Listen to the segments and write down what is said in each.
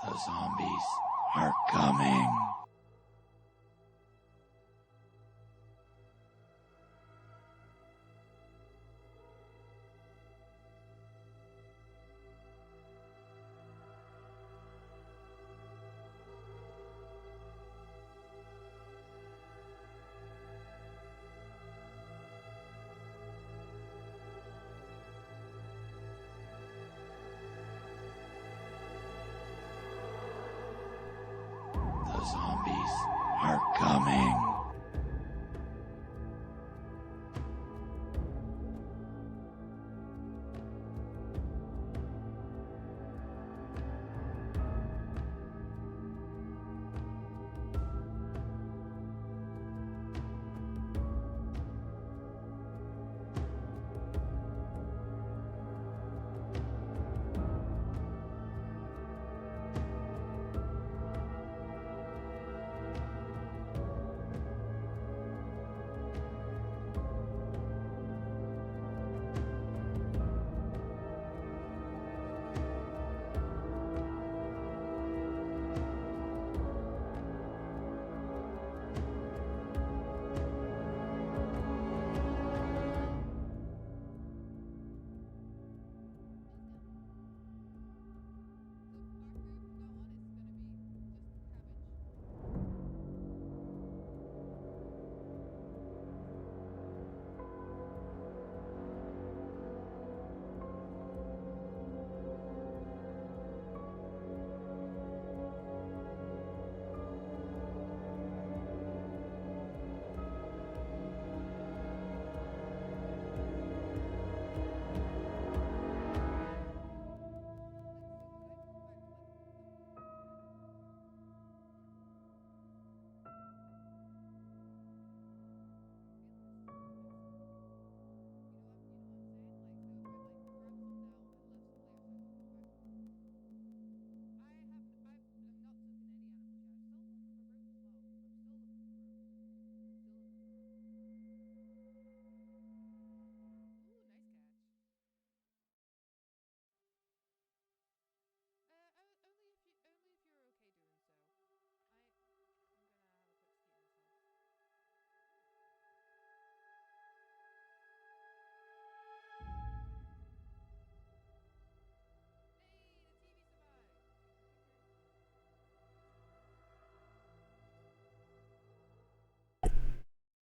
The zombies are coming. The zombies are coming.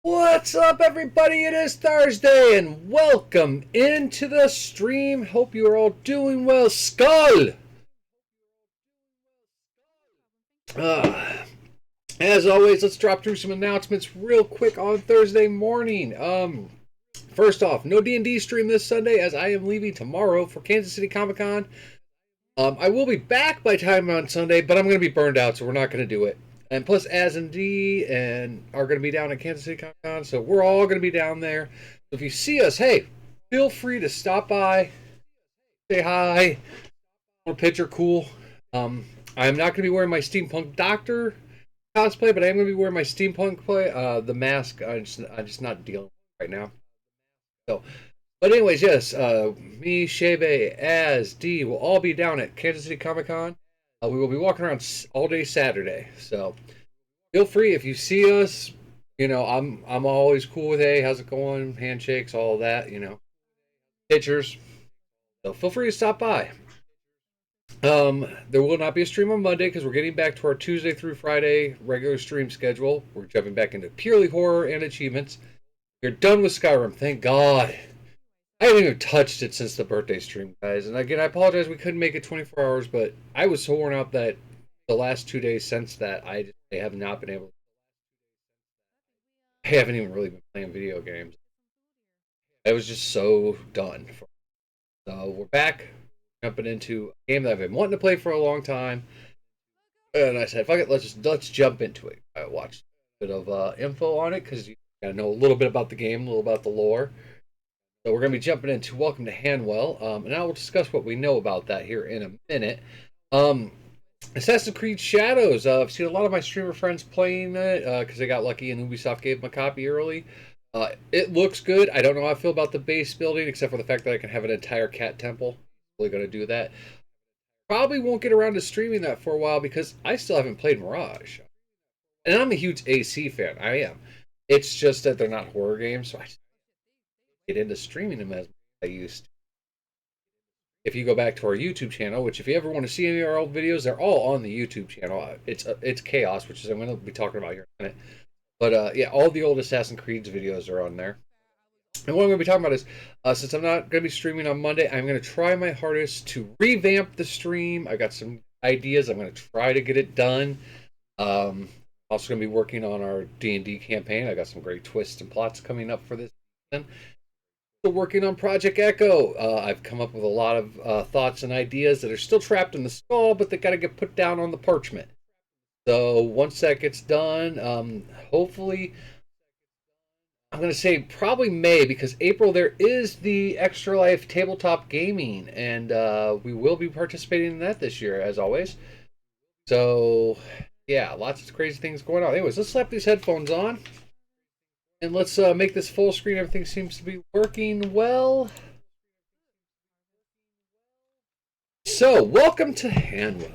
What's up, everybody? It is Thursday, and welcome into the stream. Hope you are all doing well. Skull! As always, let's drop through some announcements real quick on Thursday morning. First off, no D&D stream this Sunday as I am leaving tomorrow for Kansas City Comic-Con. I will be back by time on Sunday, but I'm going to be burned out, so we're not going to do it. And plus, Az and D and are going to be down at Kansas City Comic Con, so we're all going to be down there. So if you see us, hey, feel free to stop by, say hi, want a picture, cool. I'm not going to be wearing my Steampunk Doctor cosplay, but I am going to be wearing my Steampunk play. The mask, I'm just not dealing with right now. So, but anyways, yes, me, Shebe, Az, D will all be down at Kansas City Comic Con. We will be walking around all day Saturday, so feel free if you see us. You know, I'm always cool with, hey, how's it going? Handshakes, all of that. You know, pictures. So feel free to stop by. There will not be a stream on Monday because we're getting back to our Tuesday through Friday regular stream schedule. We're jumping back into purely horror and achievements. We're done with Skyrim, thank God. I haven't even touched it since the birthday stream, guys. And again, I apologize we couldn't make it 24 hours, but I was so worn out that the last 2 days since that, I have not been able to. I haven't even really been playing video games. I was just so done. So we're back, jumping into a game that I've been wanting to play for a long time. And I said, fuck it, let's jump into it. I watched a bit of info on it because you gotta know a little bit about the game, a little about the lore. So we're going to be jumping into Welcome to Hanwell, and I will discuss what we know about that here in a minute. Assassin's Creed Shadows. I've seen a lot of my streamer friends playing it because they got lucky and Ubisoft gave them a copy early. It looks good. I don't know how I feel about the base building, except for the fact that I can have an entire cat temple. Really going to do that. probably won't get around to streaming that for a while because I still haven't played Mirage. And I'm a huge AC fan. I am. It's just that they're not horror games, so I get into streaming them as I used to. If you go back to our YouTube channel, which if you ever want to see any of our old videos, they're all on the YouTube channel. It's Chaos, which is I'm going to be talking about here in a minute. But yeah, all the old Assassin's Creed videos are on there. And what I'm going to be talking about is, since I'm not going to be streaming on Monday, I'm going to try my hardest to revamp the stream. I got some ideas. I'm going to try to get it done. Also going to be working on our D&D campaign. I got some great twists and plots coming up for this season. Still working on Project Echo. I've come up with a lot of thoughts and ideas that are still trapped in the skull, but they got to get put down on the parchment. So once that gets done, hopefully, I'm going to say probably May, because April there is the Extra Life Tabletop Gaming, and we will be participating in that this year, as always. So, yeah, lots of crazy things going on. Anyways, let's slap these headphones on, and let's make this full screen. Everything seems to be working well. So, welcome to Hanwell.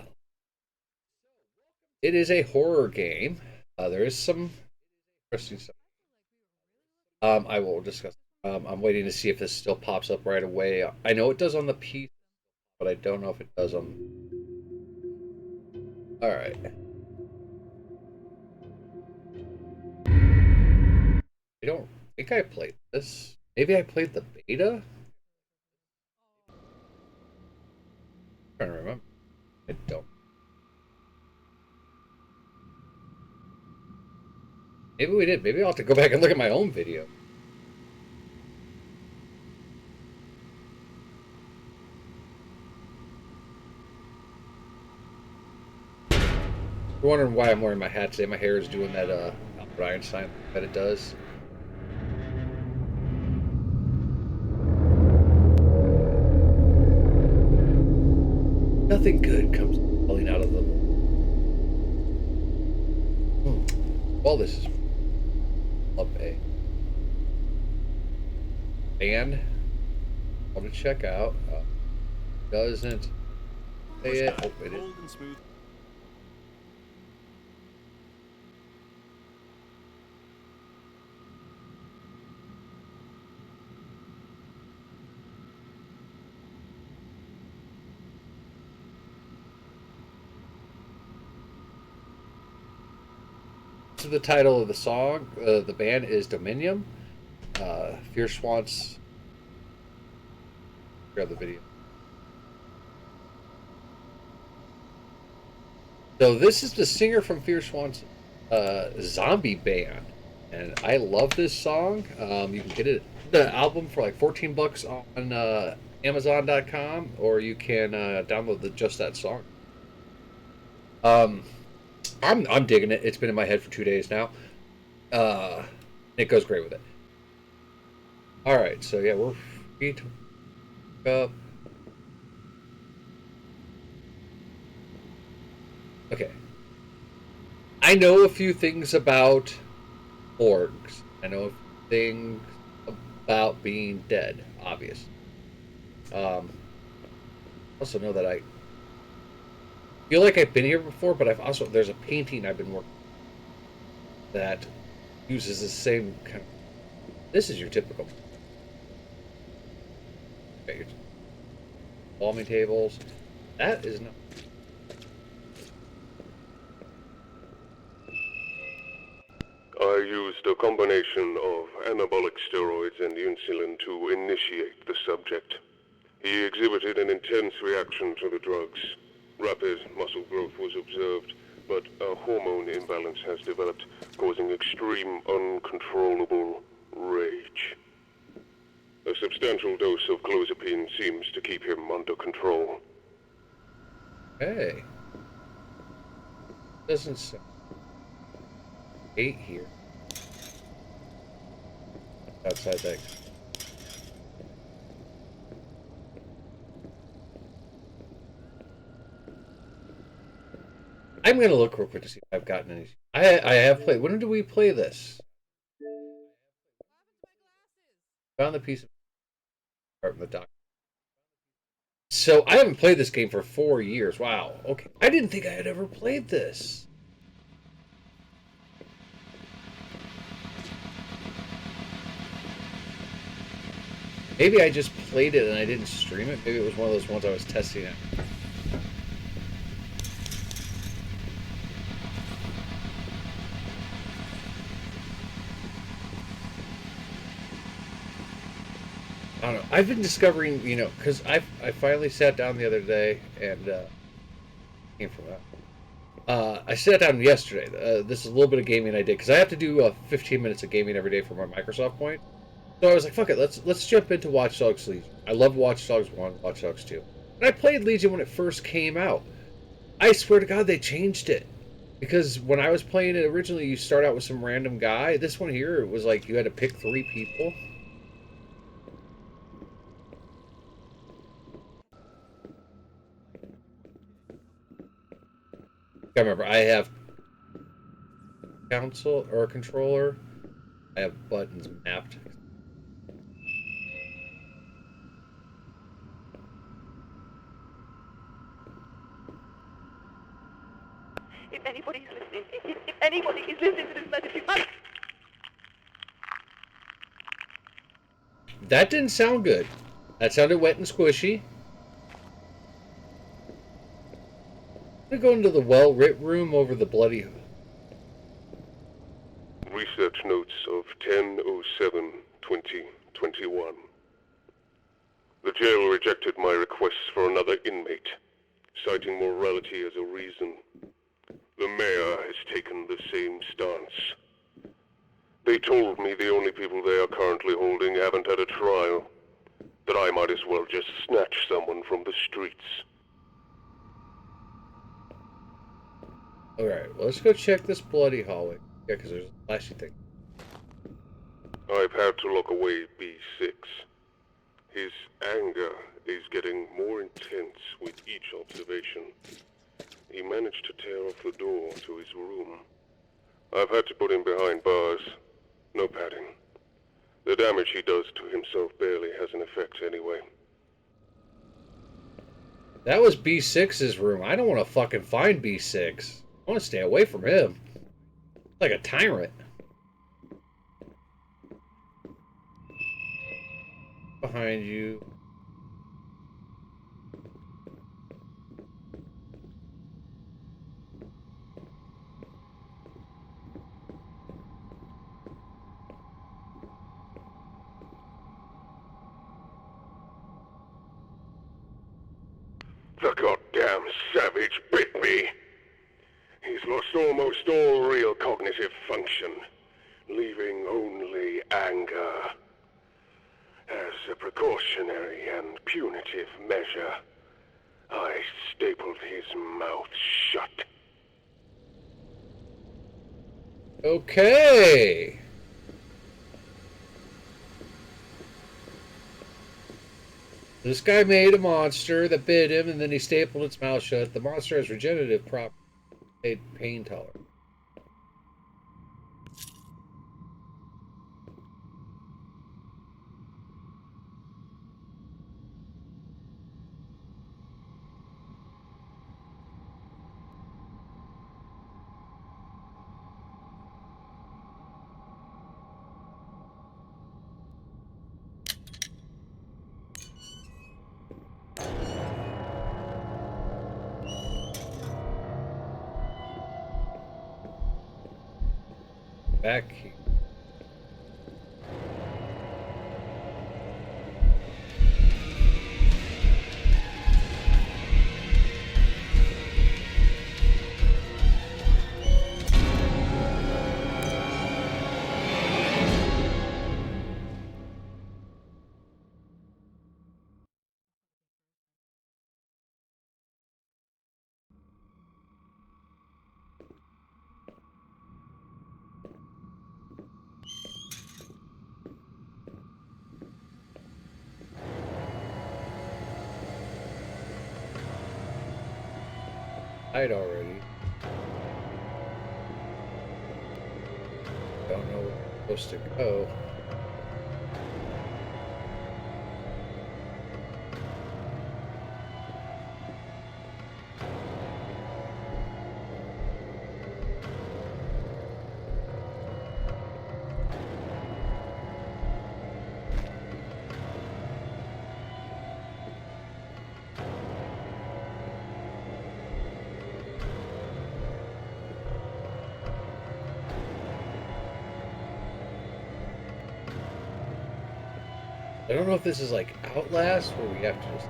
It is a horror game. There is some interesting stuff. I will discuss. I'm waiting to see if this still pops up right away. I know it does on the PC, but I don't know if it does on. All right. I don't think I played this. Maybe I played the beta. I'm trying to remember. I don't. Maybe we did. Maybe I'll have to go back and look at my own video. You're wondering why I'm wearing my hat today. My hair is doing that Albert Einstein that it does. Nothing good comes falling out of them. Well, this is up a band. I'm gonna check out. Doesn't say it. Oh, it is. To the title of the song, the band is Dominium. Fierce wants. Grab the video. So this is the singer from Fierce Swan's zombie band, and I love this song. You can get it the album for like $14 on Amazon.com, or you can download just that song. I'm digging it. It's been in my head for 2 days now. It goes great with it. All right, so yeah, we're free to up. Okay. I know a few things about orgs. I know a few things about being dead, obviously. Also know that I feel like I've been here before, but there's a painting I've been working that uses the same kind of. This is your typical. Okay, your embalming tables. That is not. I used a combination of anabolic steroids and insulin to initiate the subject. He exhibited an intense reaction to the drugs. Rapid muscle growth was observed, but a hormone imbalance has developed, causing extreme, uncontrollable rage. A substantial dose of clozapine seems to keep him under control. Hey. Doesn't say 8 here. Outside that. I'm gonna look real quick to see if I've gotten any. I have played. When did we play this? Found the piece of art in the doc. So I haven't played this game for 4 years. Wow. Okay. I didn't think I had ever played this. Maybe I just played it and I didn't stream it. Maybe it was one of those ones I was testing out. I don't know. I've been discovering, because I finally sat down the other day and came from that. I sat down yesterday. This is a little bit of gaming I did because I have to do 15 minutes of gaming every day for my Microsoft point. So I was like, fuck it, let's jump into Watch Dogs Legion. I love Watch Dogs 1, Watch Dogs 2. And I played Legion when it first came out. I swear to God, they changed it. Because when I was playing it originally, you start out with some random guy. This one here, it was like you had to pick 3 people. I remember, I have council or controller. I have buttons mapped. If anybody is listening, if anybody is listening to this message, you must... That didn't sound good. That sounded wet and squishy. I'm gonna go into the well-lit room over the bloody... Research notes of 10/07/2021. The jail rejected my requests for another inmate, citing morality as a reason. The mayor has taken the same stance. They told me the only people they are currently holding haven't had a trial, that I might as well just snatch someone from the streets. Alright, well, let's go check this bloody hallway. Yeah, because there's a flashy thing. I've had to lock away B6. His anger is getting more intense with each observation. He managed to tear off the door to his room. I've had to put him behind bars. No padding. The damage he does to himself barely has an effect anyway. That was B6's room. I don't want to fucking find B6. I want to stay away from him. Like a tyrant. Behind you. The goddamn savage bit me. He's lost almost all real cognitive function, leaving only anger. As a precautionary and punitive measure, I stapled his mouth shut. Okay. This guy made a monster that bit him, and then he stapled its mouth shut. The monster has regenerative properties, pain tolerance. Back here. Died already. Don't know where I'm supposed to go. I don't know if this is like Outlast where we have to just.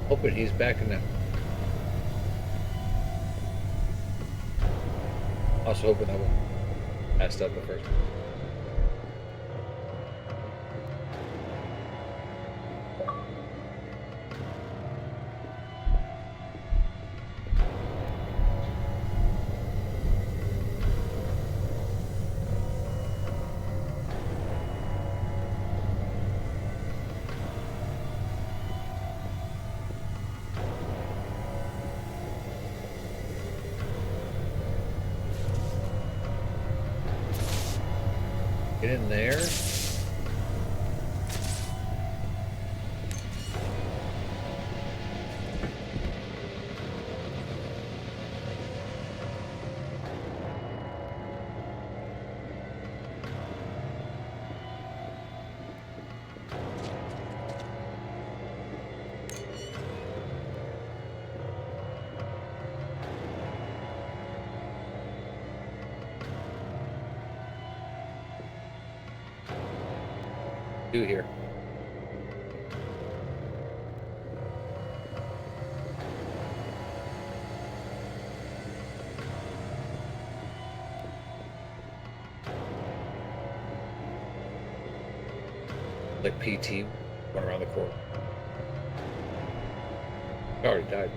Hoping he's back in that. Also hoping that one passed up the first. Get in there. Do here. Like PT went around the court. I already died.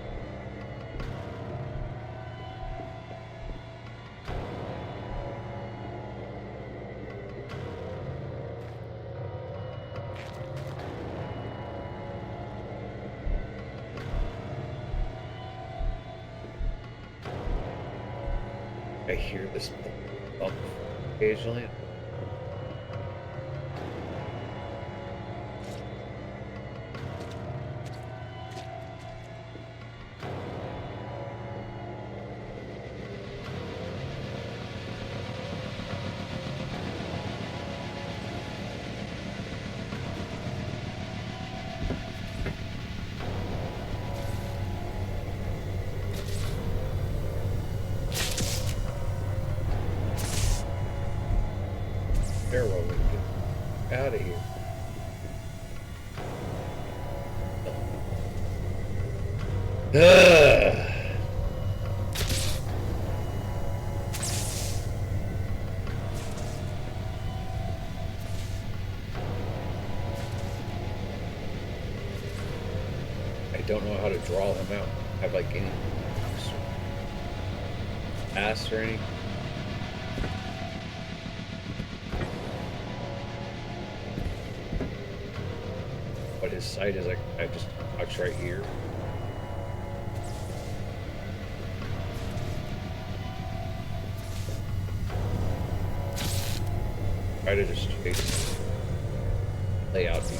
I hear this bump occasionally. Stairwell, we can get out of here. I don't know how to draw him out. Have like any pass or anything. But his sight is like, I just touch right here. Try to just lay out these.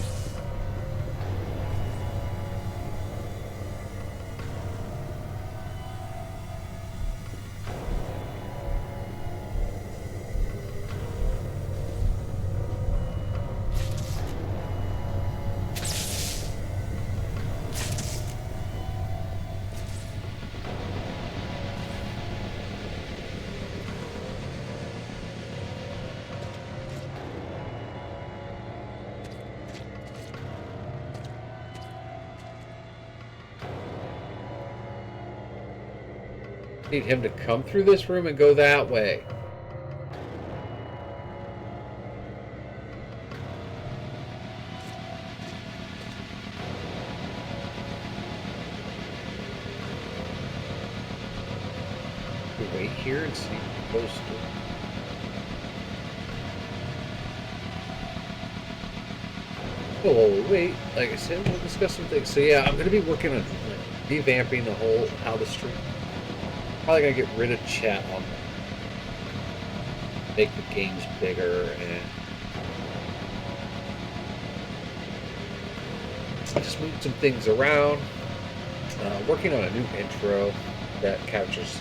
Need him to come through this room and go that way. Wait here and see if it goes through. Oh, wait. Like I said, we'll discuss some things. So yeah, I'm going to be working on revamping the whole how the stream. Probably gonna get rid of chat on that. Make the games bigger and just moved some things around. Working on a new intro that captures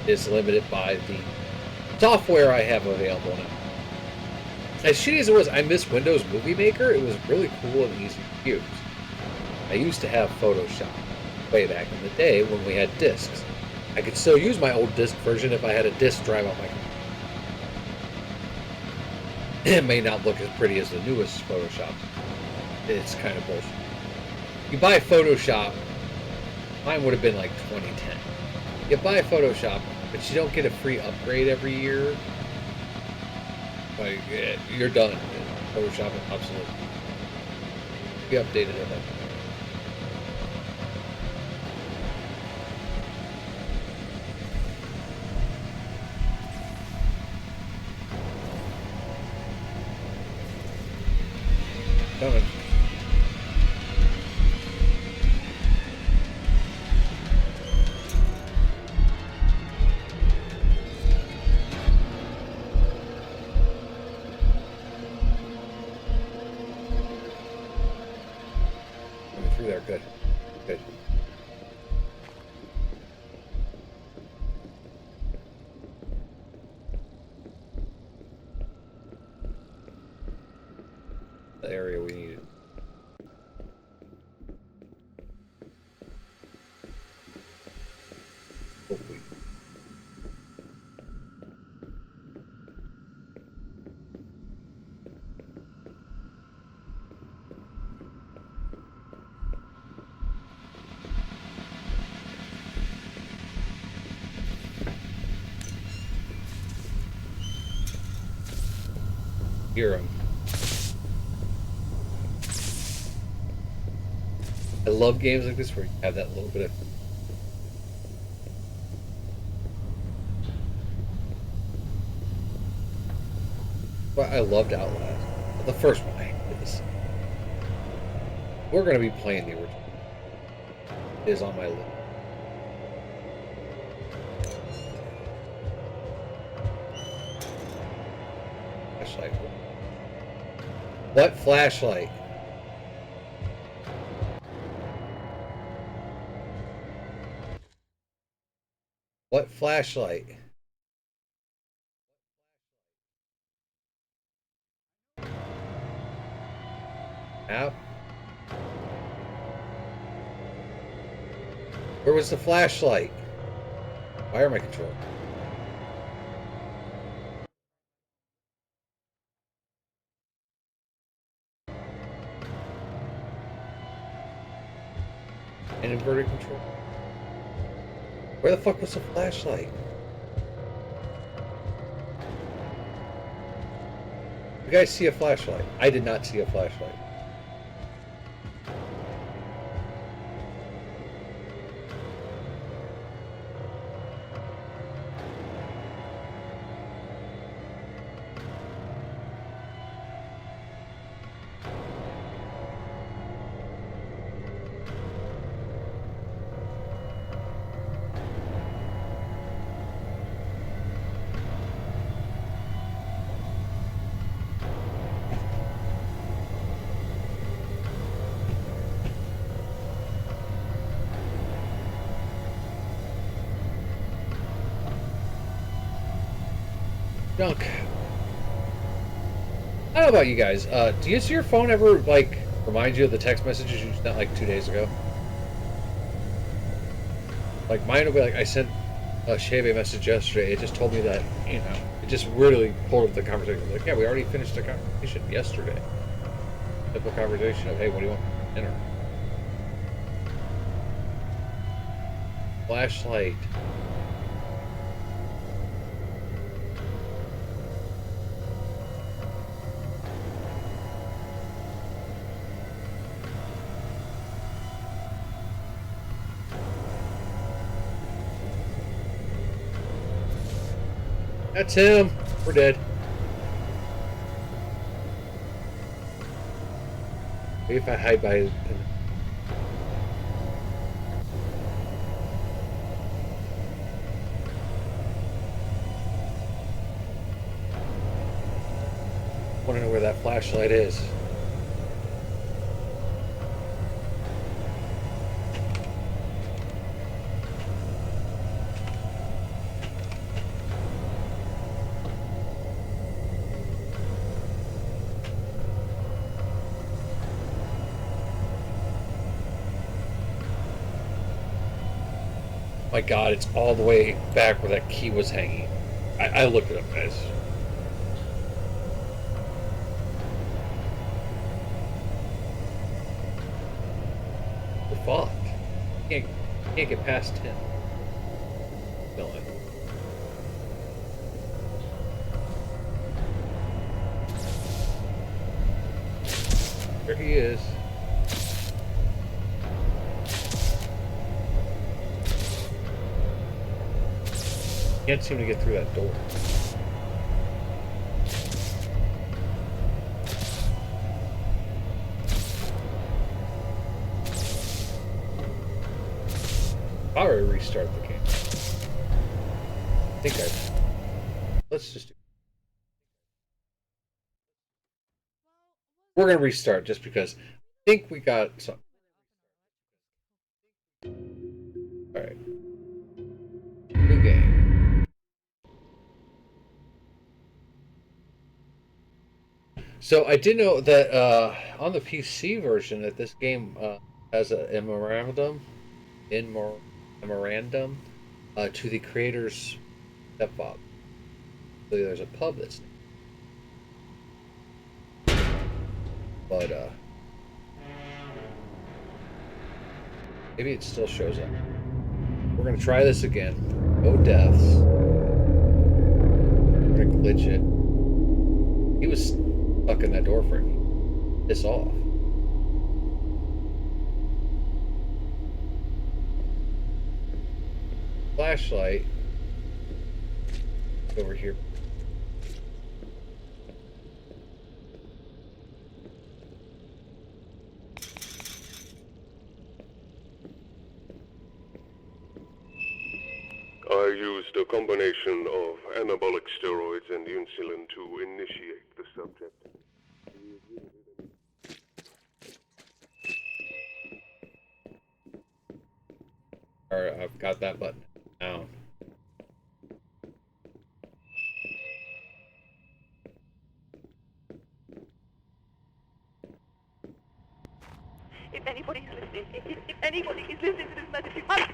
is limited by the software I have available now. As shitty as it was, I miss Windows Movie Maker. It was really cool and easy to use. I used to have Photoshop way back in the day when we had discs. I could still use my old disc version if I had a disc drive on my computer. It may not look as pretty as the newest Photoshop. It's kind of bullshit. You buy Photoshop, mine would have been like 2010. You buy Photoshop, but you don't get a free upgrade every year. Like, you're done. Photoshop is obsolete. Be updated on that. Coming. Coming through there, good. Good. The area we needed. Hopefully. Hear him. I love games like this where you have that little bit of. But I loved Outlast. The first one I hated this. We're going to be playing the original. It is on my list. Flashlight. What flashlight? What flashlight? App? Where was the flashlight? Why are my controls? An inverted control? Where the fuck was the flashlight? You guys see a flashlight? I did not see a flashlight. Junk. I don't know about you guys. Do you see your phone ever, like, remind you of the text messages you sent, like, 2 days ago? Like, mine will be like, I sent a Shave a message yesterday. It just told me that, you know, it just really pulled up the conversation. Like, yeah, we already finished the conversation yesterday. Simple conversation of, hey, what do you want for dinner? Flashlight. That's him. We're dead. Maybe if I hide by... want to know where that flashlight is. My God, it's all the way back where that key was hanging. I looked it up, guys. We're fucked. Can't get past him. Villain. There he is. Can't seem to get through that door. I'll restart the game. I think let's just do. We're gonna restart just because I think we got something. Alright. New game. So I did know that on the PC version that this game has a memorandum to the creator's stepfather. So there's a pub that's but maybe it still shows up. We're gonna try this again. No deaths. We're gonna glitch it. He was stuck in that door frame. Piss off. Flashlight over here. I used a combination of anabolic steroids and insulin to initiate the subject. Alright, I've got that button down. If anybody is listening, if anybody is listening to this message, you must...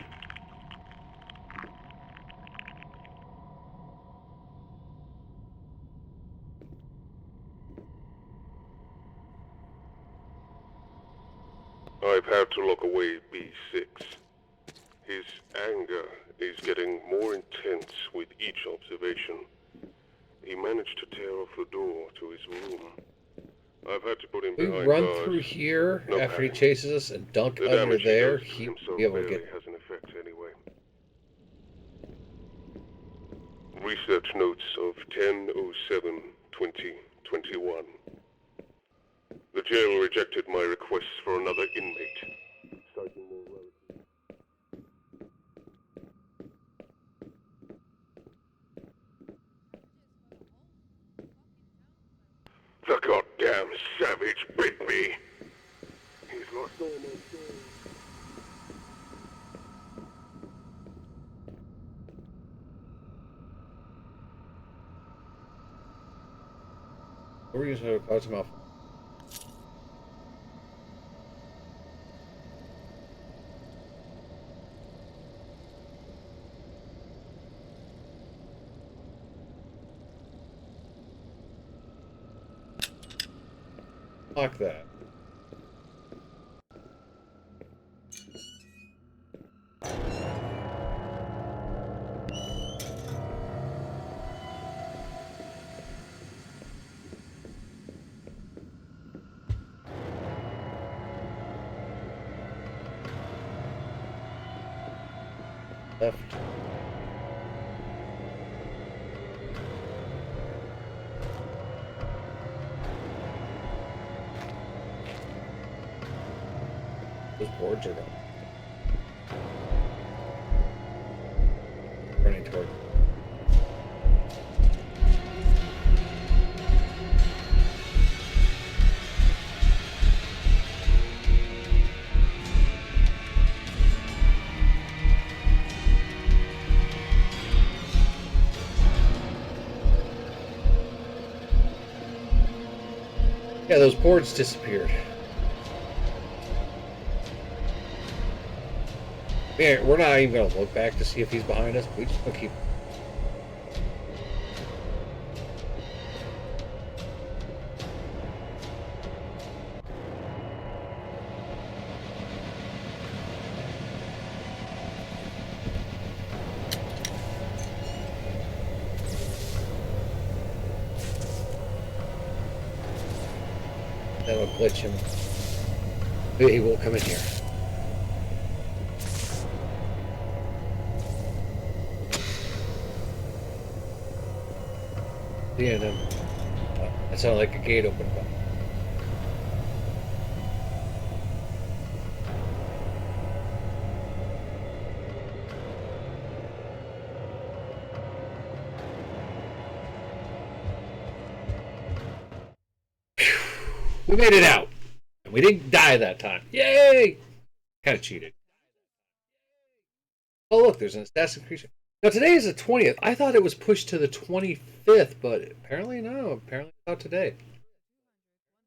I've had to lock away B6. His anger is getting more intense with each observation. He managed to tear off the door to his room. I've had to put him behind We run bars. through here No after he panic. chases us and dunk The under damage there. he does to He'll himself be able to barely get. has an effect anyway. Research notes of 10/07/2021. The jail rejected my request for another inmate, citing more relatives. The goddamn savage bit me. He's lost all my soul. What were you going to close him off? Lock that. Left. Those boards are gone. Running toward. those boards disappeared. Man, we're not even gonna look back to see if he's behind us. We just gonna keep. That'll glitch him. He won't come in here. Yeah, no. That sounded like a gate opened up. We made it out. And we didn't die that time. Yay! Kind of cheated. Oh, look, there's an Assassin's Creed. Now, today is the 20th. I thought it was pushed to the 25th, but apparently no. Apparently it's out today.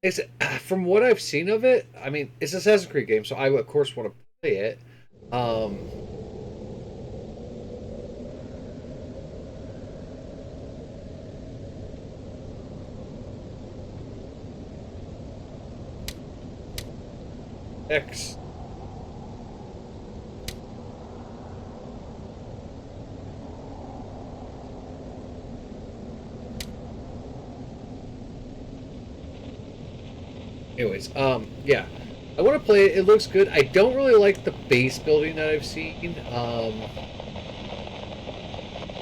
It's, from what I've seen of it, I mean, it's an Assassin's Creed game, so I, of course, want to play it. X. Anyways, yeah. I want to play it. It looks good. I don't really like the base building that I've seen.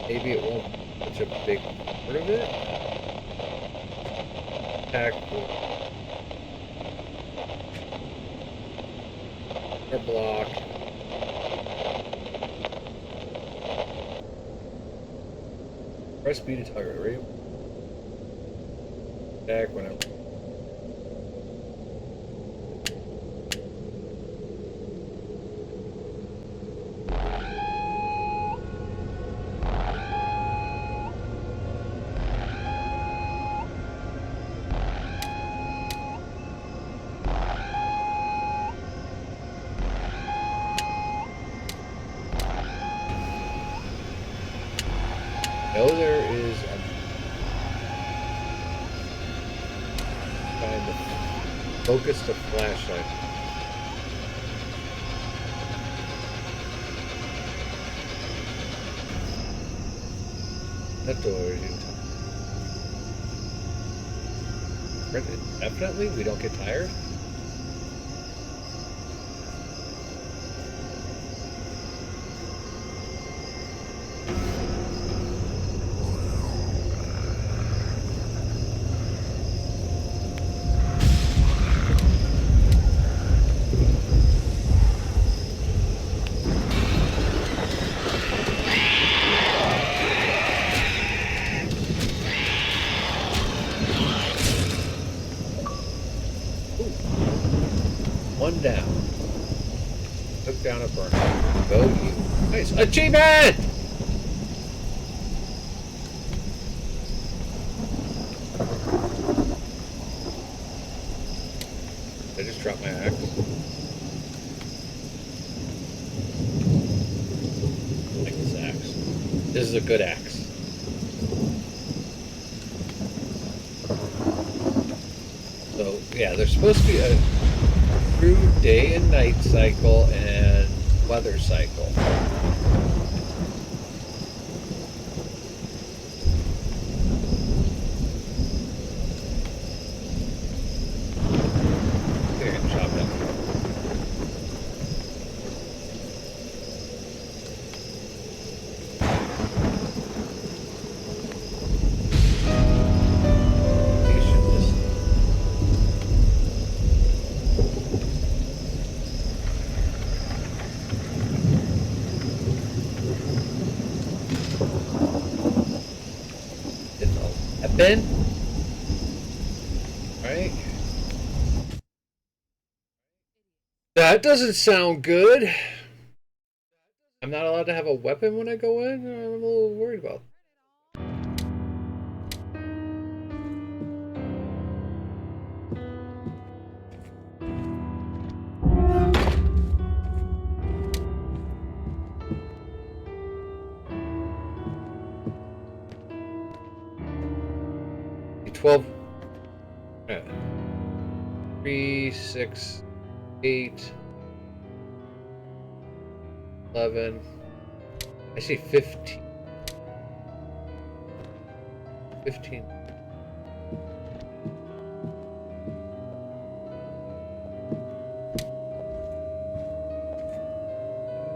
Maybe it won't be such a big part of it. Attack. Or block. Press B to target, right? Attack whenever. No, there is a trying to focus the flashlight. That door is in time. Definitely, we don't get tired. One down. Took down a burner. Go you. Nice. Achievement! I just dropped my axe. I like this axe. This is a good axe. So, yeah, there's supposed to be a true day and night cycle and weather cycle. Here, chop that. Ben? Right? That doesn't sound good. I'm not allowed to have a weapon when I go in? I'm a little worried about. 12. 3, 6, 8, 11. I see 15. 15.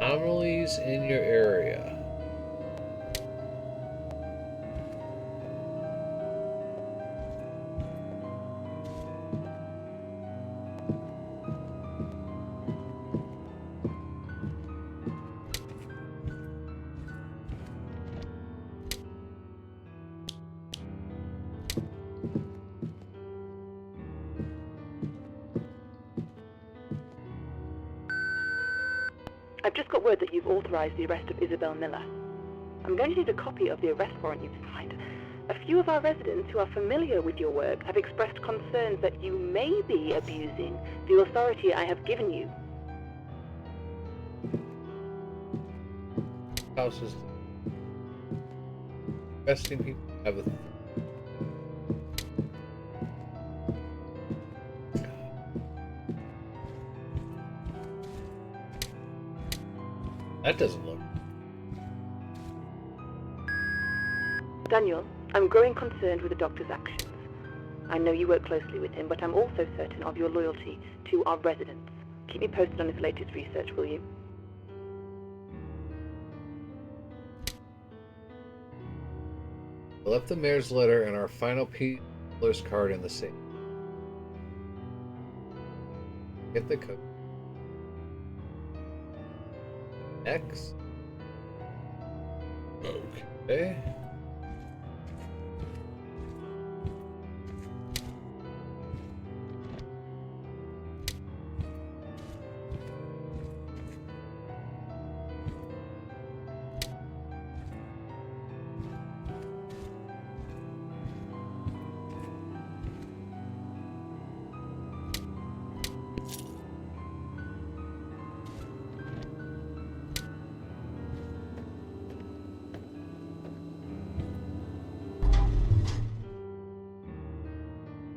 Anomalies in your area. I've just got word that you've authorized the arrest of Isabel Miller. I'm going to need a copy of the arrest warrant you've signed. A few of our residents who are familiar with your work have expressed concerns that you may be abusing the authority I have given you. Houses. Investing people have a. That doesn't look. Daniel, I'm growing concerned with the doctor's actions. I know you work closely with him, but I'm also certain of your loyalty to our residents. Keep me posted on his latest research, will you? I left the mayor's letter and our final Peeler's card in the safe. Get the code. X. Okay.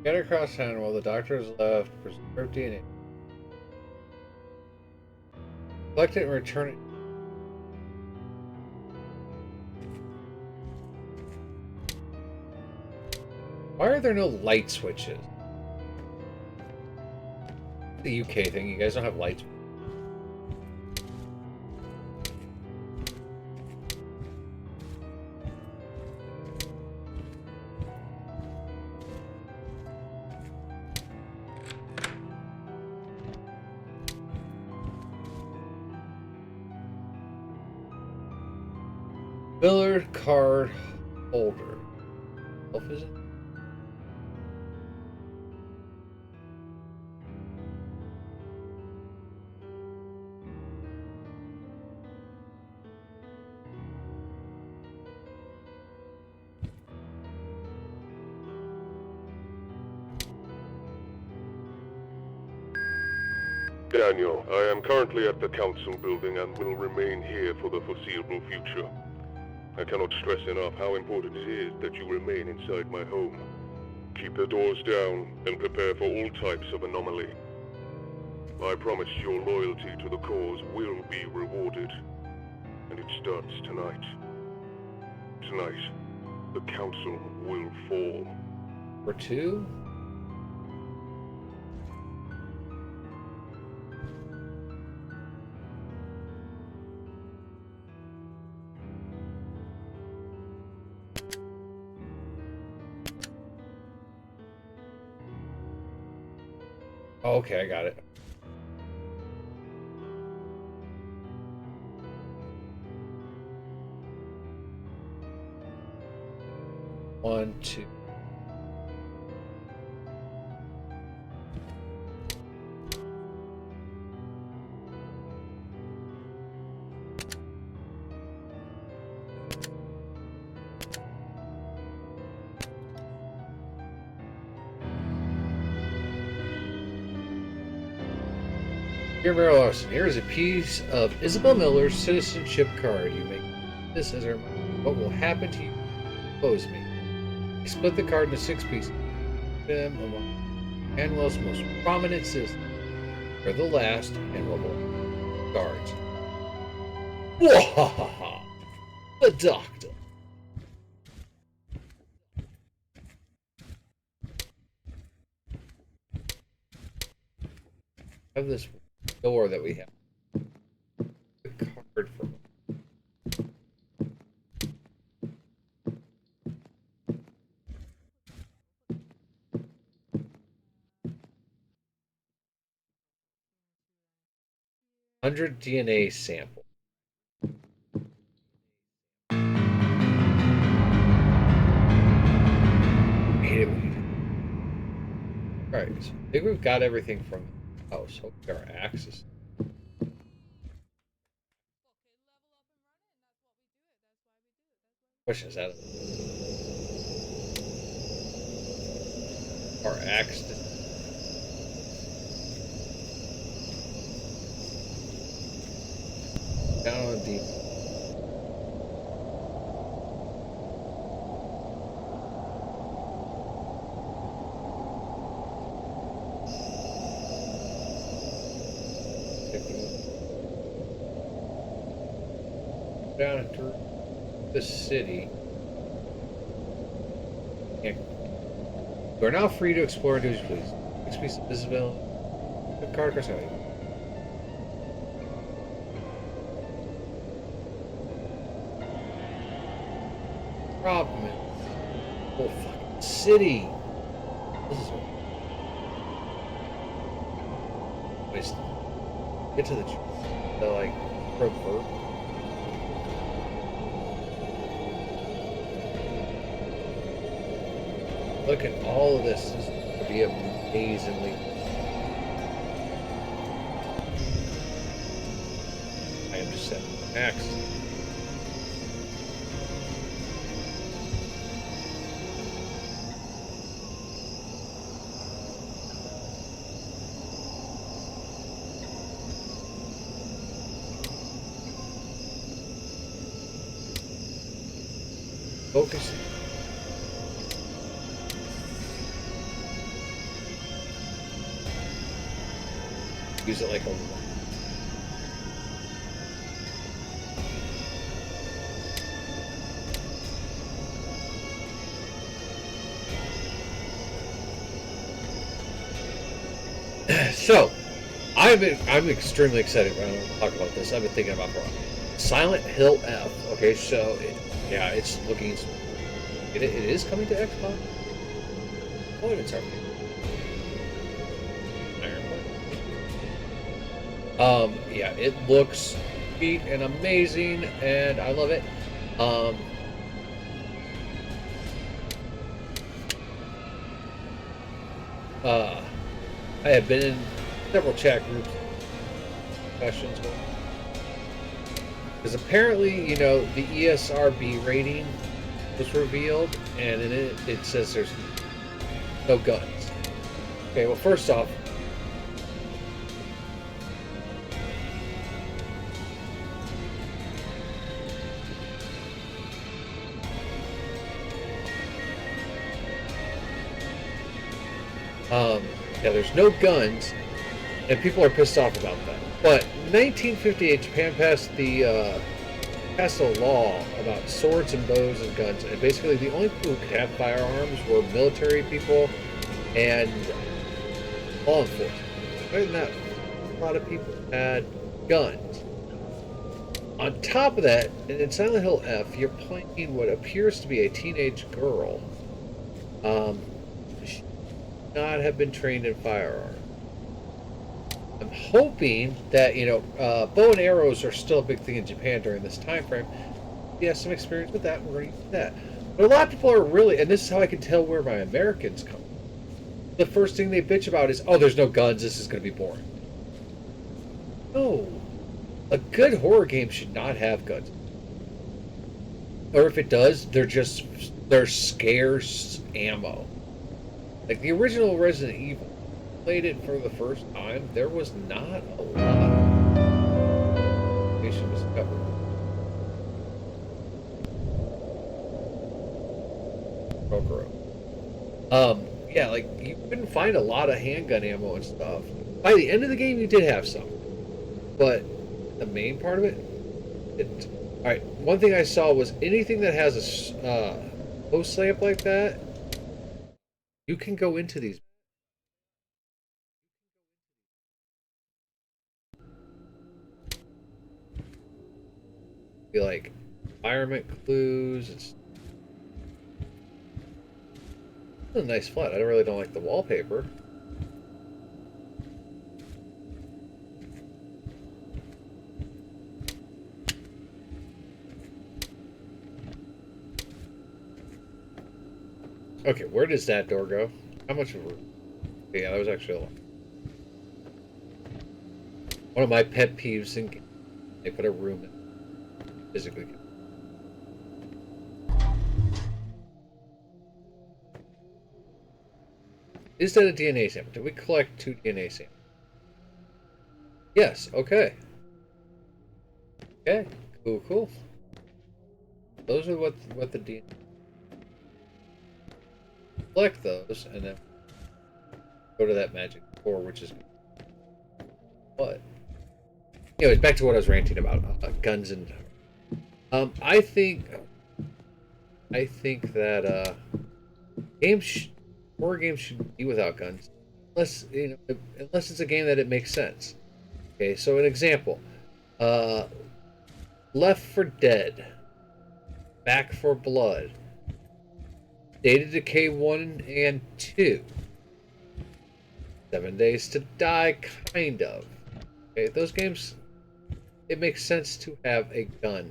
Get across town while the doctor is left. Preserve DNA. Collect it and return it. Why are there no light switches? The UK thing, you guys don't have lights. Billard card holder. Is it? Daniel, I am currently at the council building and will remain here for the foreseeable future. I cannot stress enough how important it is that you remain inside my home. Keep the doors down and prepare for all types of anomaly. I promise your loyalty to the cause will be rewarded. And it starts tonight. Tonight, the council will fall. For two? Oh, okay, I got it. One, two. Dear Mayor Larson, here is a piece of Isabel Miller's citizenship card. You make this as a reminder of what will happen to you if you oppose me. He split the card into 6 pieces. Them among Hanwell's most prominent citizens. They're the last Hanwell guards. Wahaha! The doctor. I have this door that we have. The card from. $100 DNA sample. Alright, so I think we've got everything from the house. Hopefully our axes. Question is that our axe down deep. Down through the city. We're now free to explore and do as you please. Next piece of Isabel. The card across alley. Problem is, whole fucking city. This is waste. Get to the like revert. Look at all of this. This is going to be amazingly. I am just setting max. Focus. Use it like a so I'm extremely excited when I talk about this. I've been thinking about it. Silent Hill F. Okay, so it's looking. It is coming to Xbox. Oh, it's our yeah, it looks sweet and amazing, and I love it. I have been in several chat groups, discussions, because apparently, the ESRB rating was revealed, and in it says there's no guns. Okay, well, first off, there's no guns, and people are pissed off about that. But in 1958, Japan passed a law about swords and bows and guns, and basically the only people who could have firearms were military people and law enforcement. Other than that, a lot of people had guns. On top of that, in Silent Hill F, you're playing what appears to be a teenage girl. She should not have been trained in firearms. I'm hoping that, bow and arrows are still a big thing in Japan during this time frame. He has some experience with that, and we're going to use that. But a lot of people are really, and this is how I can tell where my Americans come. The first thing they bitch about is, oh, there's no guns, this is going to be boring. No. A good horror game should not have guns. Or if it does, they're scarce ammo. Like the original Resident Evil, played it for the first time, there was not a lot of information discovered. Kokoro. Yeah, like you couldn't find a lot of handgun ammo and stuff. By the end of the game, you did have some, but the main part of it, it. All right, one thing I saw was anything that has a post lamp like that, you can go into these. Be like environment clues. It's a nice flat. I really don't like the wallpaper. Okay, where does that door go? How much of a... Yeah, that was actually a lot. One of my pet peeves in they put a room in physically. Is that a DNA sample? Did we collect 2 DNA samples? Yes, okay. Okay, cool, cool. Those are what the DNA... Collect those, and then go to that magic core, which is... What? Anyways, back to what I was ranting about. Guns and... I think that games, horror games should be without guns, unless unless it's a game that it makes sense. Okay, so an example, uh, Left for Dead, Back for Blood, Data Decay 1 and 2, 7 Days to Die, kind of. Okay, those games, it makes sense to have a gun.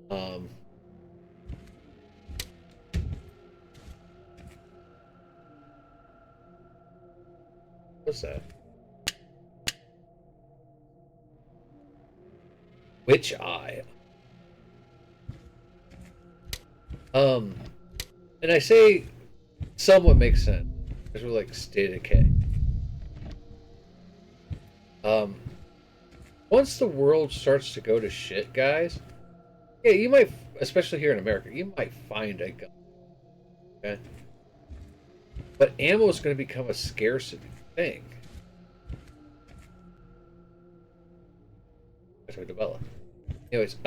Um, what's that? Which eye? Um, and I say somewhat makes sense. Because we're like State of Decay. Um, once the world starts to go to shit, guys, yeah, you might, especially here in America, you might find a gun. Okay, but ammo is going to become a scarcity thing as we develop. Anyways,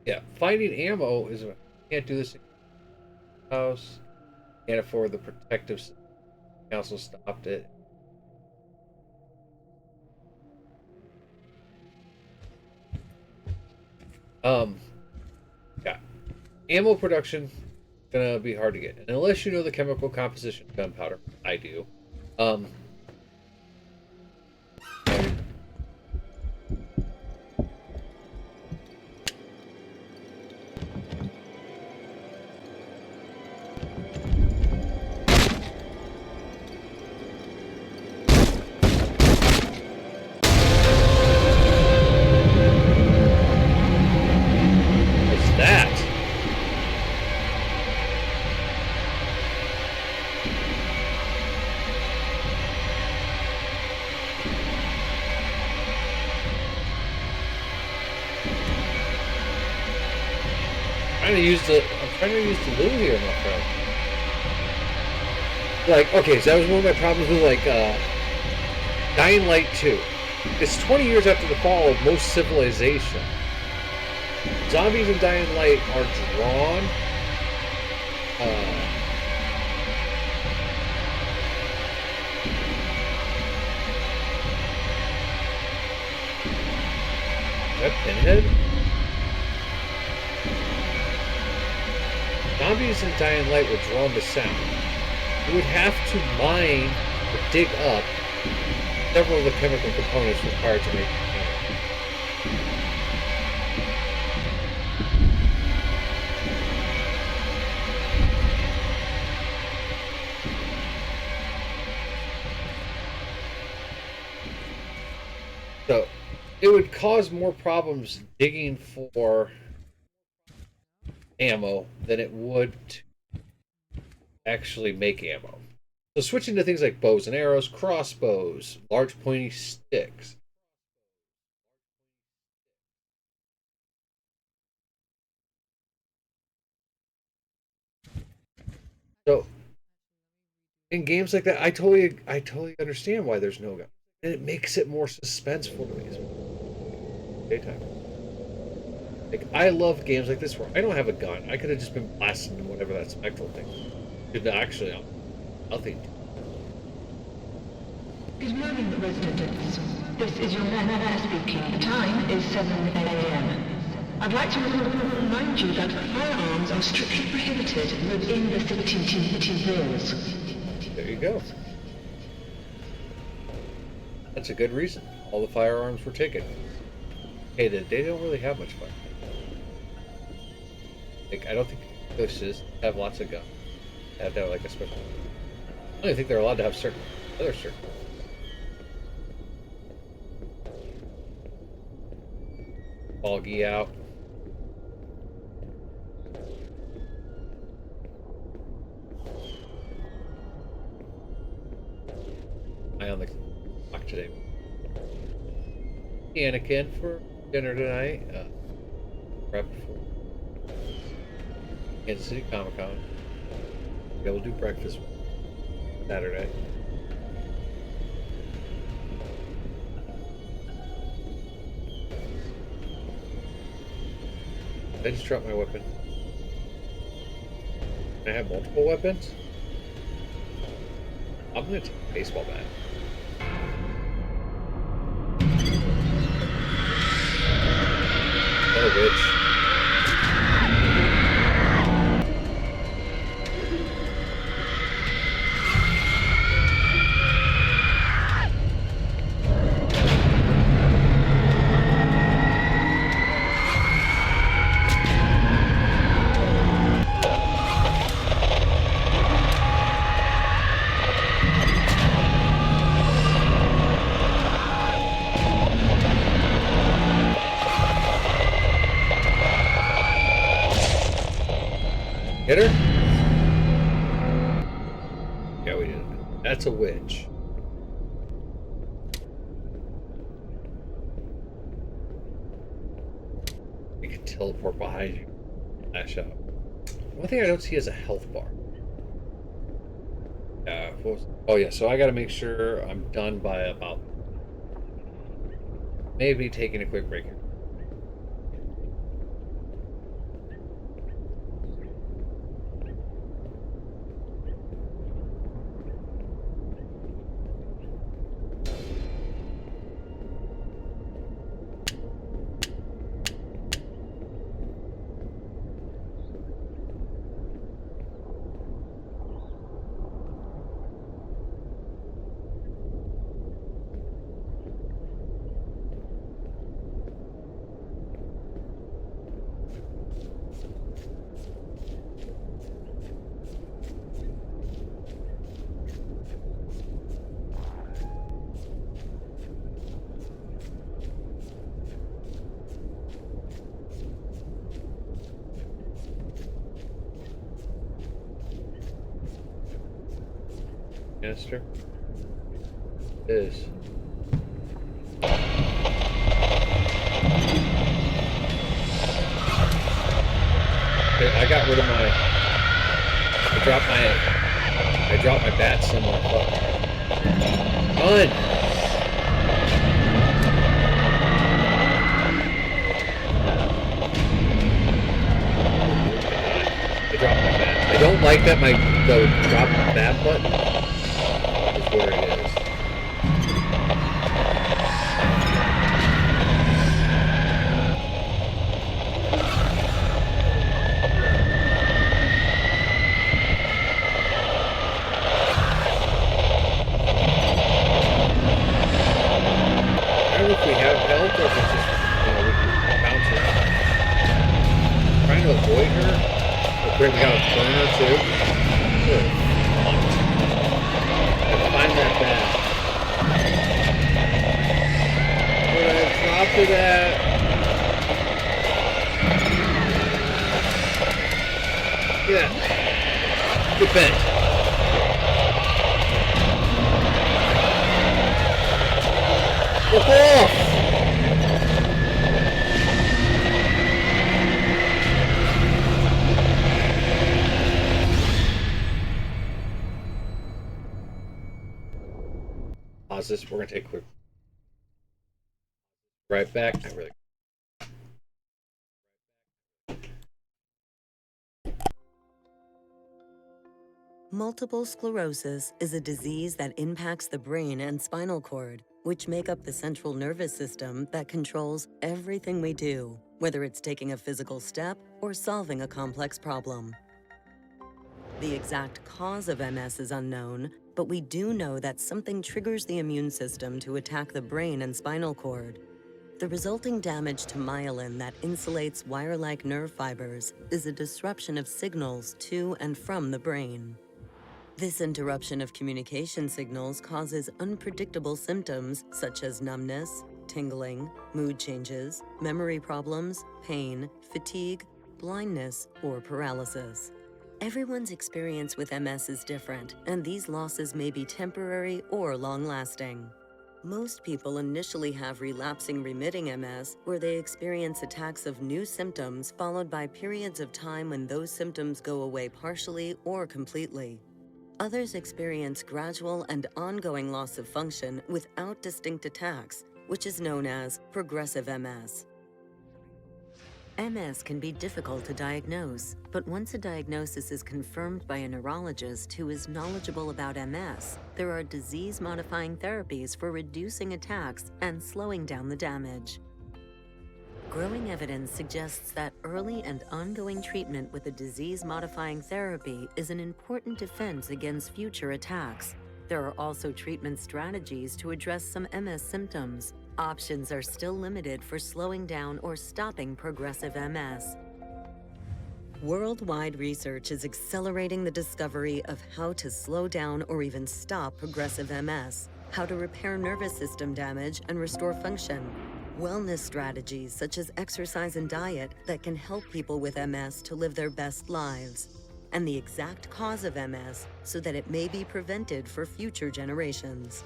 yeah, finding ammo is can't do this in your house. Can't afford the protective system. Council stopped it. Um, yeah, ammo production gonna be hard to get, and unless you know the chemical composition of gunpowder, I do. Um, what's that? I'm trying to use the loo here, my friend. Like, okay, so that was one of my problems with like Dying Light 2. It's 20 years after the fall of most civilization. Zombies in Dying Light are drawn. Is that Pinhead? Zombies in Dying Light were drawn to sound. You would have to mine or dig up several of the chemical components required to make ammo. So it would cause more problems digging for ammo than it would to actually make ammo. So switching to things like bows and arrows, crossbows, large pointy sticks. So in games like that, I totally understand why there's no gun, and it makes it more suspenseful to me. Daytime. Like I love games like this where I don't have a gun. I could have just been blasting into whatever that spectral thing. Did actually nothing. Good morning, residents. This is your man speaking. The time is 7 a.m. I'd like to remind you that firearms are strictly prohibited within the city walls. There you go. That's a good reason. All the firearms were taken. Hey, they don't really have much fire. Like, I don't think bushes have lots of guns. They have to have like a special. I don't think they're allowed to have certain. Foggy out. I on the clock today. Anakin for dinner tonight. Prep for Kansas City Comic Con. Be able to do breakfast Saturday. I just dropped my weapon. Can I have multiple weapons? I'm gonna take a baseball bat. Another witch. Hit her? Yeah, we did. That's a witch. You can teleport behind you. Dash out. One thing I don't see is a health bar. Oh yeah, so I gotta make sure I'm done by about maybe taking a quick break here. Canister is okay, I got rid of my I dropped my bat somewhere. Run! I dropped my bat. I don't like that the drop bat button where it is. I don't know if we have health or if it's just, we can bounce around. I'm trying to avoid her. We'll bring down a burner too. Good. Find that bat. But I dropped it at. Yeah. Get bent. Look off! pause this. We're gonna take a quick right back. I really. Multiple sclerosis is a disease that impacts the brain and spinal cord, which make up the central nervous system that controls everything we do, whether it's taking a physical step or solving a complex problem. The exact cause of MS is unknown, but we do know that something triggers the immune system to attack the brain and spinal cord. The resulting damage to myelin that insulates wire-like nerve fibers is a disruption of signals to and from the brain. This interruption of communication signals causes unpredictable symptoms such as numbness, tingling, mood changes, memory problems, pain, fatigue, blindness, or paralysis. Everyone's experience with MS is different, and these losses may be temporary or long-lasting. Most people initially have relapsing remitting MS, where they experience attacks of new symptoms followed by periods of time when those symptoms go away partially or completely. Others experience gradual and ongoing loss of function without distinct attacks, which is known as progressive MS. MS can be difficult to diagnose, but once a diagnosis is confirmed by a neurologist who is knowledgeable about MS, there are disease-modifying therapies for reducing attacks and slowing down the damage. Growing evidence suggests that early and ongoing treatment with a disease-modifying therapy is an important defense against future attacks. There are also treatment strategies to address some MS symptoms. Options are still limited for slowing down or stopping progressive MS. Worldwide research is accelerating the discovery of how to slow down or even stop progressive MS, how to repair nervous system damage and restore function, wellness strategies such as exercise and diet that can help people with MS to live their best lives, and the exact cause of MS so that it may be prevented for future generations.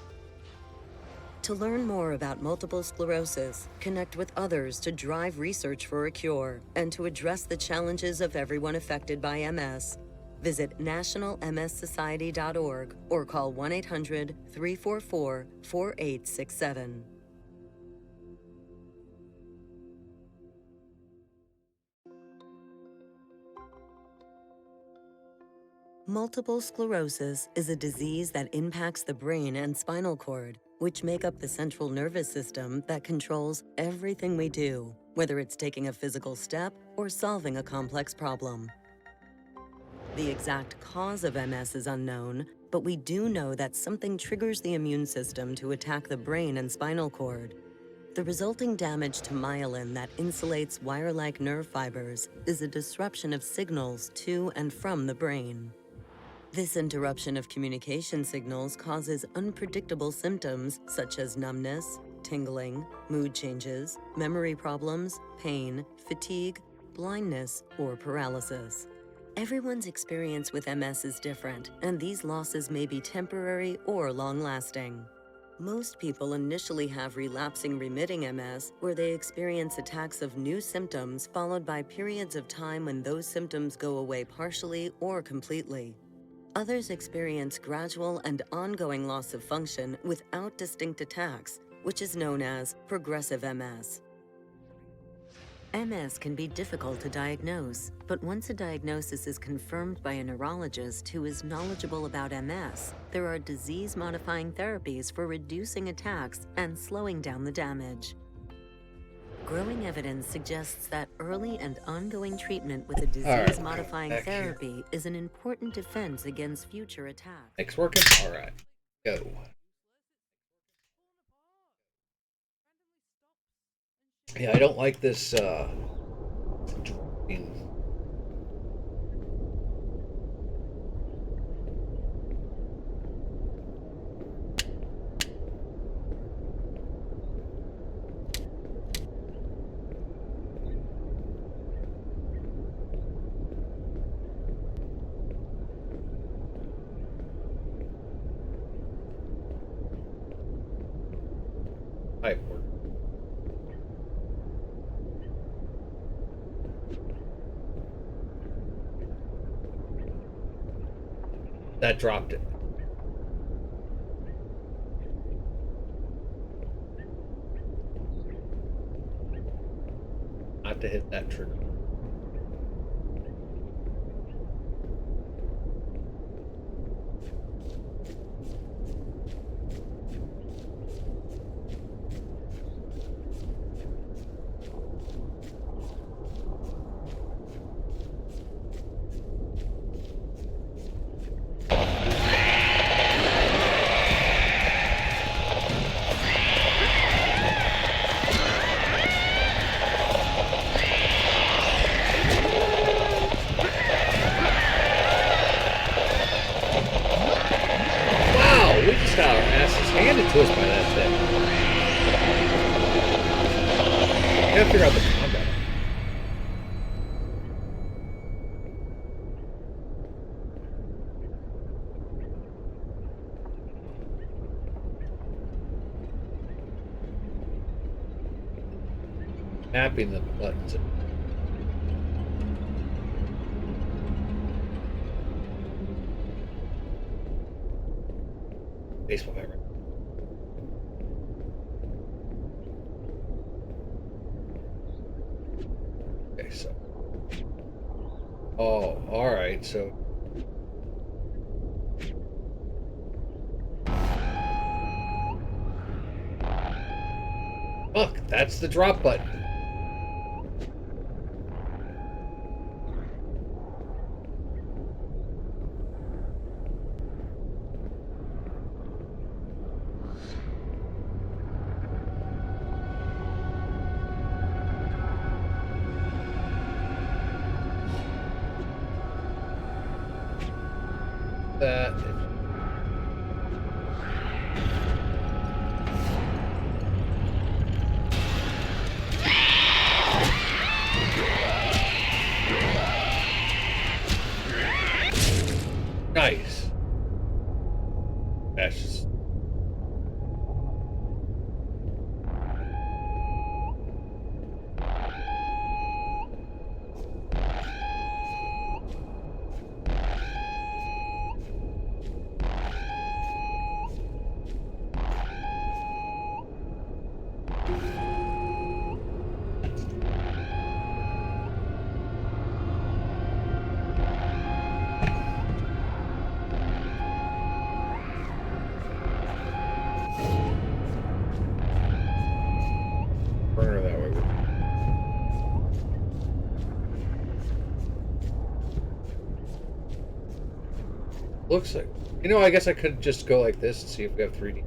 To learn more about multiple sclerosis, connect with others to drive research for a cure, and to address the challenges of everyone affected by MS, visit nationalmssociety.org or call 1-800-344-4867. Multiple sclerosis is a disease that impacts the brain and spinal cord, which make up the central nervous system that controls everything we do, whether it's taking a physical step or solving a complex problem. The exact cause of MS is unknown, but we do know that something triggers the immune system to attack the brain and spinal cord. The resulting damage to myelin that insulates wire-like nerve fibers is a disruption of signals to and from the brain. This interruption of communication signals causes unpredictable symptoms such as numbness, tingling, mood changes, memory problems, pain, fatigue, blindness, or paralysis. Everyone's experience with MS is different, and these losses may be temporary or long-lasting. Most people initially have relapsing remitting MS, where they experience attacks of new symptoms followed by periods of time when those symptoms go away partially or completely. Others experience gradual and ongoing loss of function without distinct attacks, which is known as progressive MS. MS can be difficult to diagnose, but once a diagnosis is confirmed by a neurologist who is knowledgeable about MS, there are disease-modifying therapies for reducing attacks and slowing down the damage. Growing evidence suggests that early and ongoing treatment with a disease-modifying therapy is an important defense against future attacks. Next working? All right. Go. Yeah, I don't like this pipe work. That dropped it. not to hit that trigger. We just got our asses handed to us by that thing. Gotta figure out the combat. Mapping the buttons. Baseball bat. Okay, so. Oh, alright, so. Look, that's the drop button. That. Nice. That's just. Burner that way. Looks like, you know, I guess I could just go like this and see if we have 3D.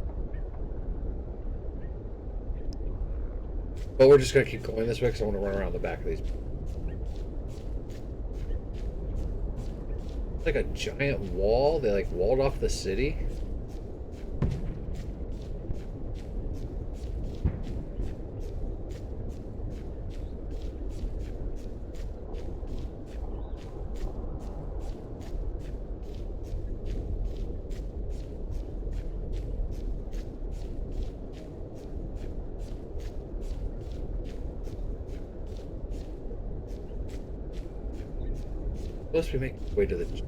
But we're just going to keep going this way because I want to run around the back of these. It's like a giant wall. They like walled off the city. Supposed to be making its way to the.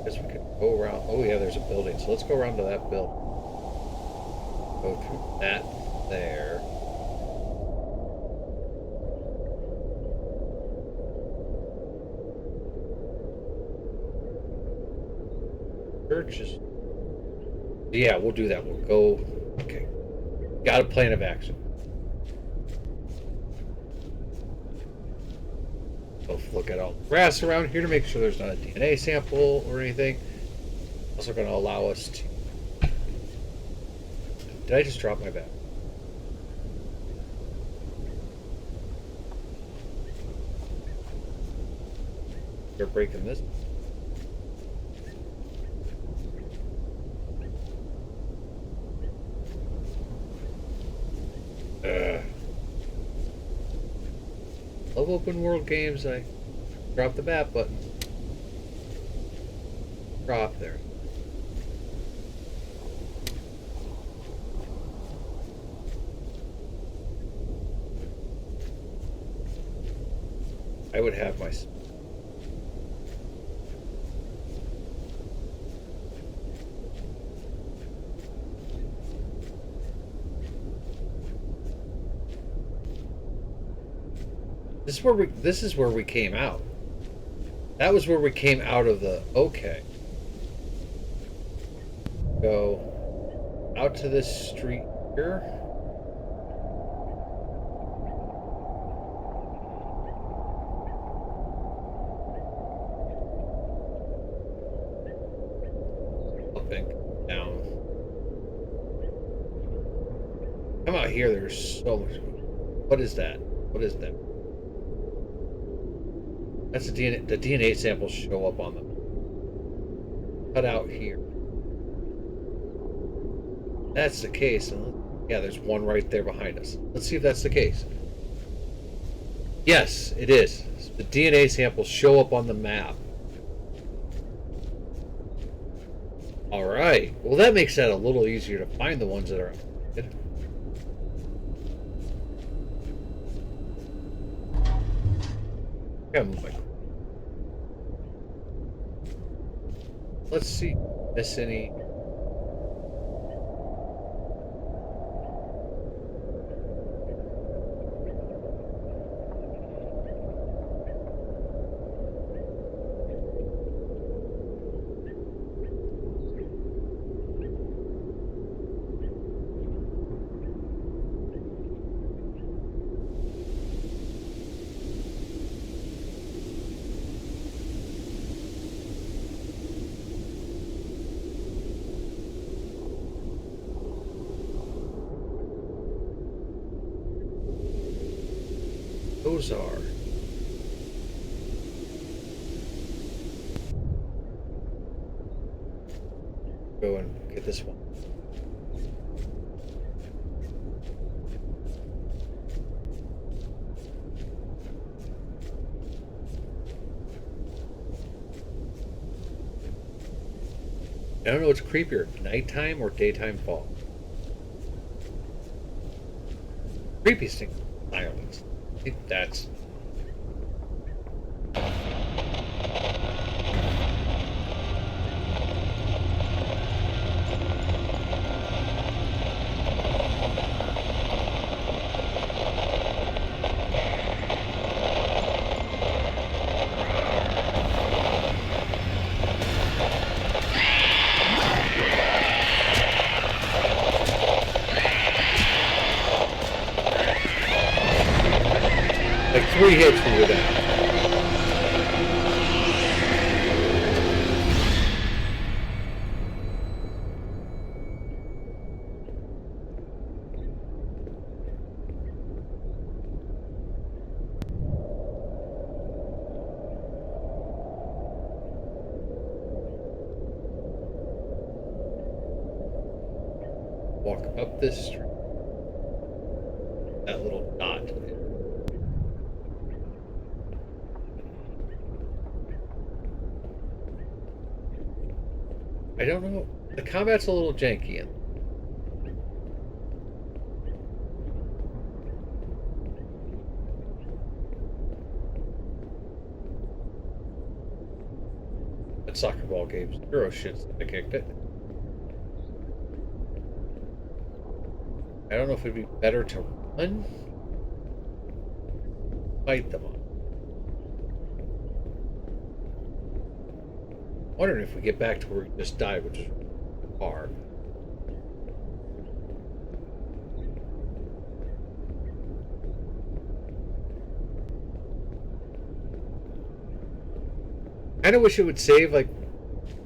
Guess we could go around. Oh yeah, there's a building. So let's go around to that building. Go through that there. Churches. Yeah, we'll do that. We'll go. Okay. Got a plan of action. Both look at all the grass around here to make sure there's not a DNA sample or anything. Also going to allow us to. Did I just drop my bag? They're breaking this. open world games, I drop the map button. Drop there. I would have my... This is where we came out. That was where we came out of the... Okay. Go out to this street here. Up and down. Come out here, there's so much... What is that? What is that? That's the DNA. The DNA samples show up on them. Cut out here. That's the case. Yeah, there's one right there behind us. Let's see if that's the case. Yes, it is. The DNA samples show up on the map. All right. Well, that makes that a little easier to find the ones that are... I gotta move my... Let's see. Miss any... Those are... Go and get this one. I don't know what's creepier, nighttime or daytime fog. Creepiest thing, silence. I think that's... Like 3 hits we were down. Walk up this street. That little dot. I don't know. The combat's a little janky. That soccer ball gave 0 shits that I kicked it. I don't know if it'd be better to run, fight them on. Wondering if we get back to where we just died, which is far. I kind of wish it would save, like,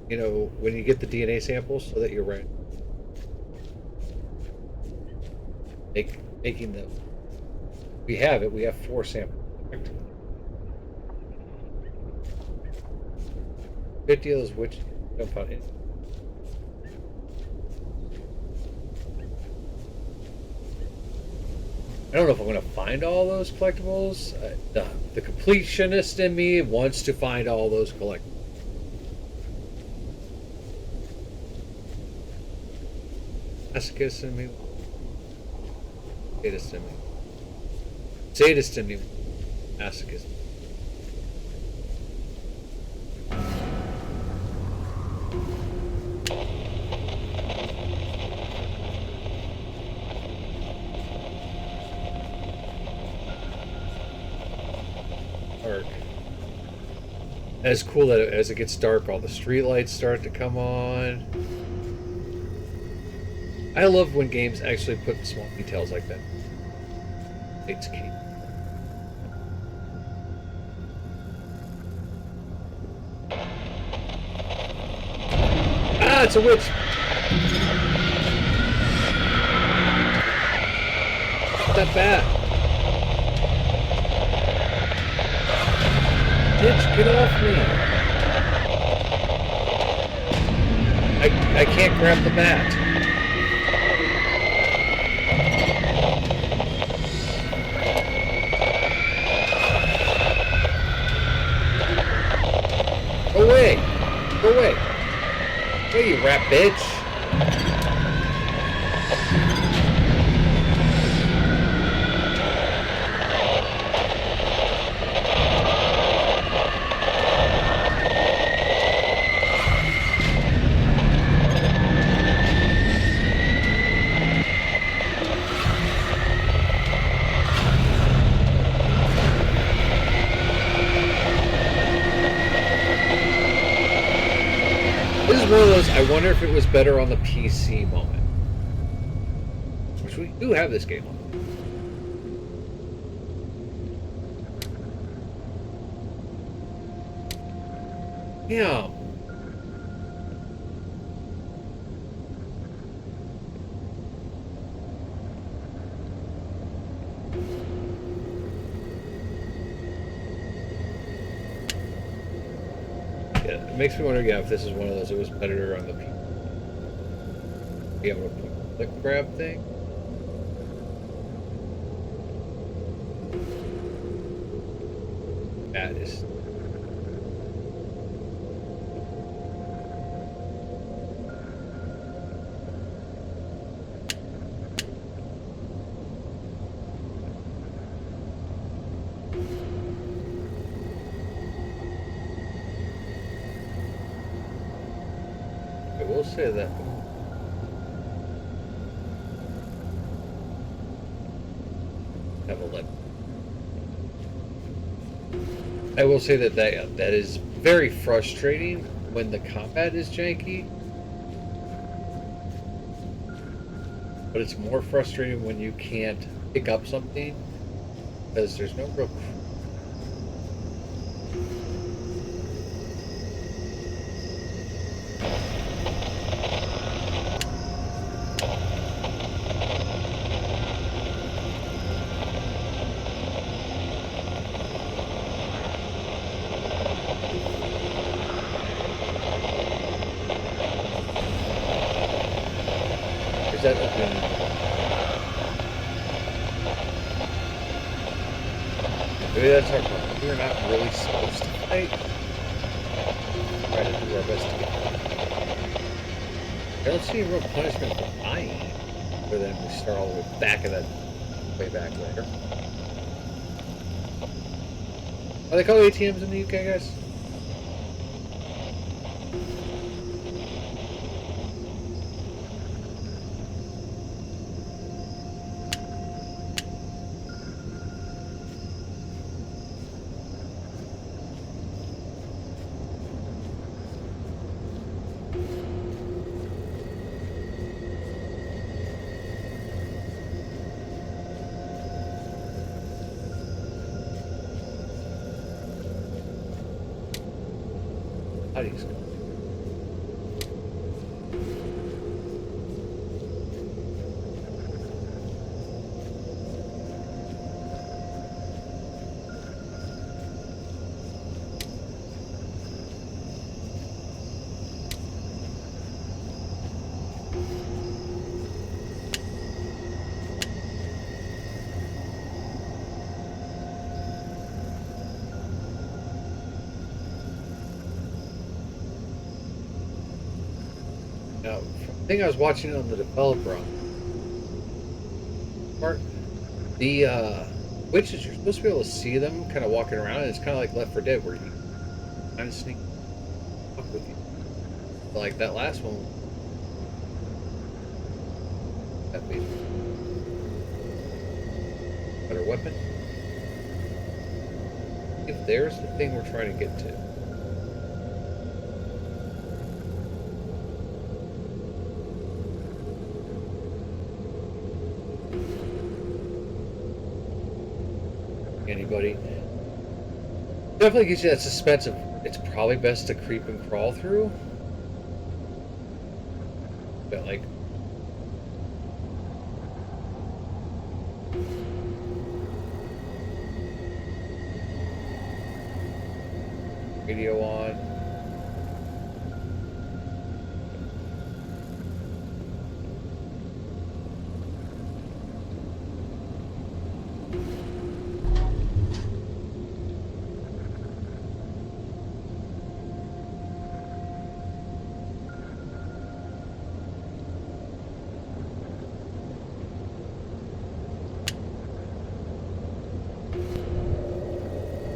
you know, when you get the DNA samples, so that you're right. Making the... We have it. We have 4 samples. Correct? 50 of those witches jump out in. I don't know if I'm going to find all those collectibles. The completionist in me wants to find all those collectibles. Masochist in me. Sadist in me. Sadist in me. Masochist. Dark. And it's cool that as it gets dark, all the street lights start to come on. I love when games actually put small details like that. It's key. Ah, it's a witch! That bat! Bitch, get off me! I can't grab the bat. Go away! Go away! Hey, you rat bitch! One of those, I wonder if it was better on the PC moment. Which we do have this game on. Yeah. It makes me wonder, yeah, if this is one of those, it was better on the PC. Be able to put the grab thing. That is. I will say that. Have a look. I will say that that is very frustrating when the combat is janky. But it's more frustrating when you can't pick up something because there's no real. Is that open? Maybe that's our problem. We're not really supposed to fight. Try to do our best to get. I don't see any real punishment for dying, other than we start all the way back of that way back later. Are they called ATMs in the UK, guys? How do you score? Now, I think I was watching it on the developer part. The witches, you're supposed to be able to see them kind of walking around, and it's kind of like Left 4 Dead where you kind of sneak up with you. Like that last one. That be better weapon. If there's the thing we're trying to get to. Anybody? Definitely gives you that suspense of it's probably best to creep and crawl through. But like video on.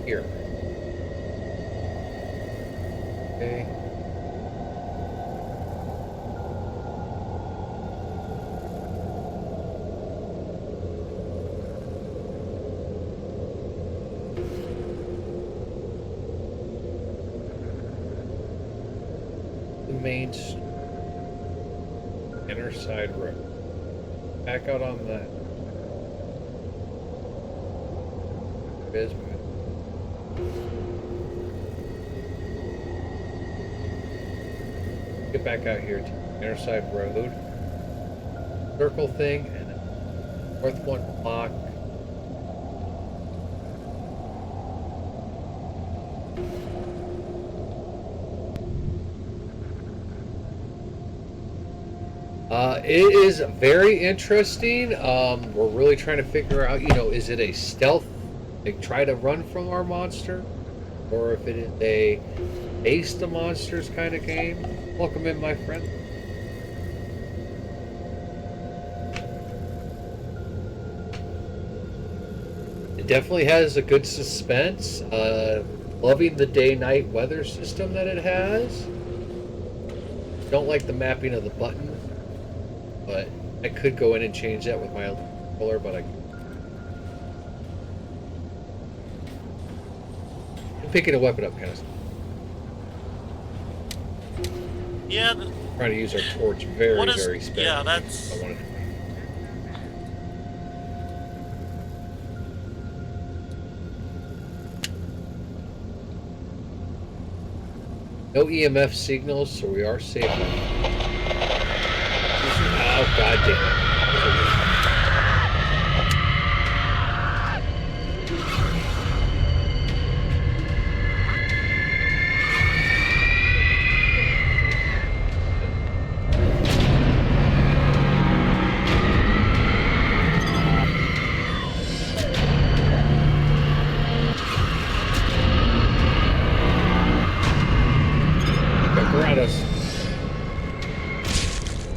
Here. Okay. The main inner side road. Back out on that. Bismuth. Get back out here to the inner side road. Circle thing and then north one block. It is very interesting. We're really trying to figure out, is it a stealth, like try to run from our monster, or if it is a face the monsters kind of game. Welcome in, my friend. It definitely has a good suspense. Loving the day-night weather system that it has. Don't like the mapping of the button, but I could go in and change that with my controller, but I'm picking a weapon up kind of stuff. Yeah. Trying to use our torch very sparingly. Yeah, that's. I wanted to... No EMF signals, so we are safe. Oh, god damn it.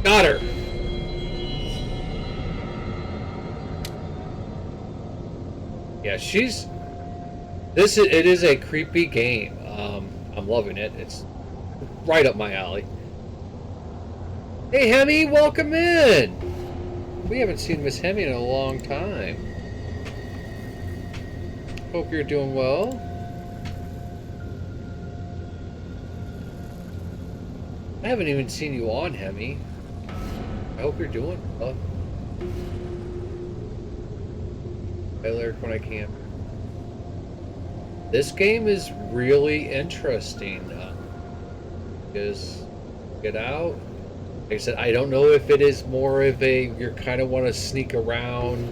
Got her. Yeah, it is a creepy game. I'm loving it. It's right up my alley. Hey Hemi, welcome in. We haven't seen Miss Hemi in a long time. Hope you're doing well. I haven't even seen you on, Hemi. I hope you're doing well. I lurk when I can. This game is really interesting. Just get out. Like I said, I don't know if it is more of a you kind of want to sneak around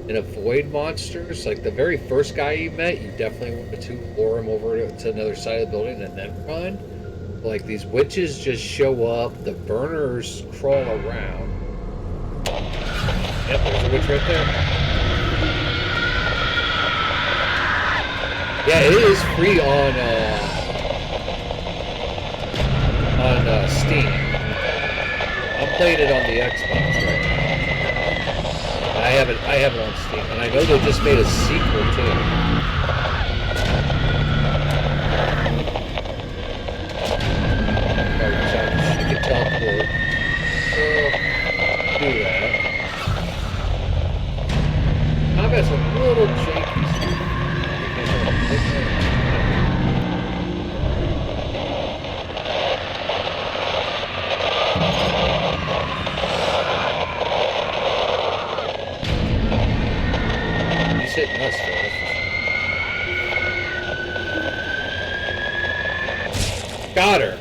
and avoid monsters. Like the very first guy you met, you definitely wanted to lure him over to another side of the building and then run. Like these witches just show up, the burners crawl around. Yep, there's a witch right there. Yeah, it is free on Steam. I'm playing it on the Xbox right now. I have it on Steam, and I know they just made a sequel too. She can teleport. So do that. Combat's a little janky. He's hitting us though. Got her.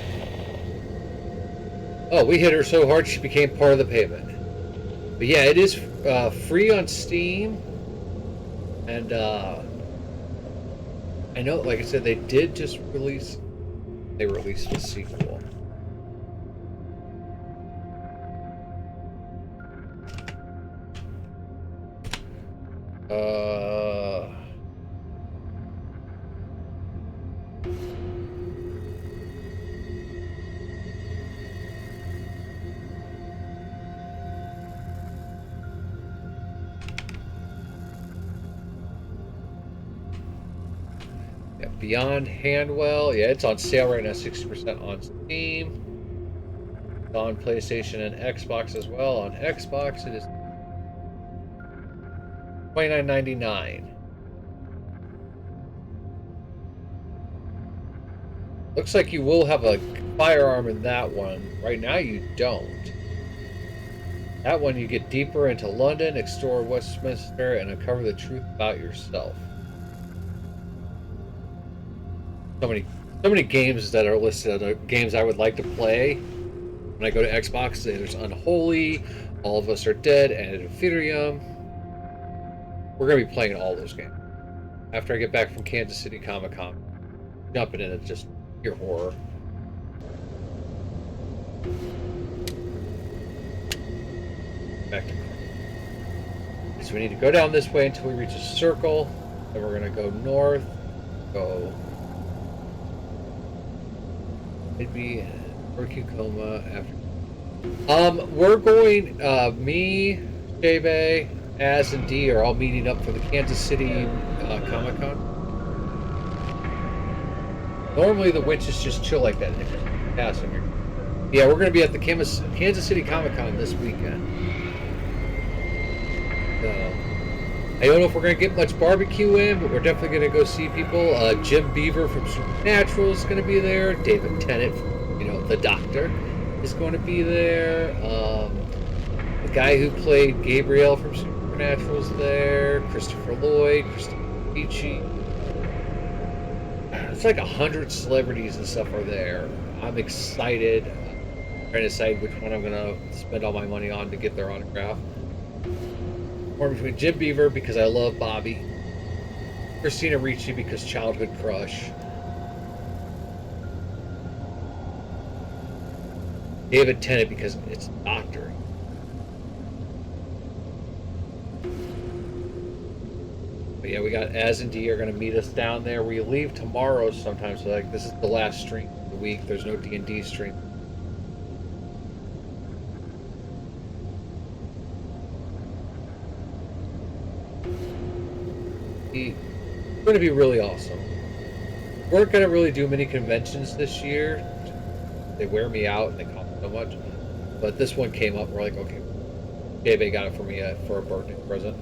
Oh, we hit her so hard she became part of the payment. But yeah, it is free on Steam. And I know, like I said, they did just release. They released a sequel. Yeah, Beyond Hanwell. Yeah, it's on sale right now, 60% on Steam. It's on PlayStation and Xbox as well. On Xbox, it is $29.99. Looks like you will have a firearm in that one. Right now, you don't. That one, you get deeper into London, explore Westminster, and uncover the truth about yourself. So many games that are listed are games I would like to play. When I go to Xbox, there's Unholy, All of Us Are Dead, and Ethereum. We're going to be playing all those games. After I get back from Kansas City Comic-Con, jumping into just pure horror. Back to so we need to go down this way until we reach a circle. Then we're going to go north, go maybe Coma after. We're going. Me, J-Bay, Az, and D are all meeting up for the Kansas City Comic-Con. Normally the witches just chill like that. Yeah, we're going to be at the Kansas City Comic-Con this weekend. I don't know if we're going to get much barbecue in, but we're definitely going to go see people. Jim Beaver from Supernatural is going to be there. David Tennant, the Doctor, is going to be there. The guy who played Gabriel from Supernatural is there. Christopher Lloyd, Christopher Peachy. It's like 100 celebrities and stuff are there. I'm excited. I'm trying to decide which one I'm going to spend all my money on to get their autograph. Between Jim Beaver because I love Bobby, Christina Ricci because childhood crush, David Tennant because it's a doctor. But yeah, we got Az and D are going to meet us down there. We leave tomorrow sometime, so like this is the last stream of the week. There's no D&D stream. It's going to be really awesome. We weren't going to really do many conventions this year. They wear me out and they cost so much. But this one came up and we're like, okay. J-Bay got it for me for a birthday present.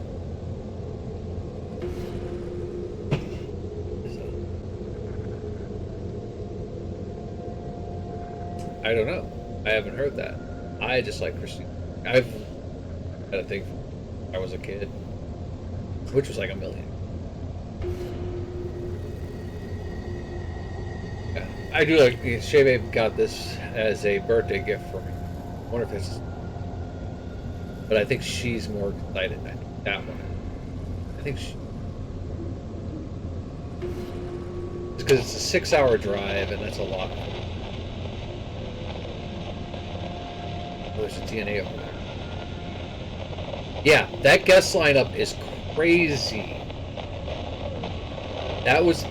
I don't know. I haven't heard that. I just like Christine. I've had a thing from when I was a kid, which was like $1 million. Yeah, I do like Shay got this as a birthday gift for me. I wonder if it's, but I think she's more excited than that one. I think she, it's because it's a 6-hour drive and that's a lot. Oh, there's a DNA over there. Yeah, that guest lineup is crazy. That was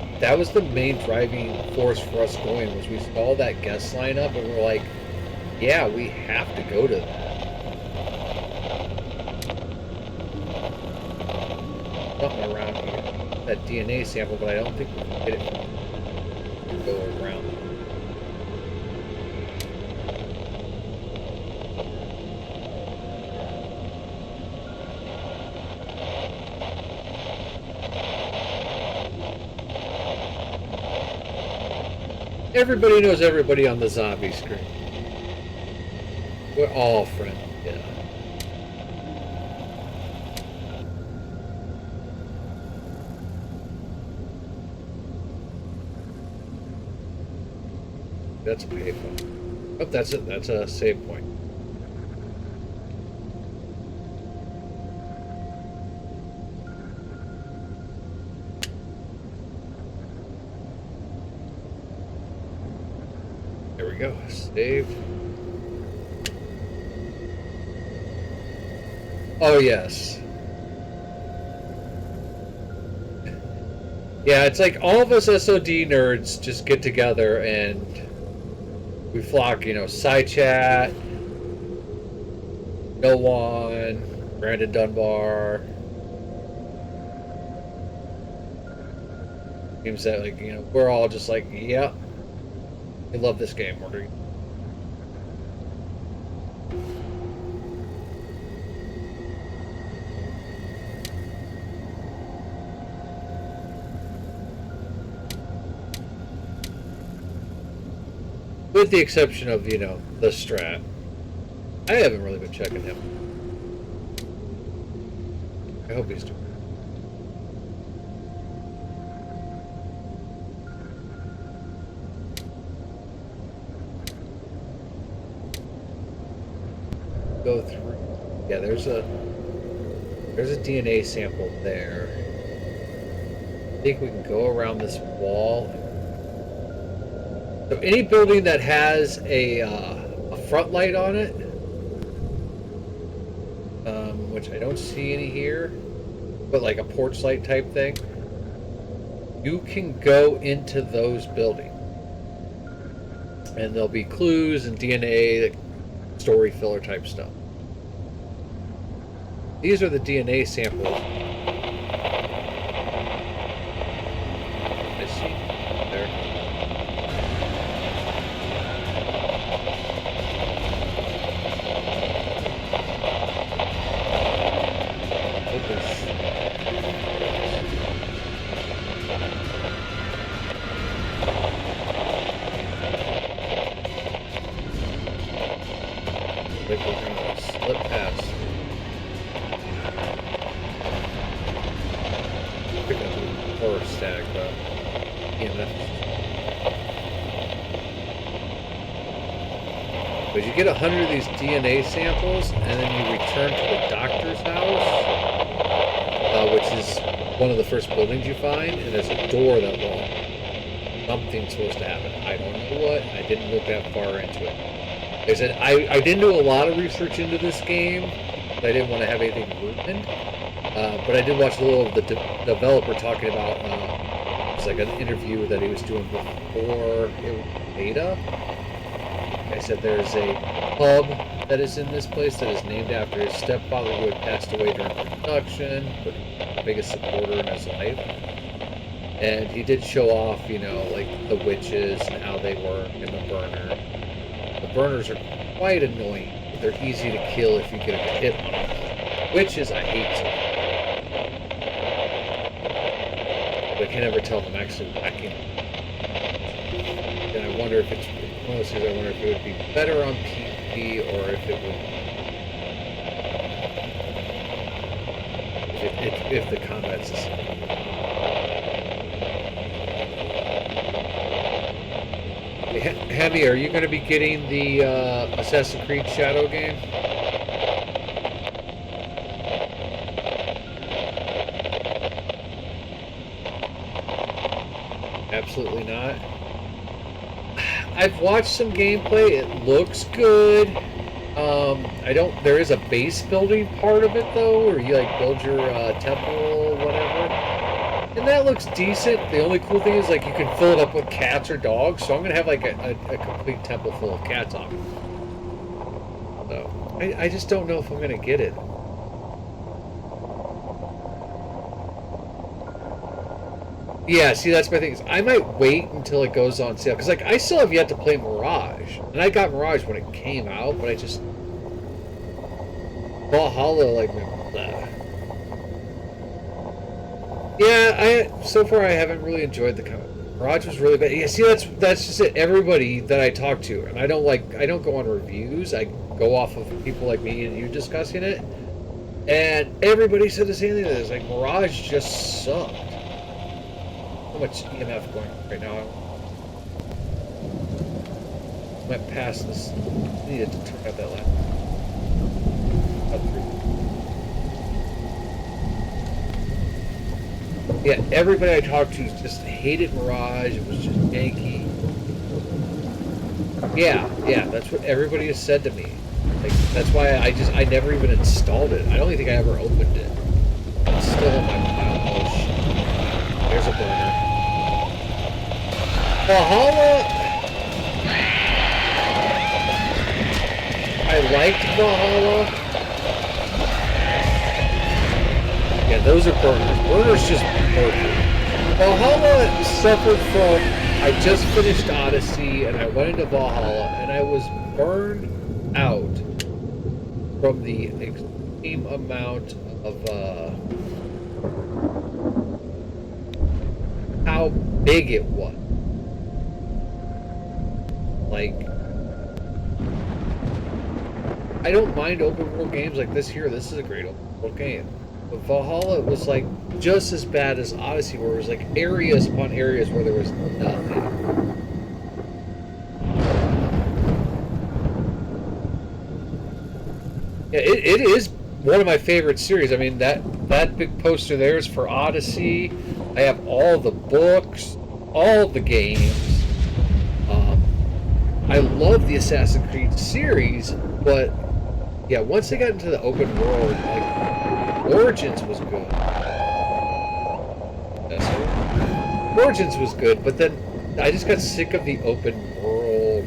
the main driving force for us going, was we saw that guest lineup and we're like, Yeah, we have to go to that. Something around here. That DNA sample, but I don't think we can get it from go around. Everybody knows everybody on the zombie screen. We're all friends, yeah. That's a payphone. Oh, that's it. That's a save point. There we go. Save. Oh, yes. Yeah, it's like all of us SOD nerds just get together and we flock, you know, side chat, no one, Brandon Dunbar. Seems that, like, you know, we're all just like, yeah, we love this game. We're doing. With the exception of, you know, the Strat. I haven't really been checking him. I hope he's doing. Go through. Yeah, there's a DNA sample there. I think we can go around this wall. So any building that has a front light on it, which I don't see any here, but like a porch light type thing, you can go into those buildings. And there'll be clues and DNA, story filler type stuff. These are the DNA samples. I see. There. We're gonna slip past. Pick up a horror stag, but EMF. But you get 100 of these DNA samples, and then you return to the doctor's house, which is one of the first buildings you find, and there's a door that will. Something's supposed to happen. I don't know what. I didn't look that far into it. Like I said, I didn't do a lot of research into this game. I didn't want to have anything ruined. But I did watch a little of the developer talking about, it's like an interview that he was doing before it was beta. Like I said, there's a pub that is in this place that is named after his stepfather who had passed away during production, but the biggest supporter in his life. And he did show off, you know, like the witches and how they work and the burner. The burners are quite annoying, but they're easy to kill if you get a hit on them. Witches, I hate to. But I can never tell them actually whacking. And I wonder if it's one of those things. I wonder if it would be better on PvP or if it would, if the combat's the same. Heavy, are you going to be getting the Assassin's Creed Shadow game? Absolutely not. I've watched some gameplay. It looks good. There is a base building part of it though, where you like build your temple, whatever. And that looks decent. The only cool thing is like you can fill it up with cats or dogs. So I'm gonna have like a complete temple full of cats on it. So I just don't know if I'm gonna get it. Yeah, see, that's my thing. Is I might wait until it goes on sale because, like, I still have yet to play Mirage, and I got Mirage when it came out, but I just Valhalla, like, blah. Yeah, so far I haven't really enjoyed the comic. Mirage was really bad. Yeah, see, that's just it. Everybody that I talk to, and I don't go on reviews. I go off of people like me and you discussing it, and everybody said the same thing. It's like Mirage just sucked. So much EMF going on right now. I went past this. I needed to turn out that lamp. Yeah, everybody I talked to just hated Mirage. It was just janky. Yeah, that's what everybody has said to me. Like, that's why I never even installed it. I don't even think I ever opened it. It's still in my pile. Oh shit. There's a burner. Valhalla. I liked Valhalla. Yeah, those are burners. Burners just perfect. Valhalla suffered from, I just finished Odyssey and I went into Valhalla and I was burned out from the extreme amount of how big it was. Like, I don't mind open world games like this here. This is a great open world game. But Valhalla was like just as bad as Odyssey, where it was like areas upon areas where there was nothing. Yeah, it is one of my favorite series. I mean, that big poster there is for Odyssey. I have all the books, all the games. I love the Assassin's Creed series, but yeah, once they got into the open world, like Origins was good. Origins was good, but then I just got sick of the open world,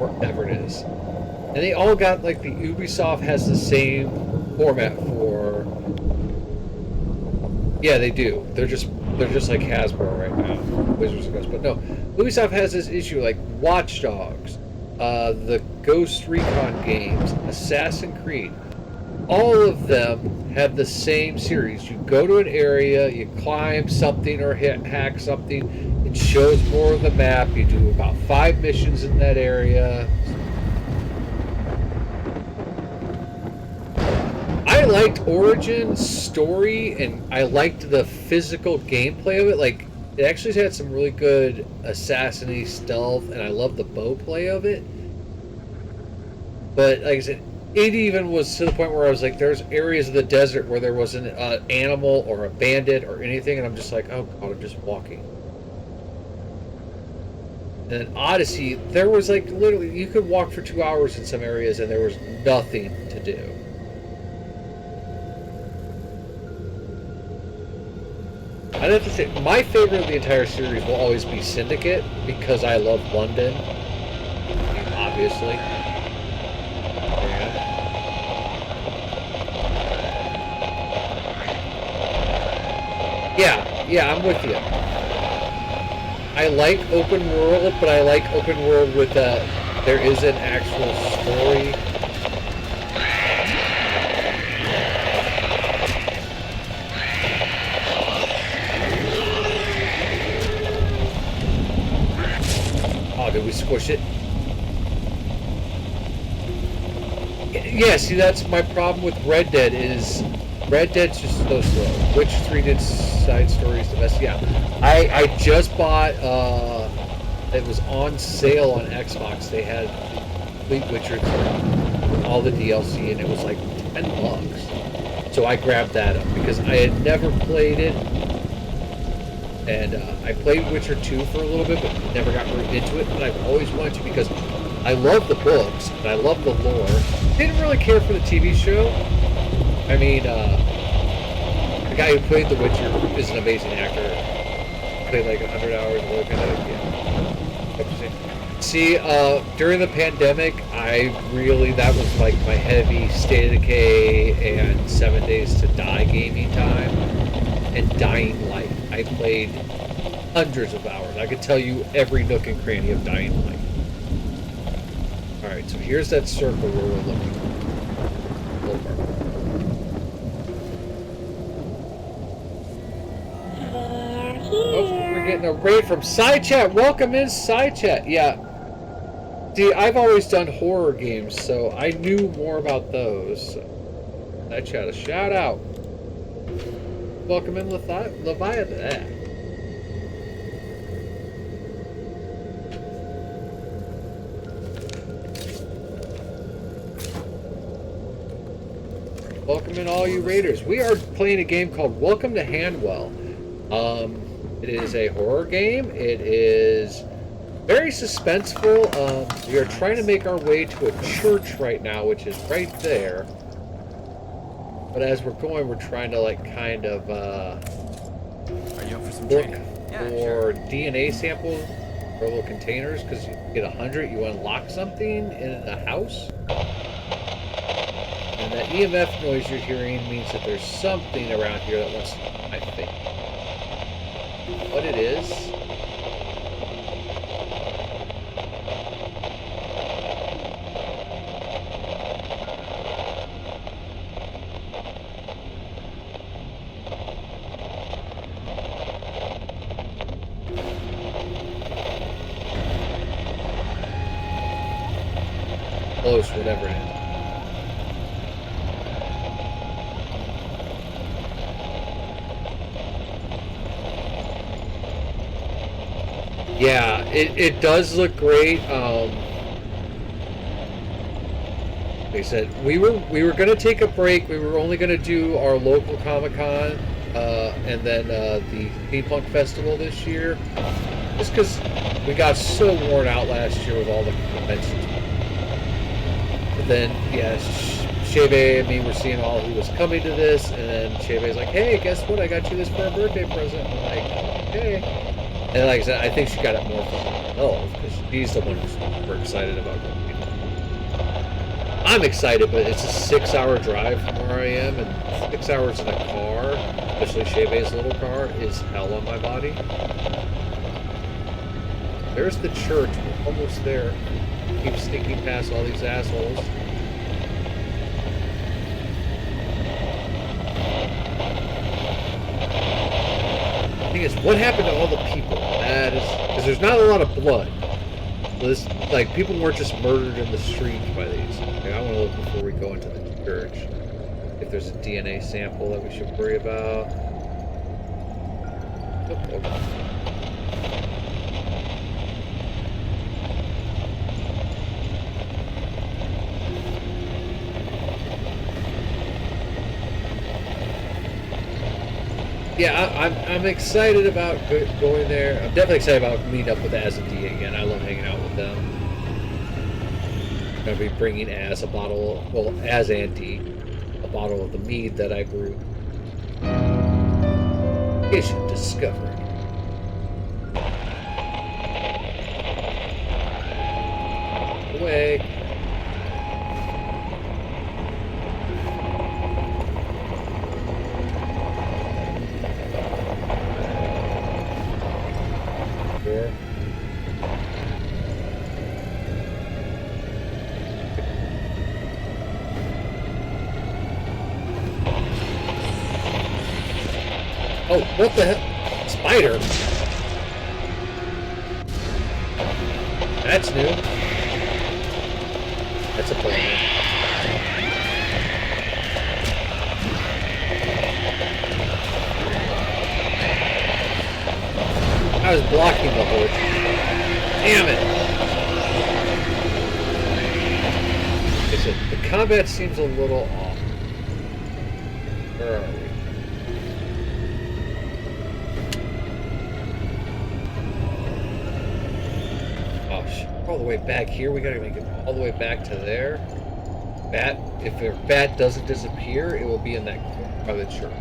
whatever it is. And they all got, like, the Ubisoft has the same format for. Yeah, they do. They're just like Hasbro right now, Wizards of the Coast. But no, Ubisoft has this issue like Watch Dogs, the Ghost Recon games, Assassin's Creed. All of them have the same series. You go to an area, you climb something or hack something. It shows more of the map. You do about 5 missions in that area. I liked Origin's story, and I liked the physical gameplay of it. Like, it actually had some really good assassin-y stealth, and I love the bow play of it. But, like I said, it even was to the point where I was like, there's areas of the desert where there wasn't an animal or a bandit or anything, and I'm just like, oh god, I'm just walking. And then Odyssey, there was like, literally, you could walk for 2 hours in some areas, and there was nothing to do. I'd have to say, my favorite of the entire series will always be Syndicate, because I love London, obviously. Yeah, I'm with you. I like open world, but I like open world with there is an actual story. Oh, did we squish it? Yeah, see, that's my problem with Red Dead is Red Dead's just so slow. Witcher 3 did side stories the best. Yeah, I just bought. It was on sale on Xbox. They had complete Witcher 3, all the DLC, and it was like $10. So I grabbed that up because I had never played it, and I played Witcher 2 for a little bit, but never got really into it. But I've always wanted to because I love the books and I love the lore. Didn't really care for the TV show. I mean, the guy who played The Witcher is an amazing actor. Played like 100 hours of work in it. Yeah. See, during the pandemic, that was like my heavy State of Decay and 7 Days to Die gaming time, and Dying Light. I played hundreds of hours. I could tell you every nook and cranny of Dying Light. Alright, so here's that circle where we're looking. Oh, we're getting a raid from Side Chat. Welcome in, Side Chat. Yeah. See, I've always done horror games, so I knew more about those. Side Chat, a shout out. Welcome in, Leviathan. Welcome in, all you raiders. We are playing a game called Welcome to Hanwell. It is a horror game. It is very suspenseful. We are trying to make our way to a church right now, which is right there. But as we're going, we're trying to like kind of Are you up for some look training? for DNA samples or little containers, because you get 100, you unlock something in a house. And that EMF noise you're hearing means that there's something around here that wants, I think. What it is. Close, whatever it is. Yeah, it does look great. Like I said, we were gonna take a break. We were only gonna do our local Comic-Con and then the Steampunk Festival this year, just because we got so worn out last year with all the conventions. But then, yeah, Shebe and me were seeing all who was coming to this, and then Shebe's like, "Hey, guess what? I got you this for a birthday present." I'm like, "Okay." And like I said, I think she got it more for herself, because she's the one who's super excited about going. I'm excited, but it's a 6-hour drive from where I am, and 6 hours in a car, especially Shebe's little car, is hell on my body. There's the church. We're almost there. Keep sneaking past all these assholes. The thing is, what happened to all the people? That is, because there's not a lot of blood. So this, like, people weren't just murdered in the streets by these. Okay, I want to look before we go into the church. If there's a DNA sample that we should worry about. Oh, okay. Yeah, I'm excited about going there. I'm definitely excited about meeting up with Az and D again. I love hanging out with them. I'm going to be bringing Az a bottle, well, Az and D, a bottle of the mead that I brewed. Patient discovered. Away. Oh, what the hell? Spider? That's new. That's a plan. I was blocking the whole. Damn it! Listen, the combat seems a little off. Where are we? All the way back here. We gotta make it all the way back to there. Bat, if their bat doesn't disappear, it will be in that corner by the church.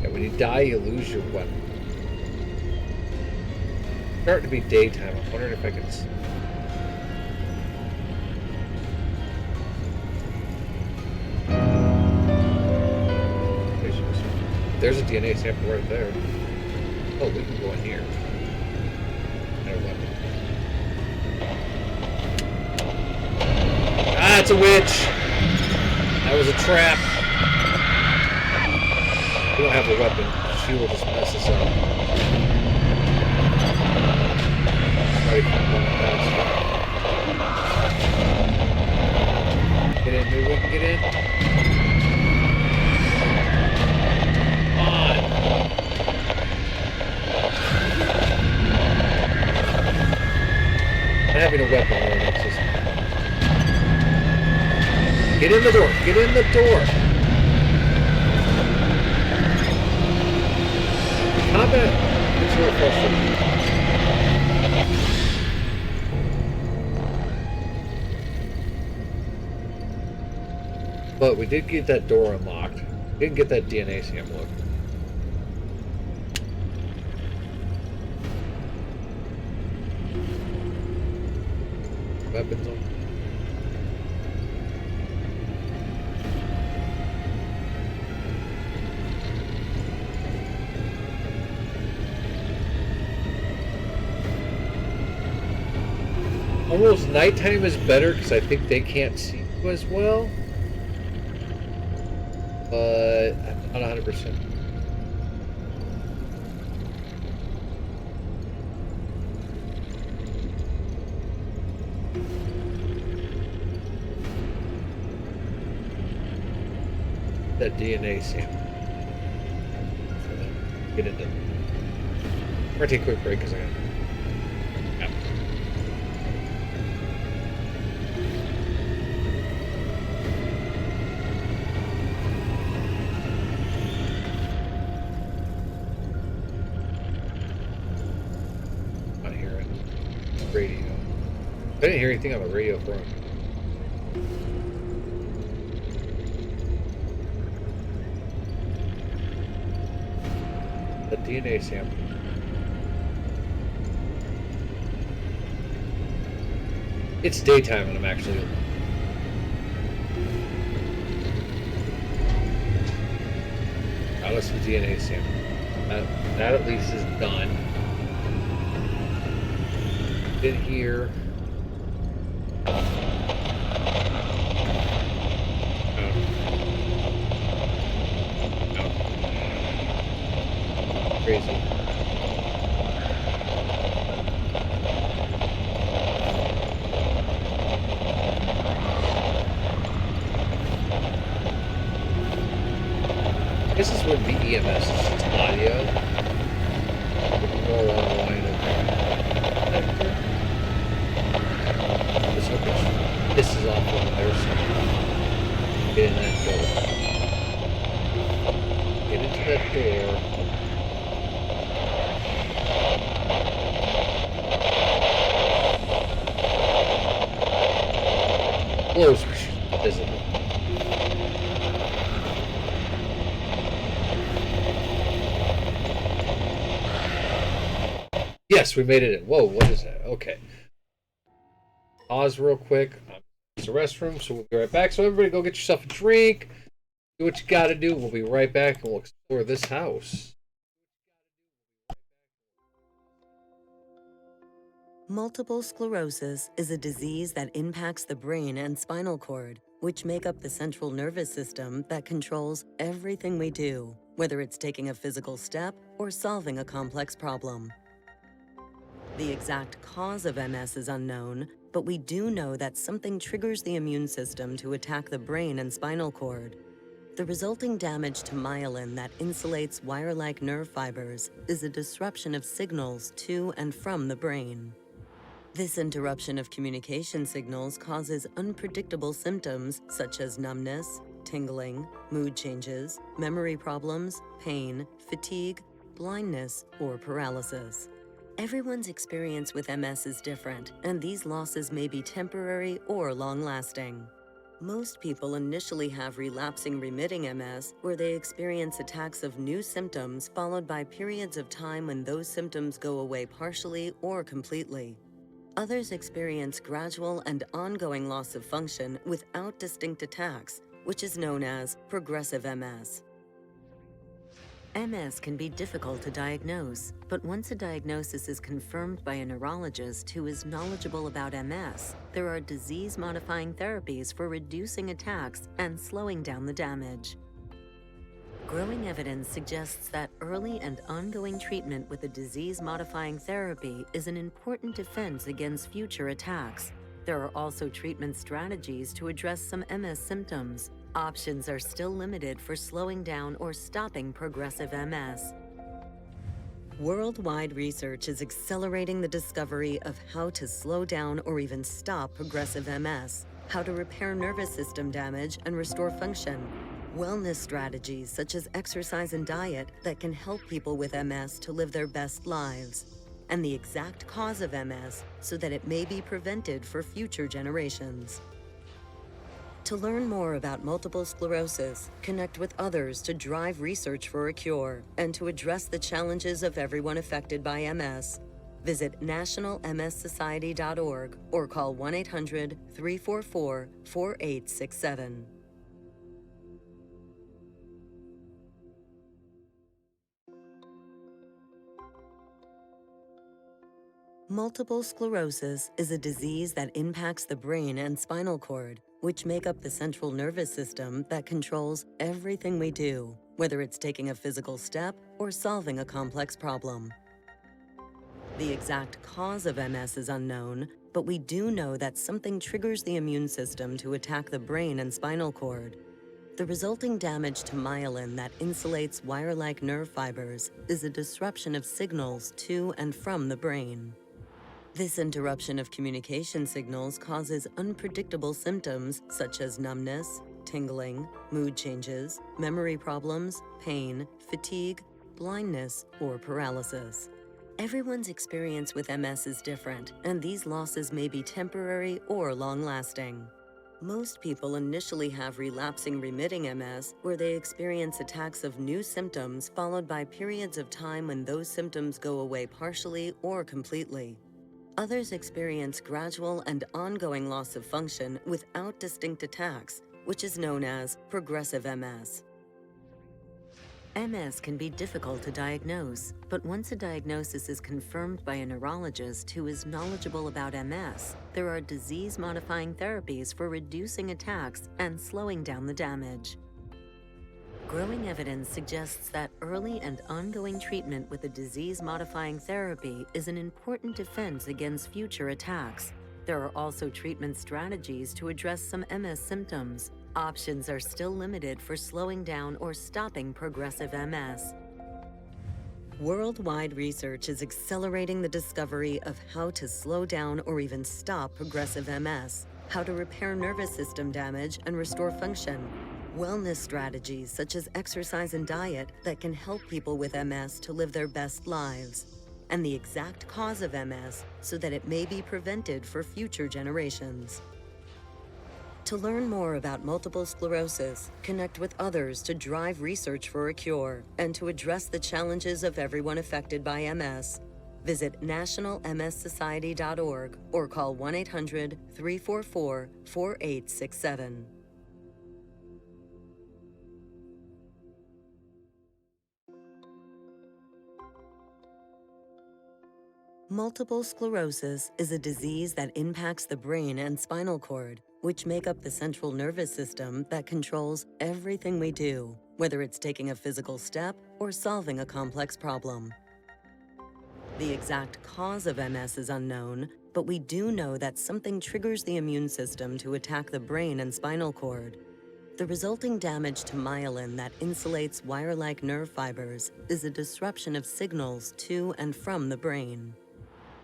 Yeah, when you die, you lose your weapon. Starting to be daytime. I'm wondering if I could. There's a DNA sample right there. Oh, we can go in here. No weapon. Ah, it's a witch! That was a trap. We don't have a weapon. She will just mess us up. Ready for one fast. Get in, maybe we can get in. Come on! Not having a weapon really makes us. Get in the door! Get in the door! Combat! It's real frustrating. But we did get that door unlocked. Didn't get that DNA sample. Weapons on. Almost nighttime is better because I think they can't see you as well. But I'm not 100%. That DNA sample. Get into. We're gonna take a quick break because I got. Radio. I didn't hear anything on the radio for him. The DNA sample. It's daytime and I'm actually. Got us the DNA sample. That at least is done. In here. Crazy. This is what the EMS is. It's audio. More along the line of this is off one of their side. Get in that door. Get into that door. Close. Visible. Yes, we made it in. Whoa, what is that? Okay. Pause real quick. It's the restroom, so we'll be right back. So everybody go get yourself a drink. Do what you gotta do. We'll be right back and we'll explore this house. Multiple sclerosis is a disease that impacts the brain and spinal cord, which make up the central nervous system that controls everything we do, whether it's taking a physical step or solving a complex problem. The exact cause of MS is unknown, but we do know that something triggers the immune system to attack the brain and spinal cord. The resulting damage to myelin that insulates wire-like nerve fibers is a disruption of signals to and from the brain. This interruption of communication signals causes unpredictable symptoms such as numbness, tingling, mood changes, memory problems, pain, fatigue, blindness, or paralysis. Everyone's experience with MS is different, and these losses may be temporary or long-lasting. Most people initially have relapsing remitting MS, where they experience attacks of new symptoms followed by periods of time when those symptoms go away partially or completely. Others experience gradual and ongoing loss of function without distinct attacks, which is known as progressive MS. MS can be difficult to diagnose, but once a diagnosis is confirmed by a neurologist who is knowledgeable about MS, there are disease-modifying therapies for reducing attacks and slowing down the damage. Growing evidence suggests that early and ongoing treatment with a disease-modifying therapy is an important defense against future attacks. There are also treatment strategies to address some MS symptoms. Options are still limited for slowing down or stopping progressive MS. Worldwide research is accelerating the discovery of how to slow down or even stop progressive MS, how to repair nervous system damage and restore function, wellness strategies such as exercise and diet that can help people with MS to live their best lives, and the exact cause of MS so that it may be prevented for future generations. To learn more about multiple sclerosis, connect with others to drive research for a cure, and to address the challenges of everyone affected by MS, visit nationalmssociety.org or call 1-800-344-4867. Multiple sclerosis is a disease that impacts the brain and spinal cord, which make up the central nervous system that controls everything we do, whether it's taking a physical step or solving a complex problem. The exact cause of MS is unknown, but we do know that something triggers the immune system to attack the brain and spinal cord. The resulting damage to myelin that insulates wire-like nerve fibers is a disruption of signals to and from the brain. This interruption of communication signals causes unpredictable symptoms such as numbness, tingling, mood changes, memory problems, pain, fatigue, blindness, or paralysis. Everyone's experience with MS is different, and these losses may be temporary or long-lasting. Most people initially have relapsing remitting MS, where they experience attacks of new symptoms followed by periods of time when those symptoms go away partially or completely. Others experience gradual and ongoing loss of function without distinct attacks, which is known as progressive MS. MS can be difficult to diagnose, but once a diagnosis is confirmed by a neurologist who is knowledgeable about MS, there are disease-modifying therapies for reducing attacks and slowing down the damage. Growing evidence suggests that early and ongoing treatment with a disease-modifying therapy is an important defense against future attacks. There are also treatment strategies to address some MS symptoms. Options are still limited for slowing down or stopping progressive MS. Worldwide research is accelerating the discovery of how to slow down or even stop progressive MS, how to repair nervous system damage and restore function, wellness strategies such as exercise and diet that can help people with MS to live their best lives, and the exact cause of MS so that it may be prevented for future generations. To learn more about multiple sclerosis, connect with others to drive research for a cure, and to address the challenges of everyone affected by MS, visit nationalmssociety.org or call 1-800-344-4867. Multiple sclerosis is a disease that impacts the brain and spinal cord, which make up the central nervous system that controls everything we do, whether it's taking a physical step or solving a complex problem. The exact cause of MS is unknown, but we do know that something triggers the immune system to attack the brain and spinal cord. The resulting damage to myelin that insulates wire-like nerve fibers is a disruption of signals to and from the brain.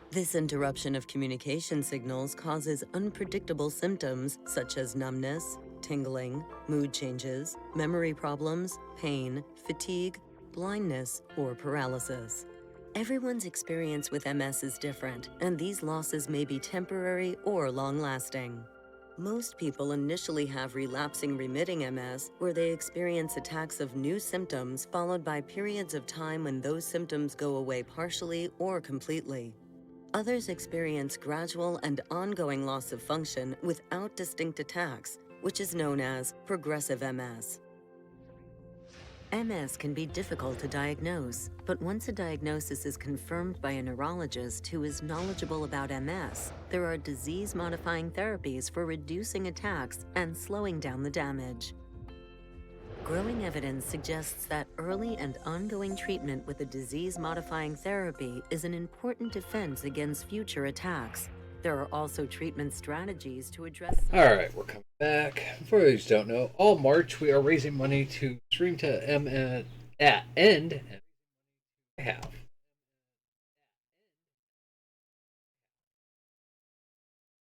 This interruption of communication signals causes unpredictable symptoms such as numbness, tingling, mood changes, memory problems, pain, fatigue, blindness, or paralysis. Everyone's experience with MS is different, and these losses may be temporary or long-lasting. Most people initially have relapsing remitting MS, where they experience attacks of new symptoms followed by periods of time when those symptoms go away partially or completely. Others experience gradual and ongoing loss of function without distinct attacks, which is known as progressive MS. MS can be difficult to diagnose, but once a diagnosis is confirmed by a neurologist who is knowledgeable about MS, there are disease-modifying therapies for reducing attacks and slowing down the damage. Growing evidence suggests that early and ongoing treatment with a disease-modifying therapy is an important defense against future attacks. There are also treatment strategies to address... Alright, we're coming back. For those who don't know, all March we are raising money to Stream to End. I have.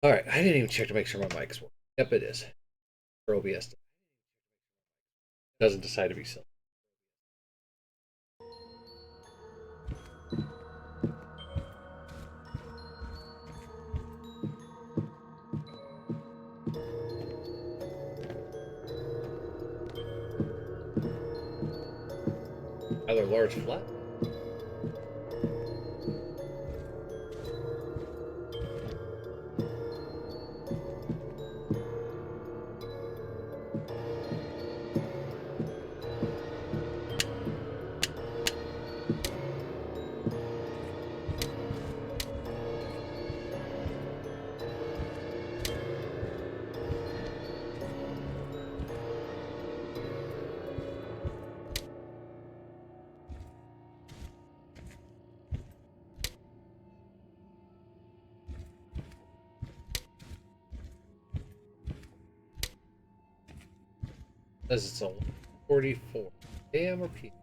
Alright, I didn't even check to make sure my mic's working. Yep, it is. For OBS. Doesn't decide to be silly. Another large flat. Says it's a 44 AM or PM.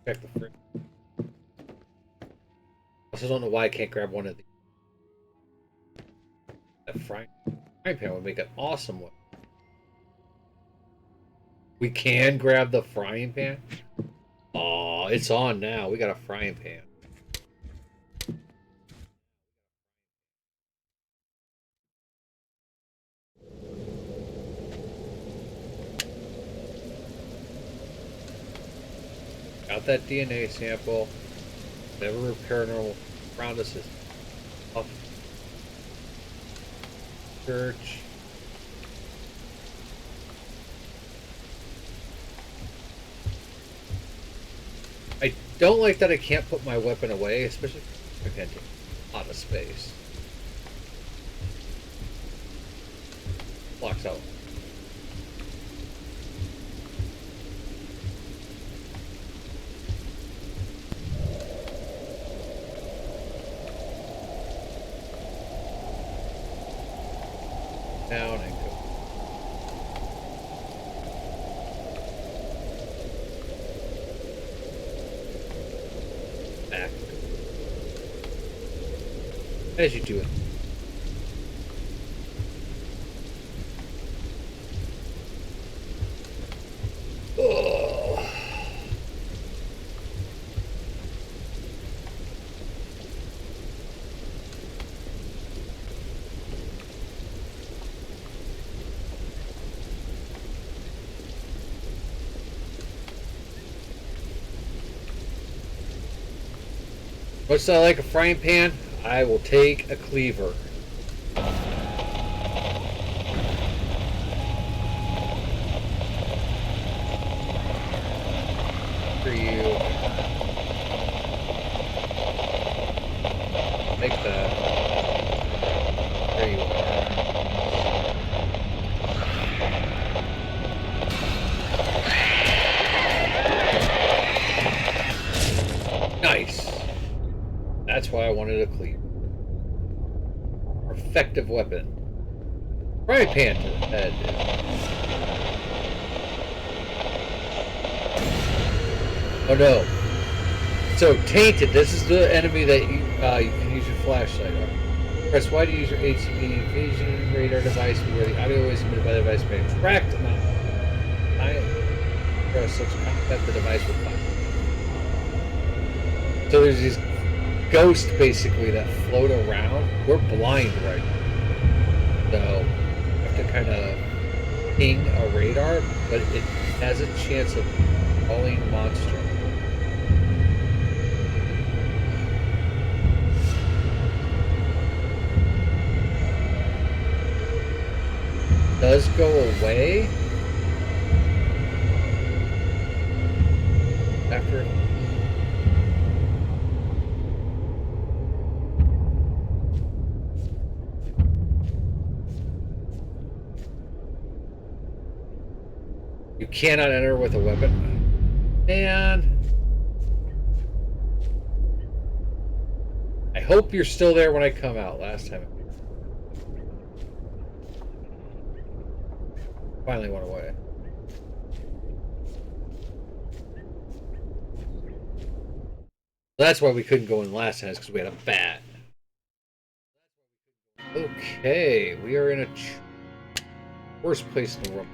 Check the fridge. I also don't know why I can't grab one of these. That frying pan would make an awesome one. We can grab the frying pan? Oh, it's on now. We got a frying pan. Got that DNA sample. Never paranormal around us is up. Church. I don't like that I can't put my weapon away, especially if I can't take a lot of space. Blocks out. Down and go. Back. As you do it. Oh. What's that like a frying pan? I will take a cleaver. For you. Take that. There you are. effective weapon. Fry pan to the head. Oh no. So, Tainted, this is the enemy that you can use your flashlight on. Press Y to use your ATV vision radar device where the audio is emitted by the device may attract amount. Press such contact the device with fire. So there's these ghosts basically that float around. We're blind right now. So we have to kind of ping a radar, but it has a chance of calling monster. Does go away after. You cannot enter with a weapon. Man. I hope you're still there when I come out. Last time. Finally went away. That's why we couldn't go in last time, because we had a bat. Okay, we are in a worst place in the world.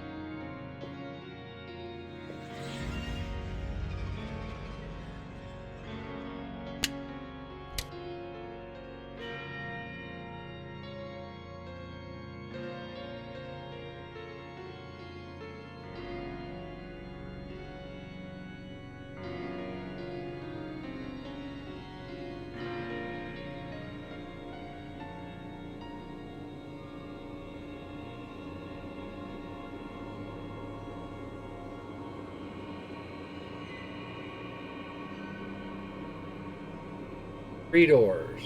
Three doors.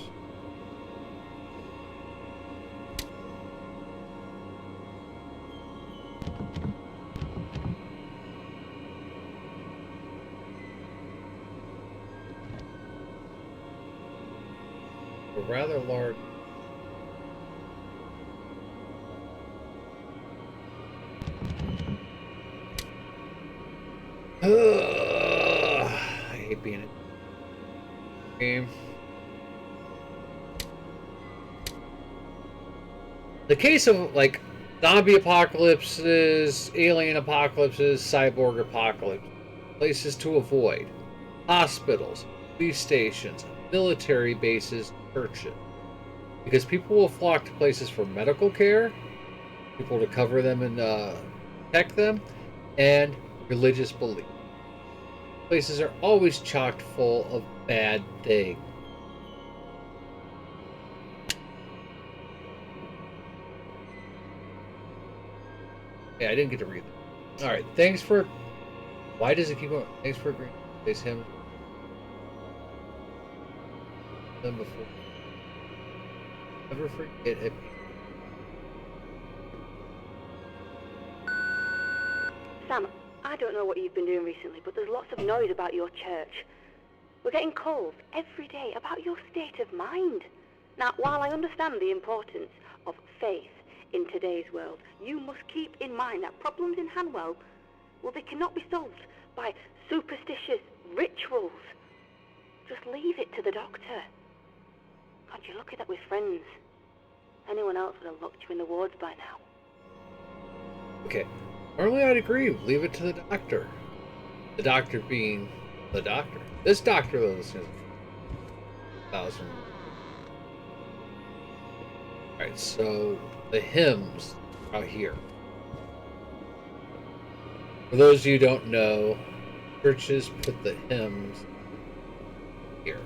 A rather large. I hate being in a game. The case of, like, zombie apocalypses, alien apocalypses, cyborg apocalypse, places to avoid, hospitals, police stations, military bases, churches. Because people will flock to places for medical care, people to cover them and protect them, and religious belief. Places are always chock full of bad things. Yeah, I didn't get to read that. Alright, thanks for... Why does it keep going? Thanks for agreeing to place him... Done before. Never forget it. Sam, I don't know what you've been doing recently, but there's lots of noise about your church. We're getting calls every day about your state of mind. Now, while I understand the importance of faith in today's world, you must keep in mind that problems in Hanwell, well, they cannot be solved by superstitious rituals. Just leave it to the doctor. God, you're lucky that we're friends. Anyone else would have locked you in the wards by now. Okay. Normally I'd agree. Leave it to the doctor. The doctor being the doctor. This doctor, though, is 1,000. Alright, so the hymns out here. For those of you who don't know, churches put the hymns here.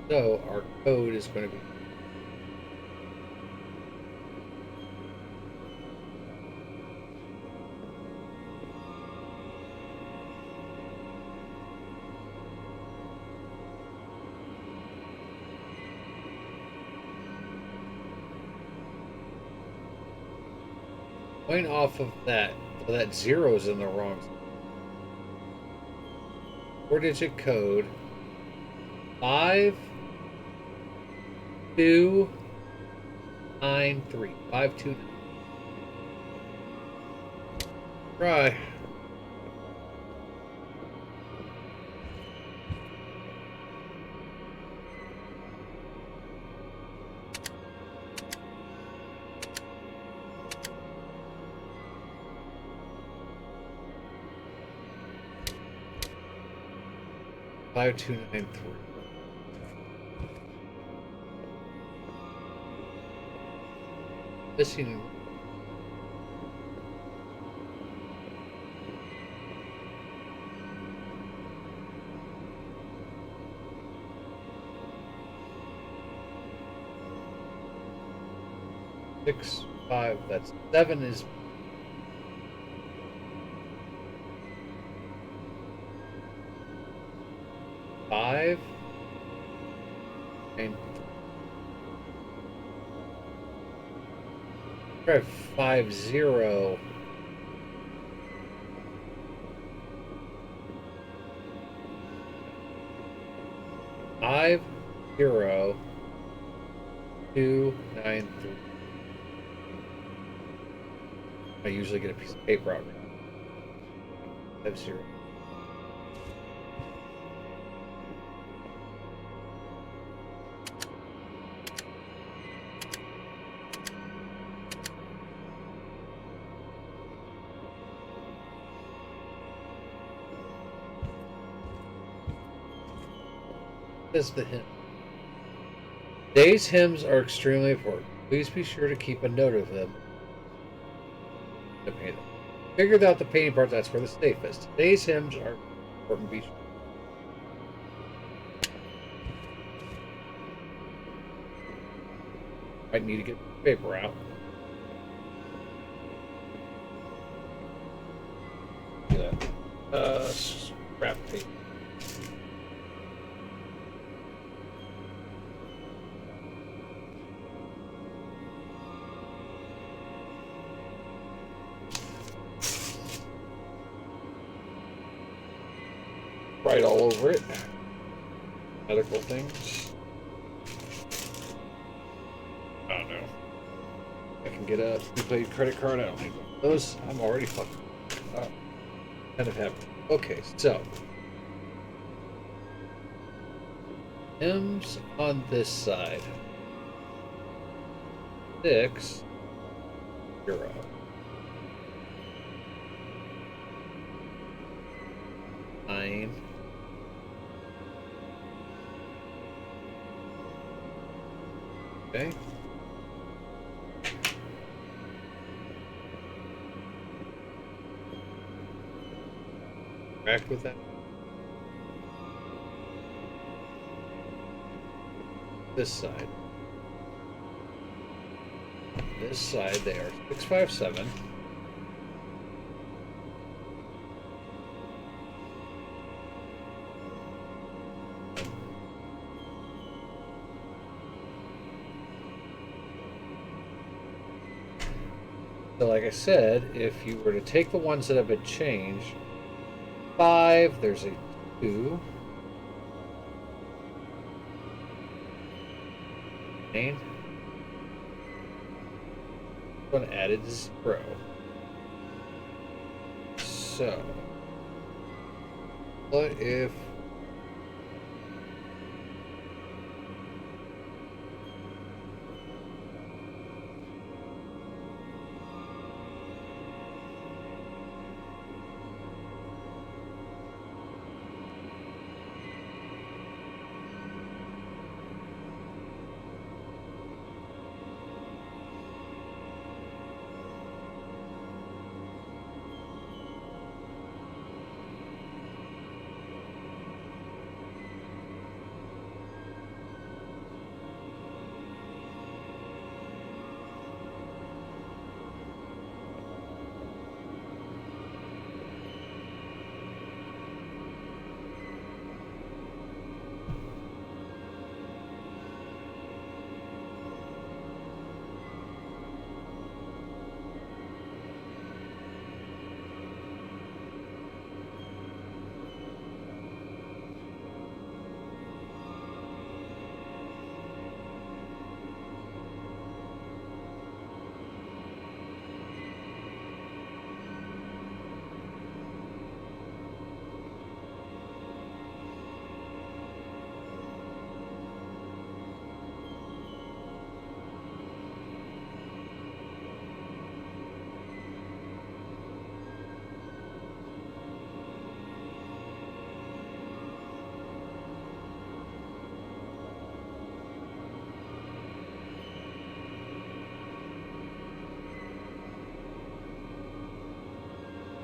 So our code is going to be going off of that. Well, that zero's in the wrong. 4-digit code 5293. 529. Try. Five two nine three. Missing. Six, five, that's 7 is five and try 50 293. I usually get a piece of paper out. 50. Is the hymn. Today's hymns are extremely important. Please be sure to keep a note of them. Figured out the painting part, that's where the safe is. Today's hymns are important. Be sure. Might need to get the paper out. Scrap paper. Right all over it. Medical things. Oh no. I can get a prepaid credit card. I don't need one of those. I'm already fucked. Kind of happy. Okay, so. M's on this side. 6 0. Nine. Okay. Back with that. This side. This side there. 657. So like I said, if you were to take the ones that have been changed, 5, there's a 2. 9. One added 0. So, what if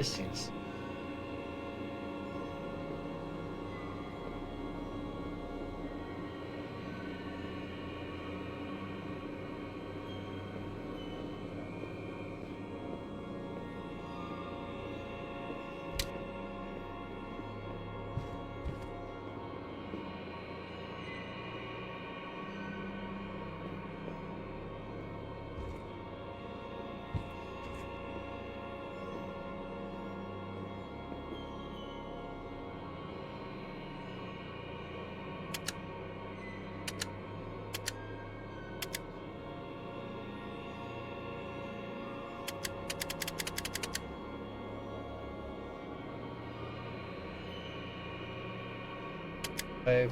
missing. Five.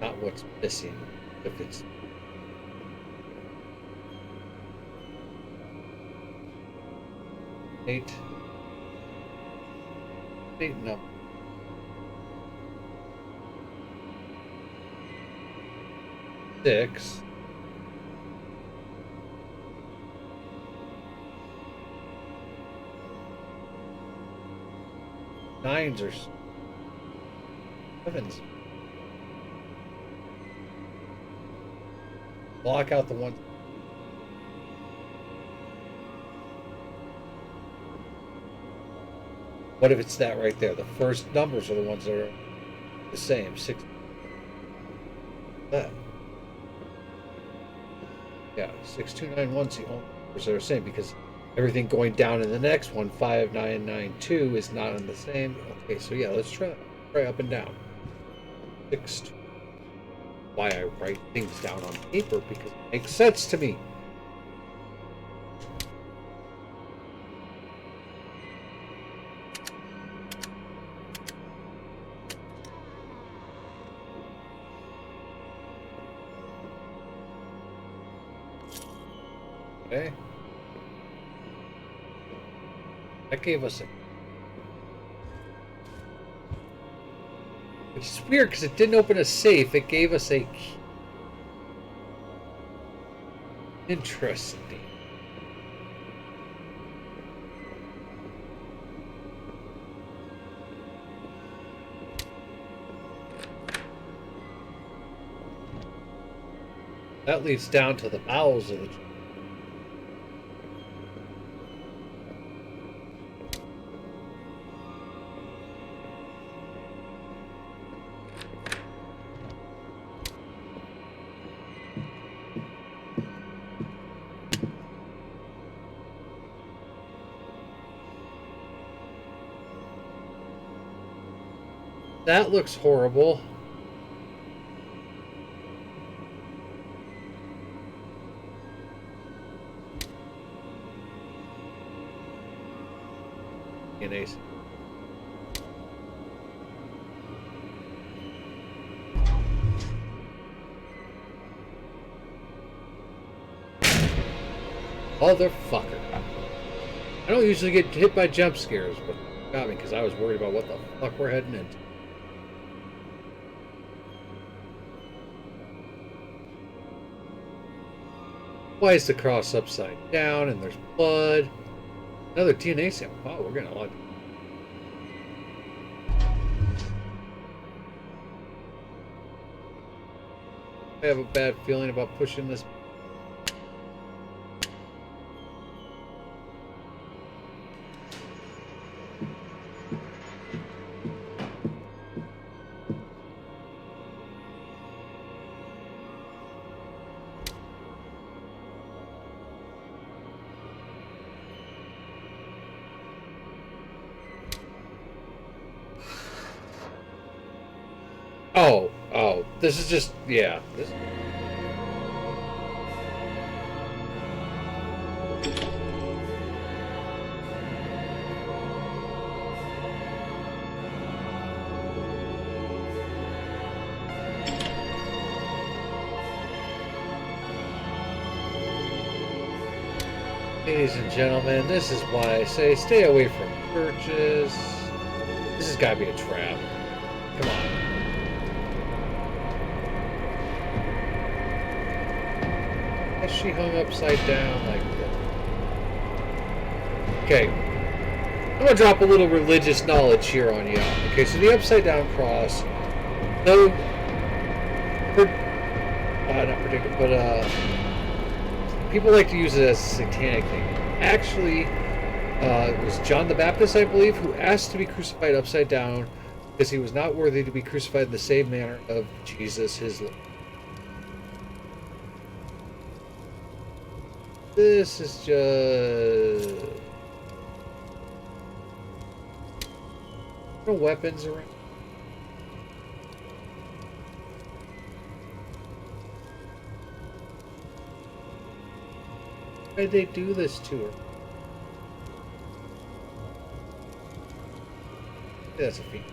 Not what's missing, if it's eight, no. Six. Nines or sevens. Block out the one. What if it's that right there? The first numbers are the ones that are the same. Six. That. Yeah, 6291's the only numbers that are the same because everything going down in the next one, 5992, is not in the same. Okay, so yeah, let's try up and down. 6. Why I write things down on paper because it makes sense to me. Okay. That gave us a... It's weird because it didn't open a safe. It gave us a key. Interesting. That leads down to the bowels of the... That looks horrible. Ace. Motherfucker. I don't usually get hit by jump scares, but it got me because I was worried about what the fuck we're heading into. Why is the cross upside down and there's blood? Another DNA sample. Wow, we're gonna like. I have a bad feeling about pushing this. Oh, this is just, yeah. Ladies and gentlemen, this is why I say stay away from churches. This has got to be a trap. Come on. Is she hung upside down like that? Okay. I'm going to drop a little religious knowledge here on you. Okay, so the upside down cross, though, not predicted, but, people like to use it as a satanic thing. Actually, it was John the Baptist, I believe, who asked to be crucified upside down because he was not worthy to be crucified in the same manner of Jesus, his Lord. This is just... no weapons around. Why did they do this to her? That's a feat.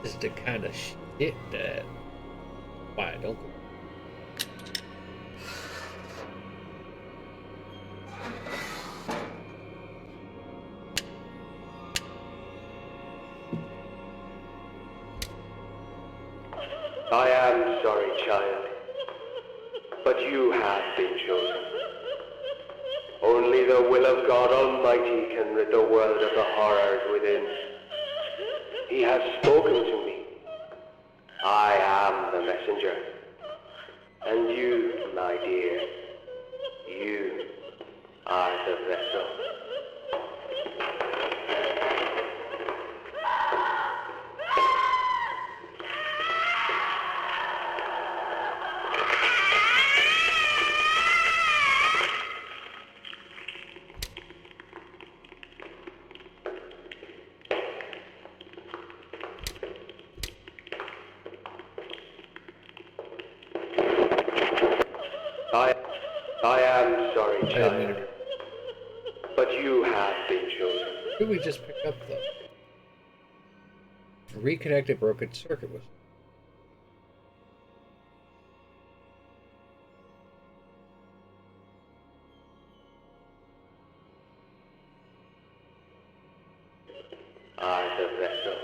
This is the kind of shit that... Why, don't go. I am sorry, child, but you have been chosen. Only the will of God Almighty can rid the world of the horrors within. He has spoken to me. I am the messenger. And you, my dear, you are the vessel. I am sorry, child, but you have been chosen. Who did we just pick up, though? Reconnect a broken circuit with. I, the vessel.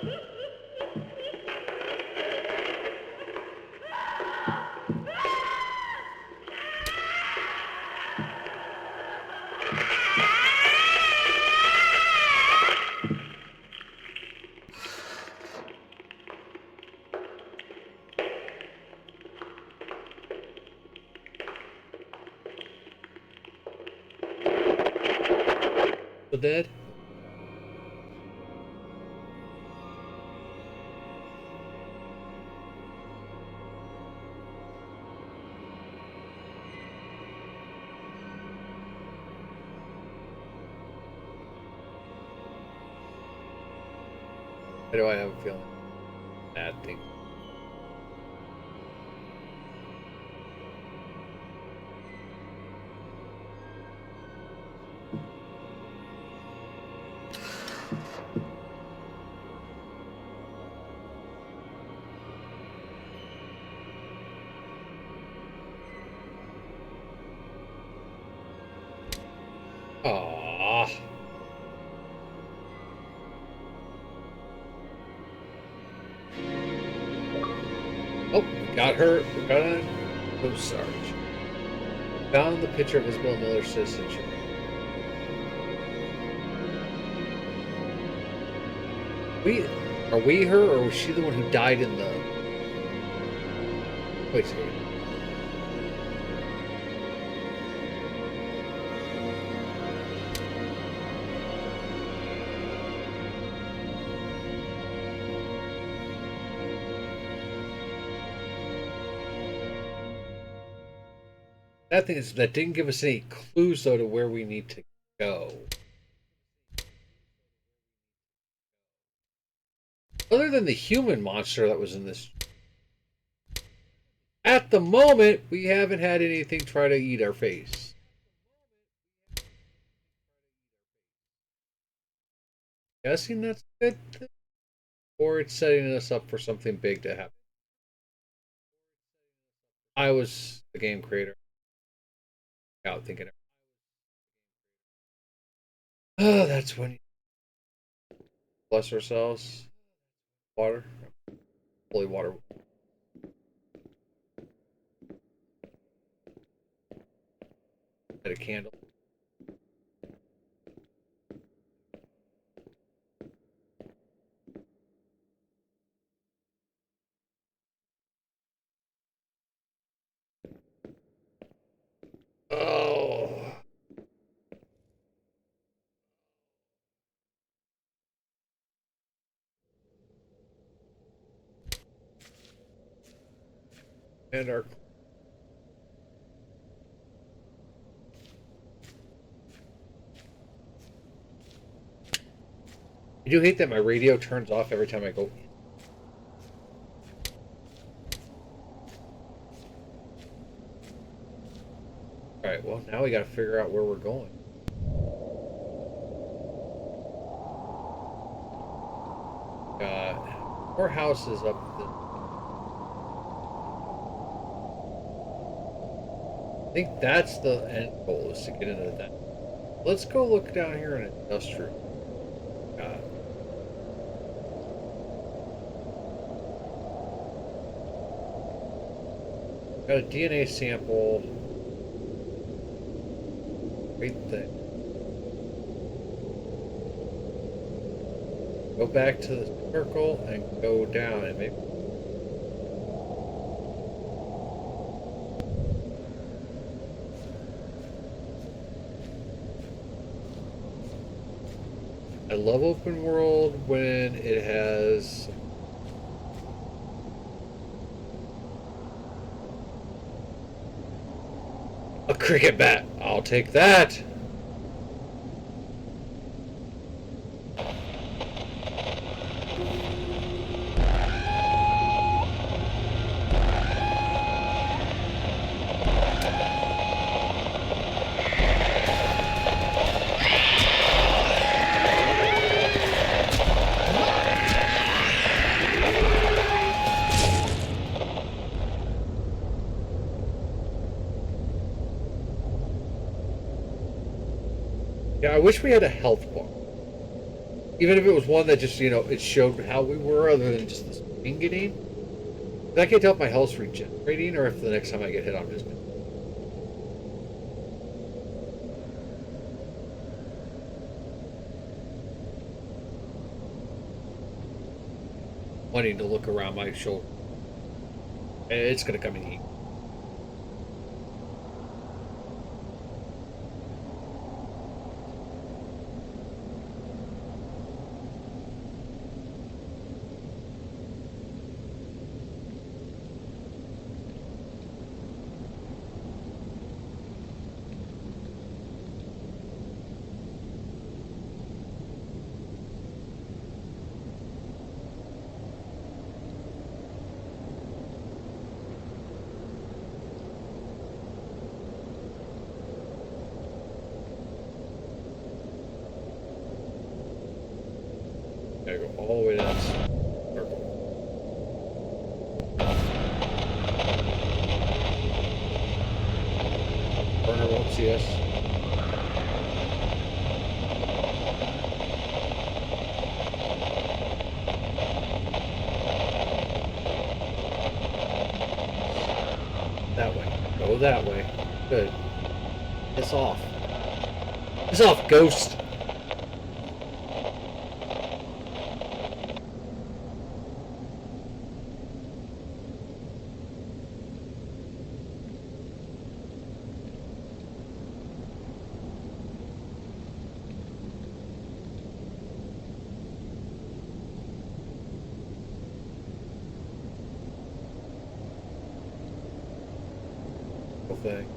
Dead? Why do I have a feeling bad thing? Aww. Oh, got her. Got it. Oh, sorry. Found the picture of Isabel Miller's citizenship. Are we her, or was she the one who died in the... Wait a second. That thing is, that didn't give us any clues, though, to where we need to go. Other than the human monster that was in this. At the moment, we haven't had anything try to eat our face. Guessing that's a good thing? Or it's setting us up for something big to happen. I was the game creator. Out thinking, oh, that's when you bless ourselves. Water. Holy water. Light a candle. Oh. And our. I do hate that my radio turns off every time I go in. Alright, well, now we gotta figure out where we're going. Got 4 houses up this. I think that's the end goal, is to get into that. Let's go look down here in industrial. Got a DNA sample right there. Go back to the circle and go down and maybe. I love open world when it has a cricket bat. I'll take that. Yeah, I wish we had a health bar. Even if it was one that just, it showed how we were other than just the screen getting. I can't tell if my health's regenerating or if the next time I get hit, I'm just. Wanting to look around my shoulder. It's gonna come and eat. Gotta go all the way to that circle. Burner won't see us. That way. Go that way. Good. Piss off. Piss off, ghost! Thing.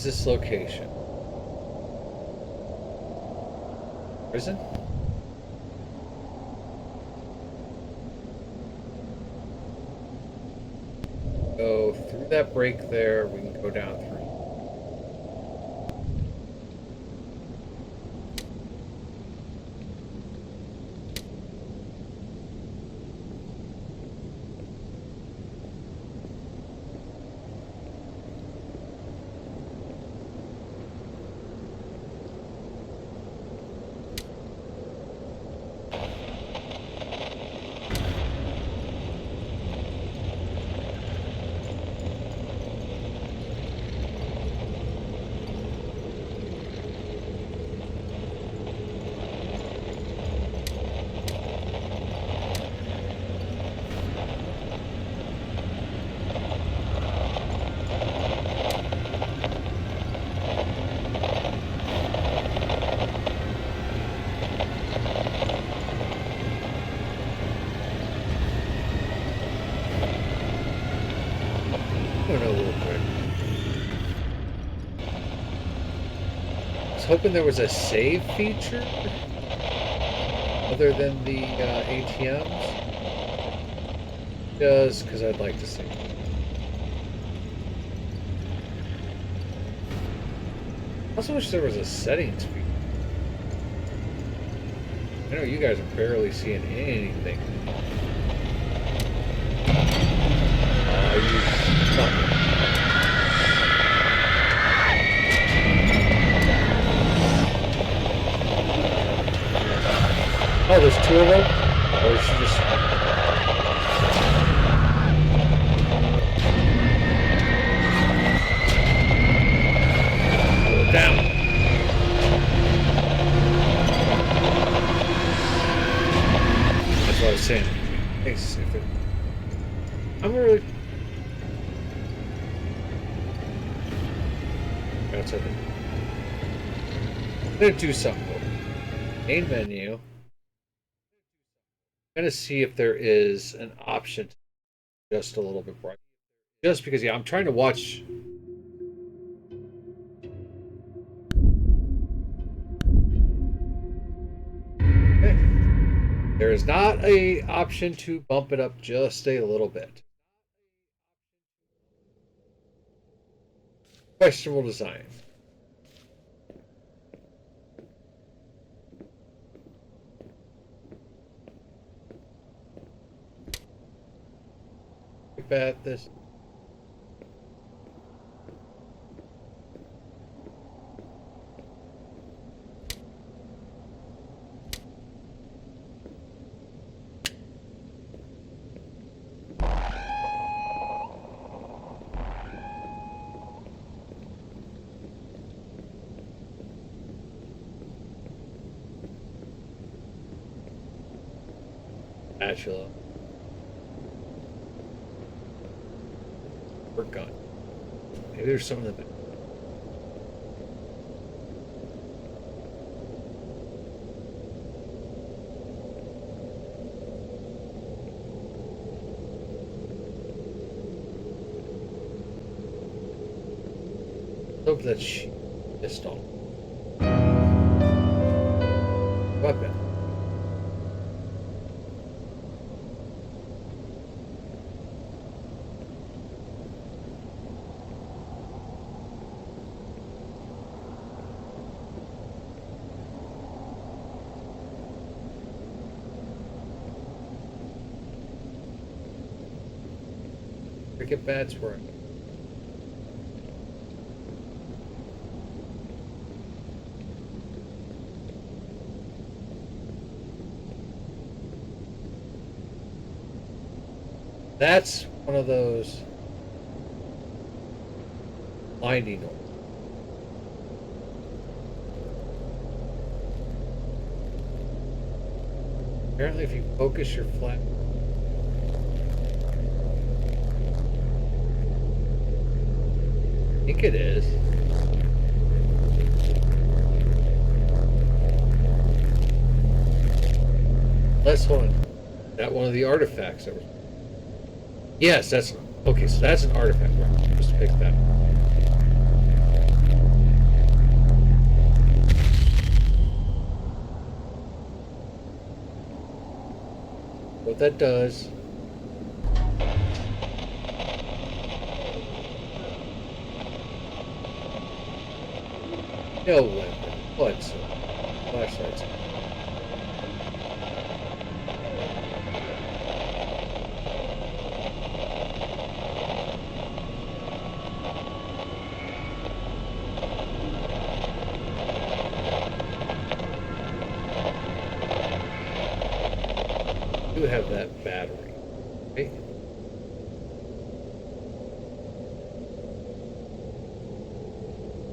is this location? Prison? Go through that break there. We can go down through. Hoping there was a save feature other than the ATMs, just because I'd like to see. I also wish there was a settings feature. I know you guys are barely seeing anything. You fucking. Oh, there's two of them? Or is she just... Down. That's what I was saying. Thanks. I'm really... That's it. I'm gonna do something. Main menu. I'm gonna see if there is an option to just a little bit bright. Just because, yeah, I'm trying to watch. Okay. There is not an option to bump it up just a little bit. Questionable design. At this. Actually. Gun. Maybe there's some of them. Hope that she pistol. Weapon. Cricket bats were. That's one of those blinding ones. Apparently, if you focus your flash. I think it is. Let's hold on. That one of the artifacts that was. Yes, that's okay. So that's an artifact. We're supposed to pick that. that does. No weapon. What's flashlights? Do have that battery, right?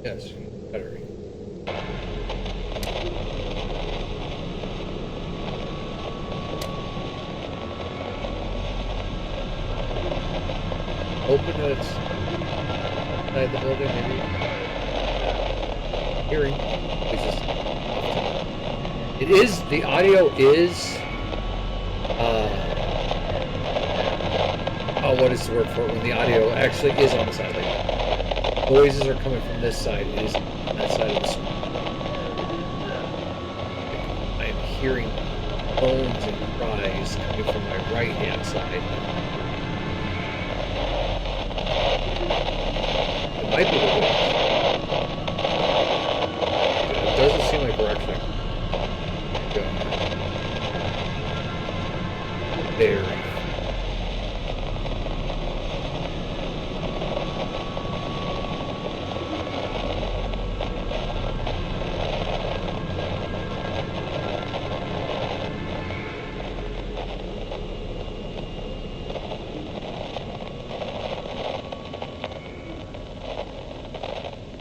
Yes, battery. Open that it's inside the building, maybe. Hearing. It's just. It is, the audio is. Oh, what is the word for it when the audio actually is on the side? Like, noises are coming from this side. It is on that side of the screen. I am hearing moans and cries coming from my right-hand side. It might be the wind. It doesn't seem like we're actually going. Very.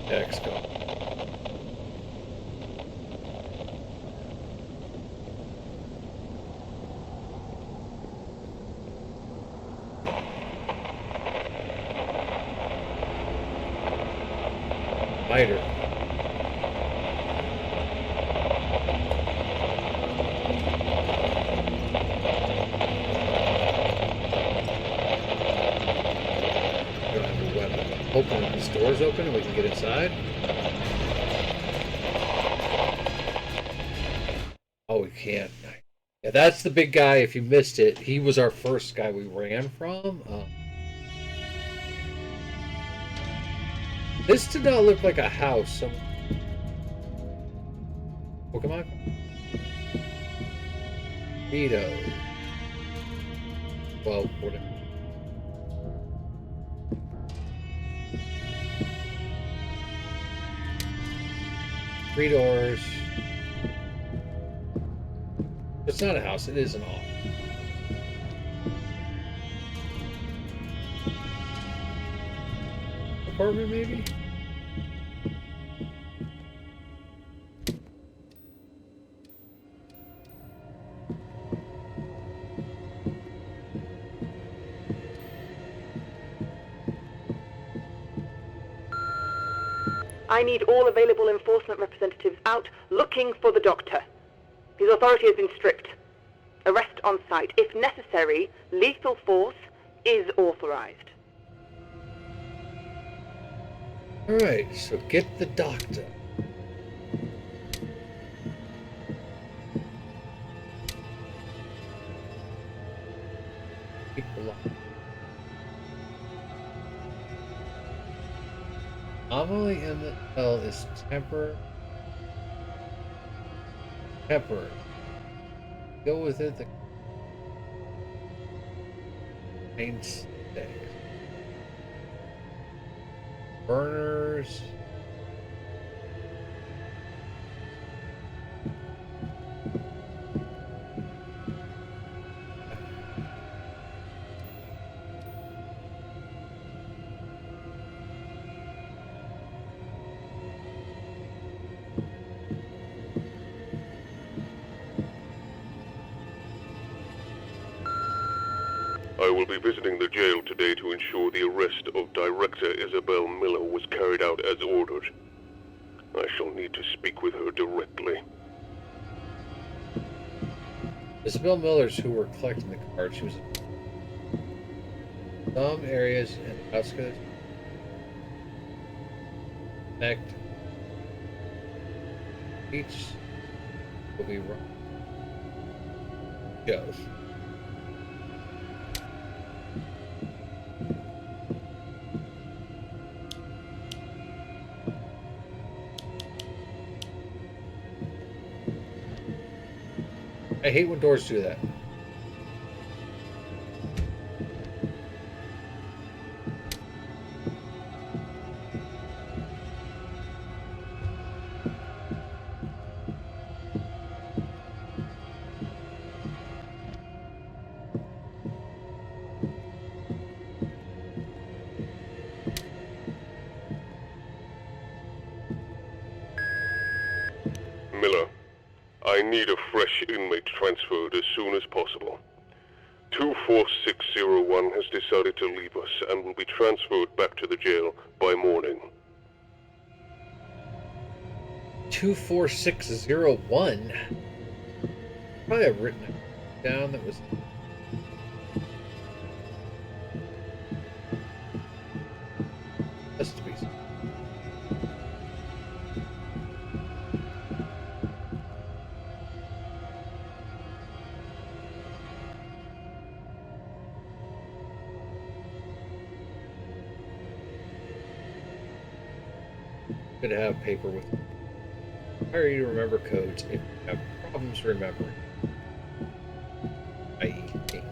X go. Spider. Don't have a weapon. Hoping that this door's open and we can get inside. Oh, we can't. Yeah, that's the big guy. If you missed it, he was our first guy we ran from. This did not look like a house. Pokemon? Vito. Well, whatever. Three doors. It's not a house, it is an office. Apartment, maybe? I need all available enforcement representatives out looking for the doctor. His authority has been stripped. Arrest on site. If necessary, lethal force is authorized. Alright, so get the doctor. Keep the lock. Anomaly in the cell is temporary. Go with it. The main stick. Burners. I will be visiting the jail today to ensure the arrest of Director Isabel Miller was carried out as ordered. I shall need to speak with her directly. Isabel Miller's who were collecting the cards. She was in some areas in the outskirts. Connect. Each will be run. Goes. I hate when doors do that. Miller, I need a fresh inmate transferred as soon as possible. 24601 has decided to leave us and will be transferred back to the jail by morning. 24601. Probably have written it down. That was. Has to be. Good to have paper with. How are you to remember codes if you have problems remembering? I.e. me.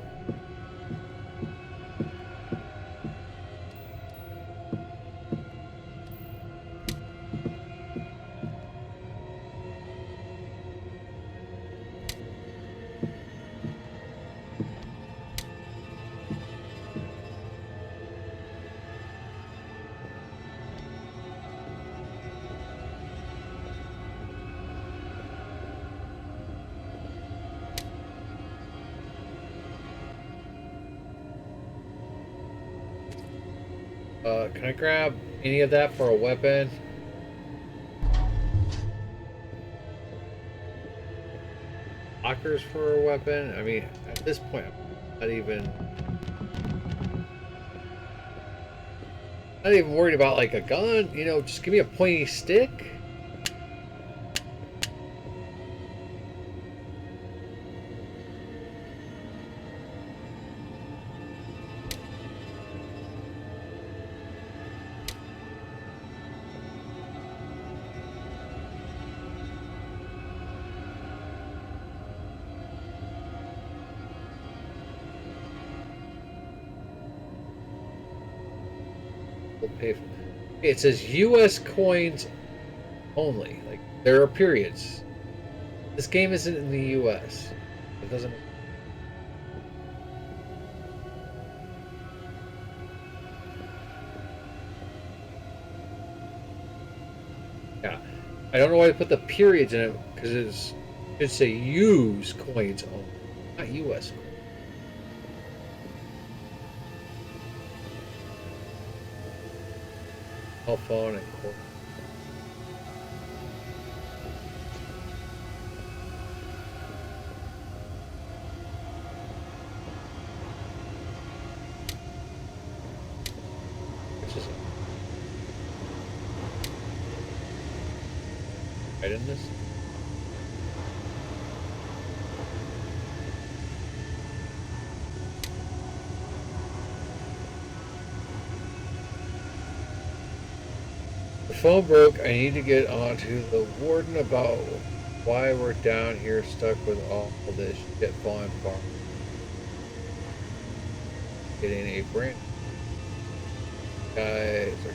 Can I grab any of that for a weapon? Lockers for a weapon? I mean, at this point, I'm not even worried about like a gun. You know, just give me a pointy stick. Pay for. It says U.S. coins only. Like there are periods. This game isn't in the U.S. It doesn't. Yeah, I don't know why they put the periods in it because it should say use coins only, not U.S. coins. Cell phone and cord. Which is right in this. The phone broke. I need to get onto the warden about why we're down here stuck with all this shit falling apart. Getting a brand. Guys are.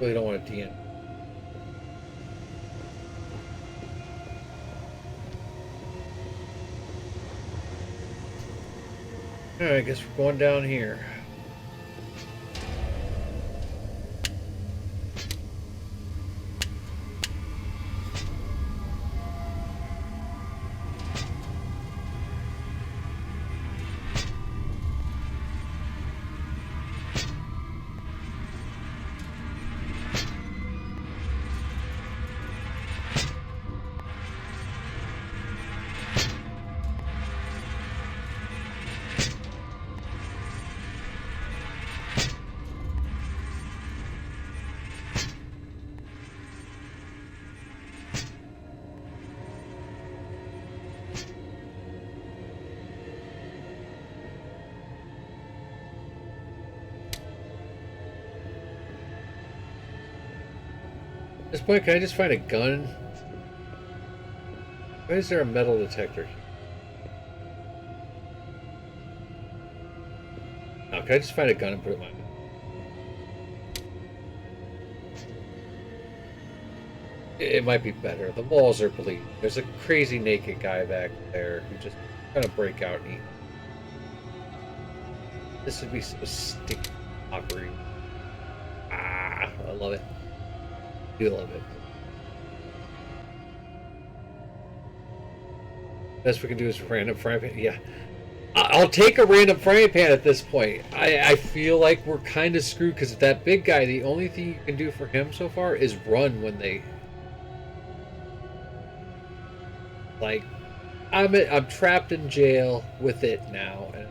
Really don't want to DN. Alright, I guess we're going down here. At this point, can I just find a gun? Why is there a metal detector here? Now, can I just find a gun and put it in my... It might be better. The walls are bleeding. There's a crazy naked guy back there who just trying to break out and eat. This would be so sticky, awkward. Ah, I love it. I do love it. Best we can do is random frying pan. Yeah, I'll take a random frying pan at this point. I feel like we're kind of screwed because that big guy, the only thing you can do for him so far is run when they... Like, I'm trapped in jail with it now. And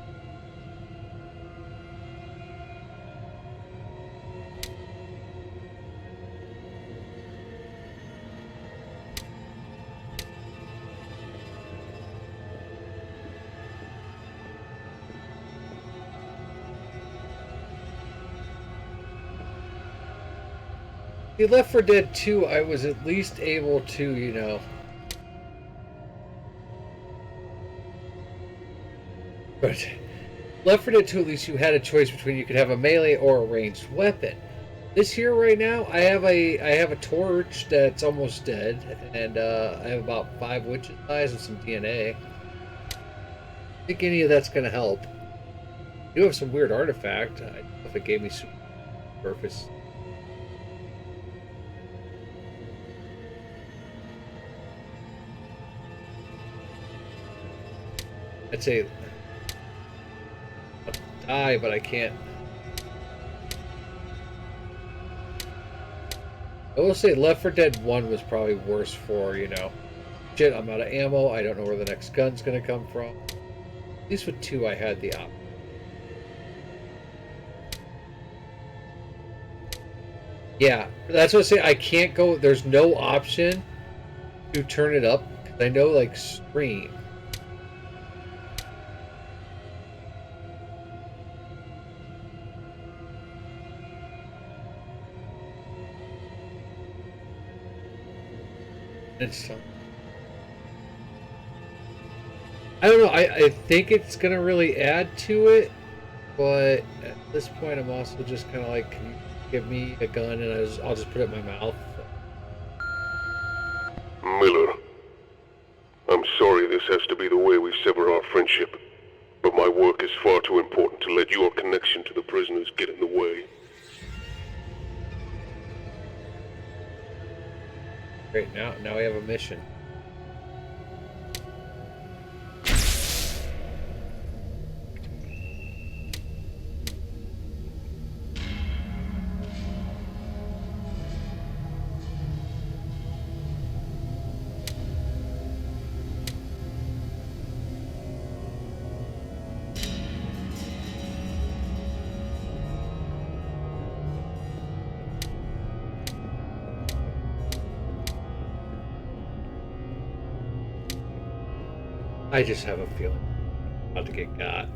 the Left 4 Dead 2, I was at least able to, you know... But Left 4 Dead 2, at least you had a choice between you could have a melee or a ranged weapon. This here right now, I have a torch that's almost dead, and I have about 5 witches' eyes and some DNA. I think any of that's gonna help. I do have some weird artifact. I don't know if it gave me super purpose. I'd say I'll die, but I can't. I will say Left 4 Dead 1 was probably worse for, you know, shit, I'm out of ammo, I don't know where the next gun's gonna come from. At least with 2 I had the option. Yeah, that's what I say, I can't go, there's no option to turn it up, because I know, like, stream. It's I don't know. I think it's gonna really add to it, but at this point, I'm also just kind of like, can you give me a gun and I'll just put it in my mouth. Miller, I'm sorry this has to be the way we sever our friendship, but my work is far too important to let your connection to the prisoners get in the way. Great. Now we have a mission. I just have a feeling I'm about to get got.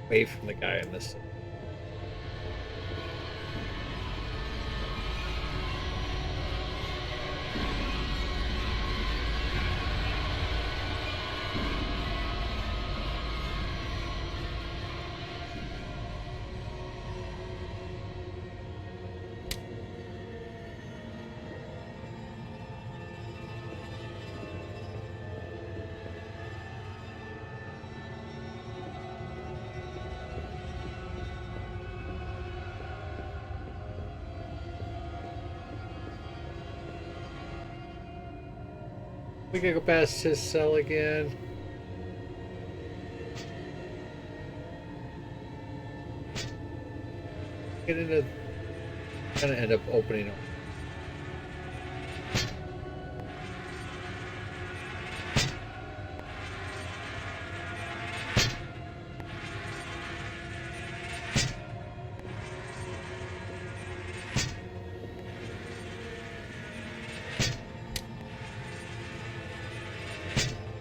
Away from the guy in this. We can go past his cell again. Get into. Gonna end up opening up.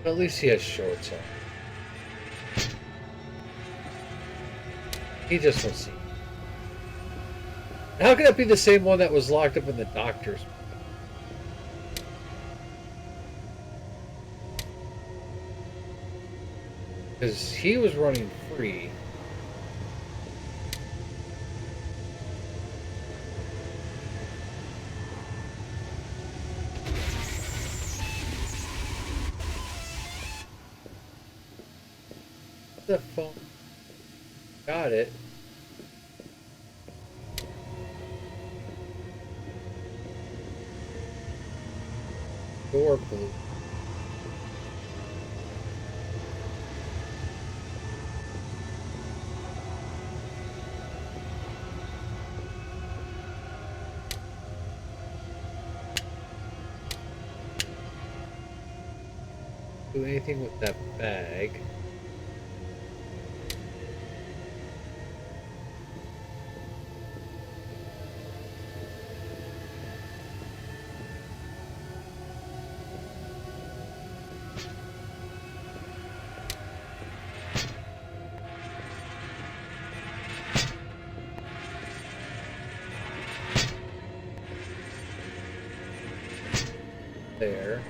At least he has shorts on. He just wants to see. How could that be the same one that was locked up in the doctor's? Because he was running free. The phone. Got it. Door blue. Do anything with that bag. There.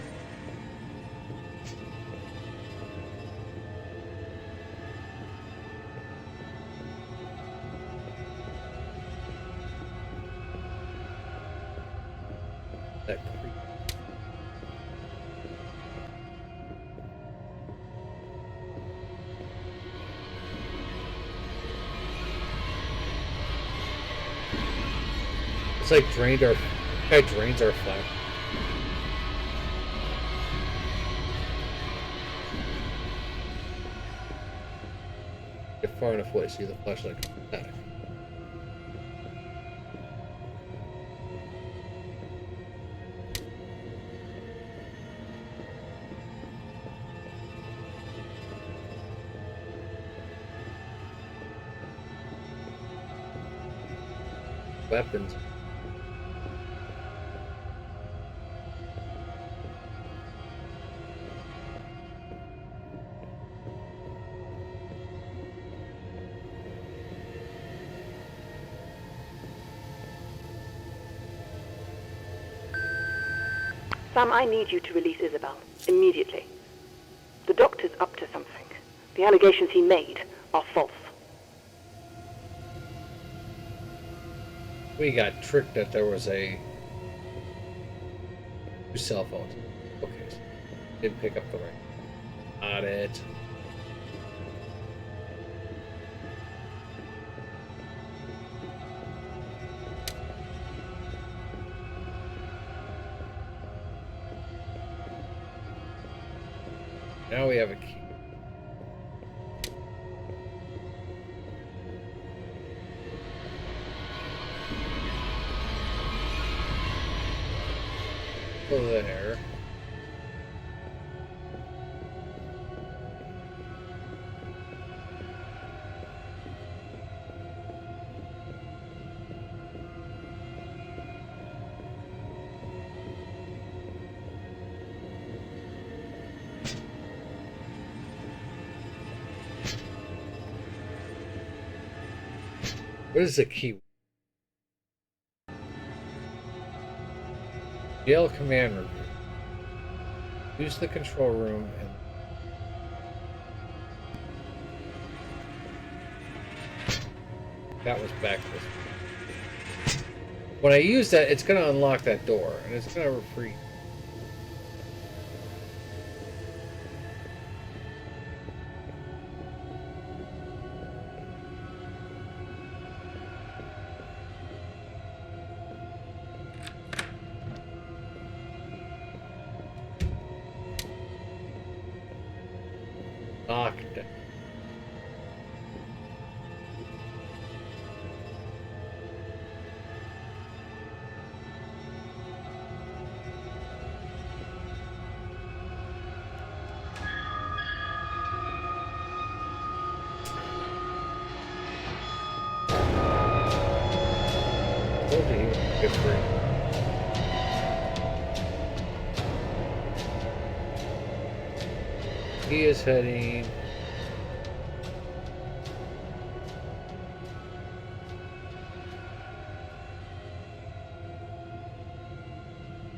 That creep. It's like drained our. Guy drains our flat. Get far enough away, see the flashlight. Static. Weapons. Sam, I need you to release Isabel. Immediately. The doctor's up to something. The allegations he made are false. We got tricked that there was a two cell phones. Okay, so didn't pick up the ring. Got it. Now we have a key. Go there. What is the key? Jail command room. Use the control room and that was backwards. When I use that, it's gonna unlock that door and it's gonna free. Locked. Told you he was good for it. He is heading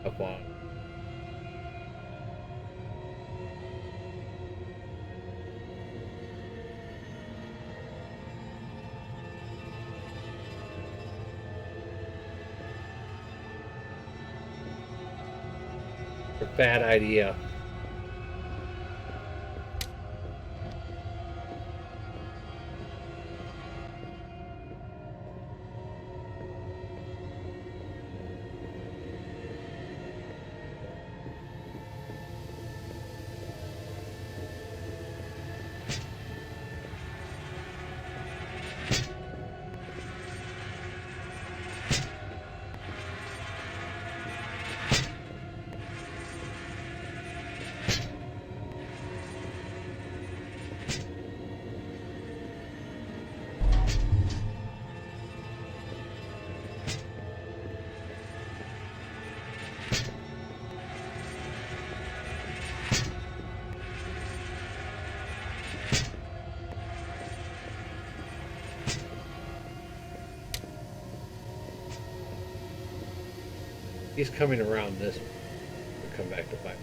up on. A bad idea. He's coming around this. We'll come back to fight.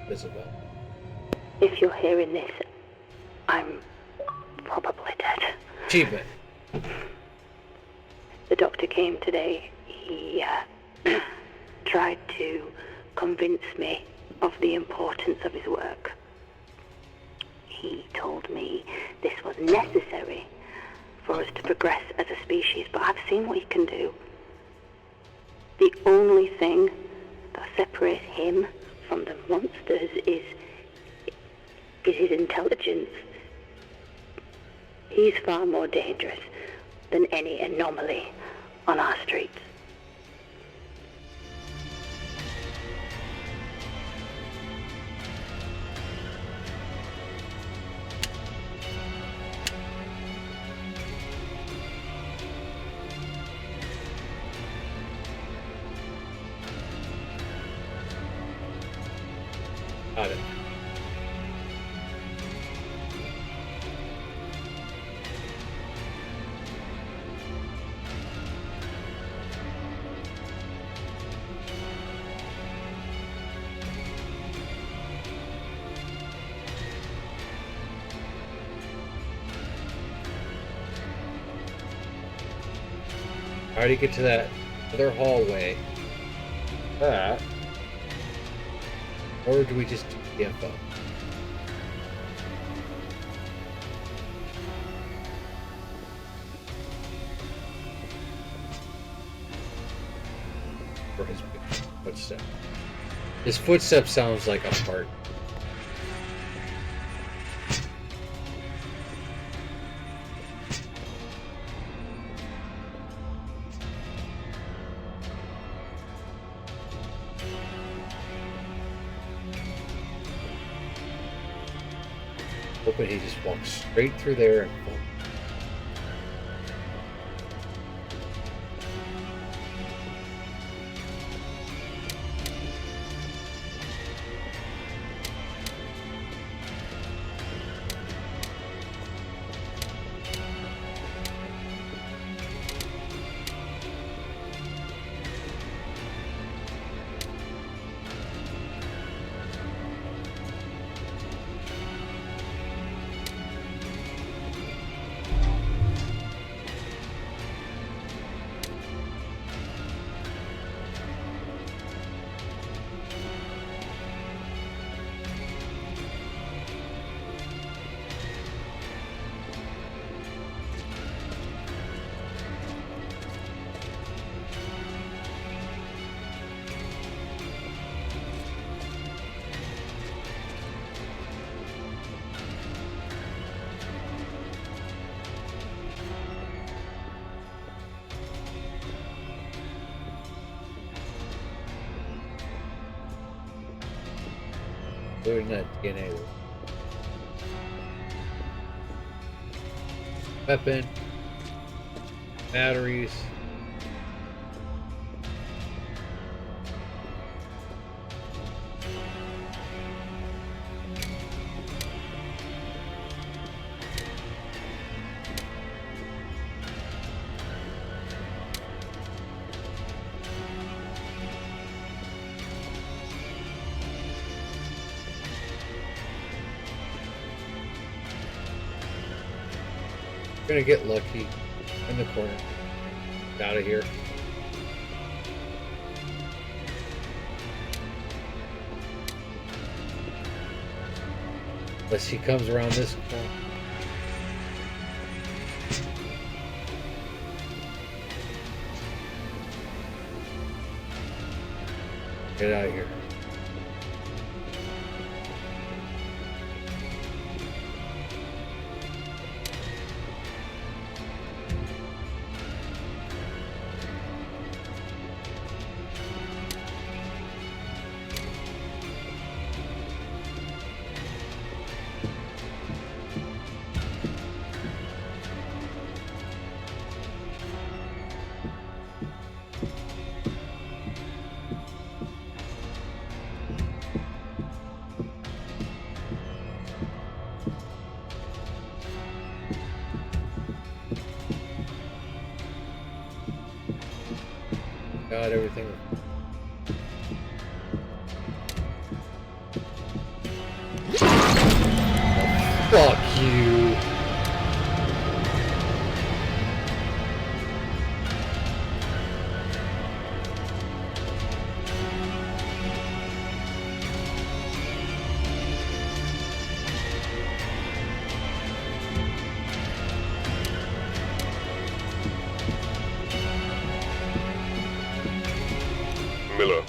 Isabel. If you're hearing this, I'm probably dead. Achievement. The doctor came today. He tried to convince me of the importance of his work. He told me this was necessary for us to progress as a species, but I've seen what he can do. The only thing that separates him from the monsters is his intelligence. He's far more dangerous than any anomaly on our streets. Got it. I already get to that other hallway. That. Or do we just do the info? For his footstep. His footstep sounds like a fart. Hoping he just walks straight through there and boom. loading that DNA. Weapon. Batteries. Gonna get lucky in the corner. Out of here. Unless he comes around this corner. Get out of here. Got everything. Fuck you. Miller,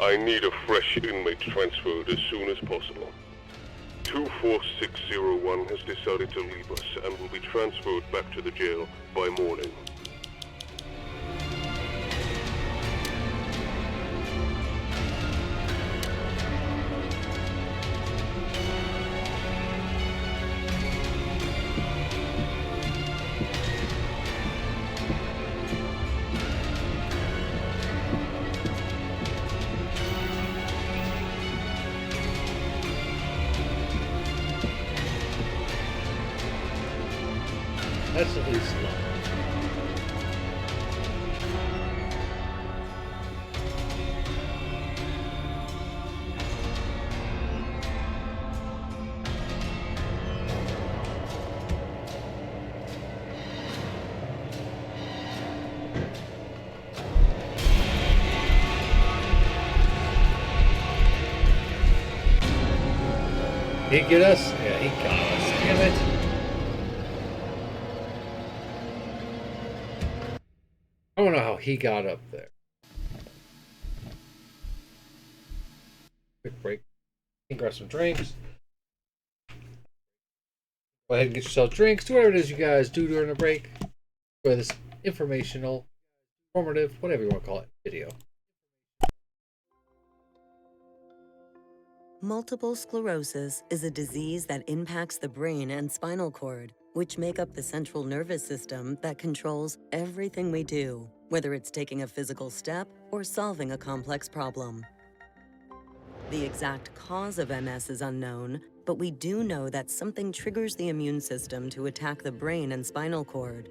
I need a fresh inmate transferred as soon as possible. 24601 has decided to leave us and will be transferred back to the jail by morning. That's at least low. Did he get us? Yeah, he got us. Damn it. I don't know how he got up there. Quick break. Grab some drinks. Go ahead and get yourself drinks. Do whatever it is you guys do during a break. For this informational, informative, whatever you want to call it, video. Multiple sclerosis is a disease that impacts the brain and spinal cord, which make up the central nervous system that controls everything we do, whether it's taking a physical step or solving a complex problem. The exact cause of MS is unknown, but we do know that something triggers the immune system to attack the brain and spinal cord.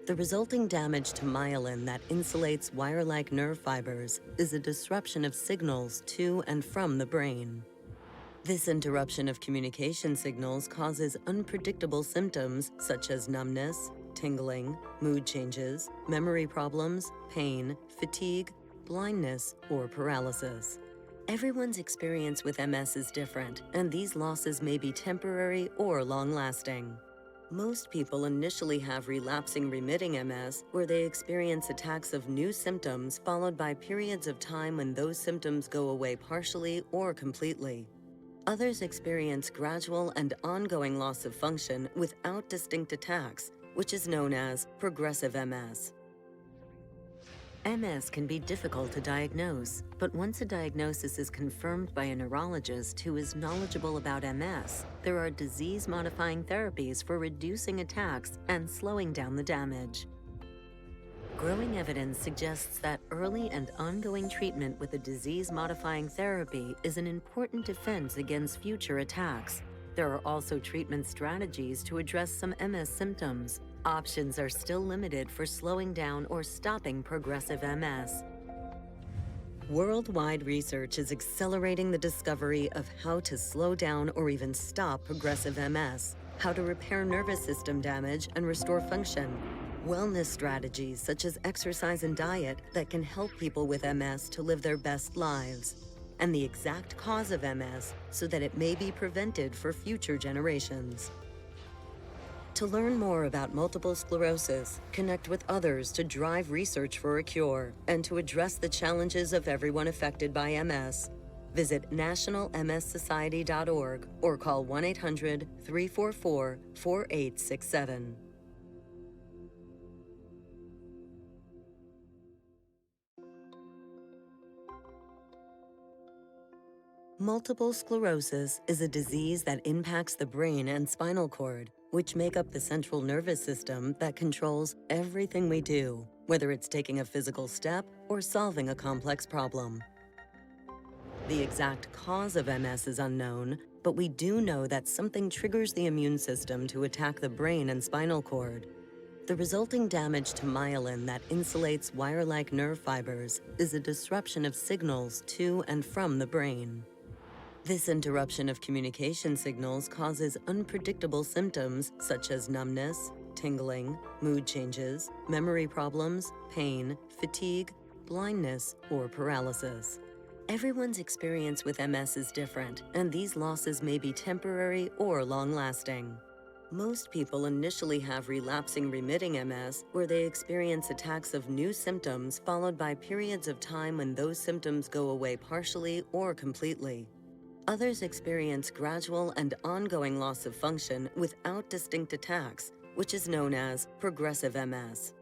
The resulting damage to myelin that insulates wire-like nerve fibers is a disruption of signals to and from the brain. This interruption of communication signals causes unpredictable symptoms such as numbness, tingling, mood changes, memory problems, pain, fatigue, blindness, or paralysis. Everyone's experience with MS is different, and these losses may be temporary or long-lasting. Most people initially have relapsing remitting MS, where they experience attacks of new symptoms followed by periods of time when those symptoms go away partially or completely. Others experience gradual and ongoing loss of function without distinct attacks, which is known as progressive MS. MS can be difficult to diagnose, but once a diagnosis is confirmed by a neurologist who is knowledgeable about MS, there are disease-modifying therapies for reducing attacks and slowing down the damage. Growing evidence suggests that early and ongoing treatment with a disease-modifying therapy is an important defense against future attacks. There are also treatment strategies to address some MS symptoms. Options are still limited for slowing down or stopping progressive MS. Worldwide research is accelerating the discovery of how to slow down or even stop progressive MS, how to repair nervous system damage and restore function, wellness strategies such as exercise and diet that can help people with MS to live their best lives, and the exact cause of MS so that it may be prevented for future generations. To learn more about multiple sclerosis, connect with others to drive research for a cure, and to address the challenges of everyone affected by MS, visit nationalmssociety.org or call 1-800-344-4867. Multiple sclerosis is a disease that impacts the brain and spinal cord, which make up the central nervous system that controls everything we do, whether it's taking a physical step or solving a complex problem. The exact cause of MS is unknown, but we do know that something triggers the immune system to attack the brain and spinal cord. The resulting damage to myelin that insulates wire-like nerve fibers is a disruption of signals to and from the brain. This interruption of communication signals causes unpredictable symptoms such as numbness, tingling, mood changes, memory problems, pain, fatigue, blindness, or paralysis. Everyone's experience with MS is different, and these losses may be temporary or long-lasting. Most people initially have relapsing remitting MS, where they experience attacks of new symptoms followed by periods of time when those symptoms go away partially or completely. Others experience gradual and ongoing loss of function without distinct attacks, which is known as progressive MS.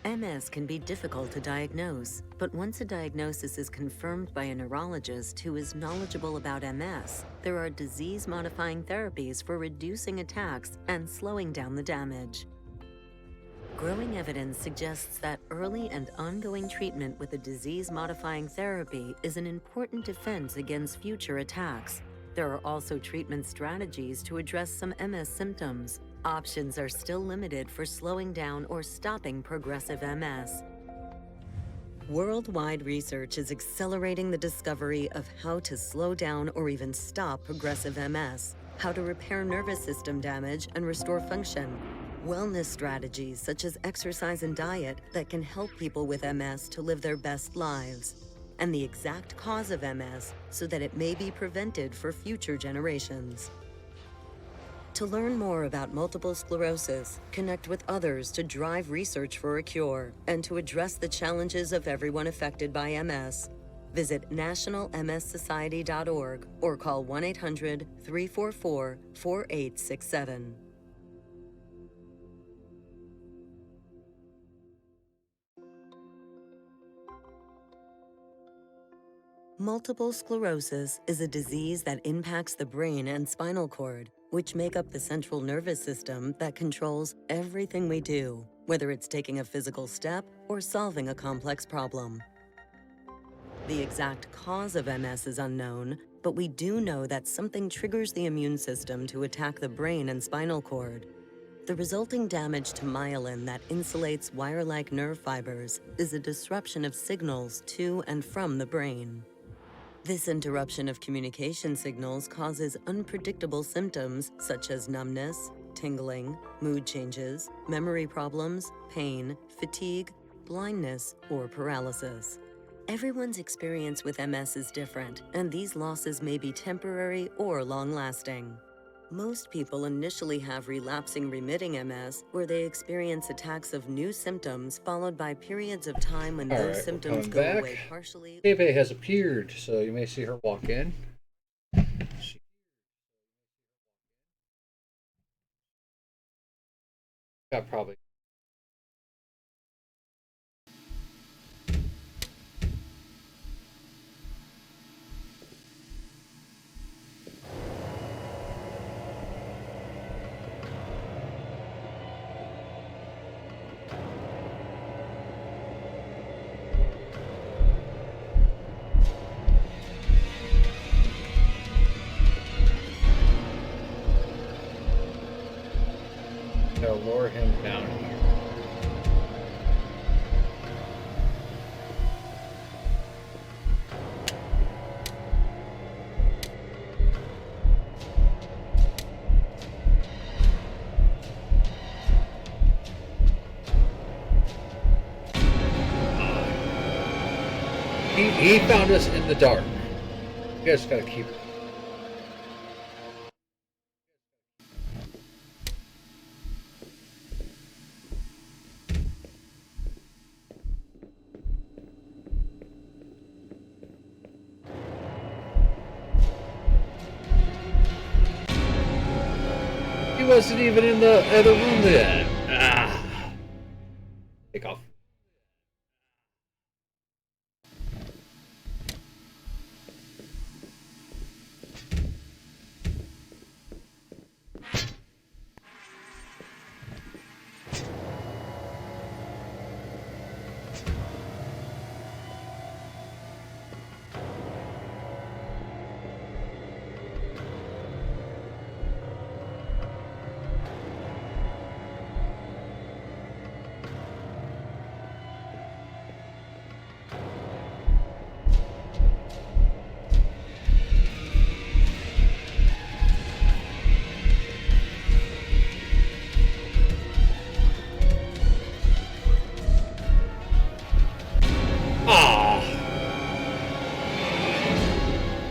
MS can be difficult to diagnose, but once a diagnosis is confirmed by a neurologist who is knowledgeable about MS, there are disease-modifying therapies for reducing attacks and slowing down the damage. Growing evidence suggests that early and ongoing treatment with a disease-modifying therapy is an important defense against future attacks. There are also treatment strategies to address some MS symptoms. Options are still limited for slowing down or stopping progressive MS. Worldwide research is accelerating the discovery of how to slow down or even stop progressive MS, how to repair nervous system damage and restore function, wellness strategies such as exercise and diet that can help people with MS to live their best lives, and the exact cause of MS so that it may be prevented for future generations. To learn more about multiple sclerosis, connect with others to drive research for a cure, and to address the challenges of everyone affected by MS, visit nationalmssociety.org or call 1-800-344-4867. Multiple sclerosis is a disease that impacts the brain and spinal cord, which make up the central nervous system that controls everything we do, whether it's taking a physical step or solving a complex problem. The exact cause of MS is unknown, but we do know that something triggers the immune system to attack the brain and spinal cord. The resulting damage to myelin that insulates wire-like nerve fibers is a disruption of signals to and from the brain. This interruption of communication signals causes unpredictable symptoms such as numbness, tingling, mood changes, memory problems, pain, fatigue, blindness, or paralysis. Everyone's experience with MS is different, and these losses may be temporary or long-lasting. Most people initially have relapsing remitting MS, where they experience attacks of new symptoms followed by periods of time when those symptoms go away partially. Eve has appeared, so you may see her walk in. Got probably. Gotta lure him down here. He found us in the dark. You guys gotta keep it. He wasn't even in the other room then. Ah. Take off.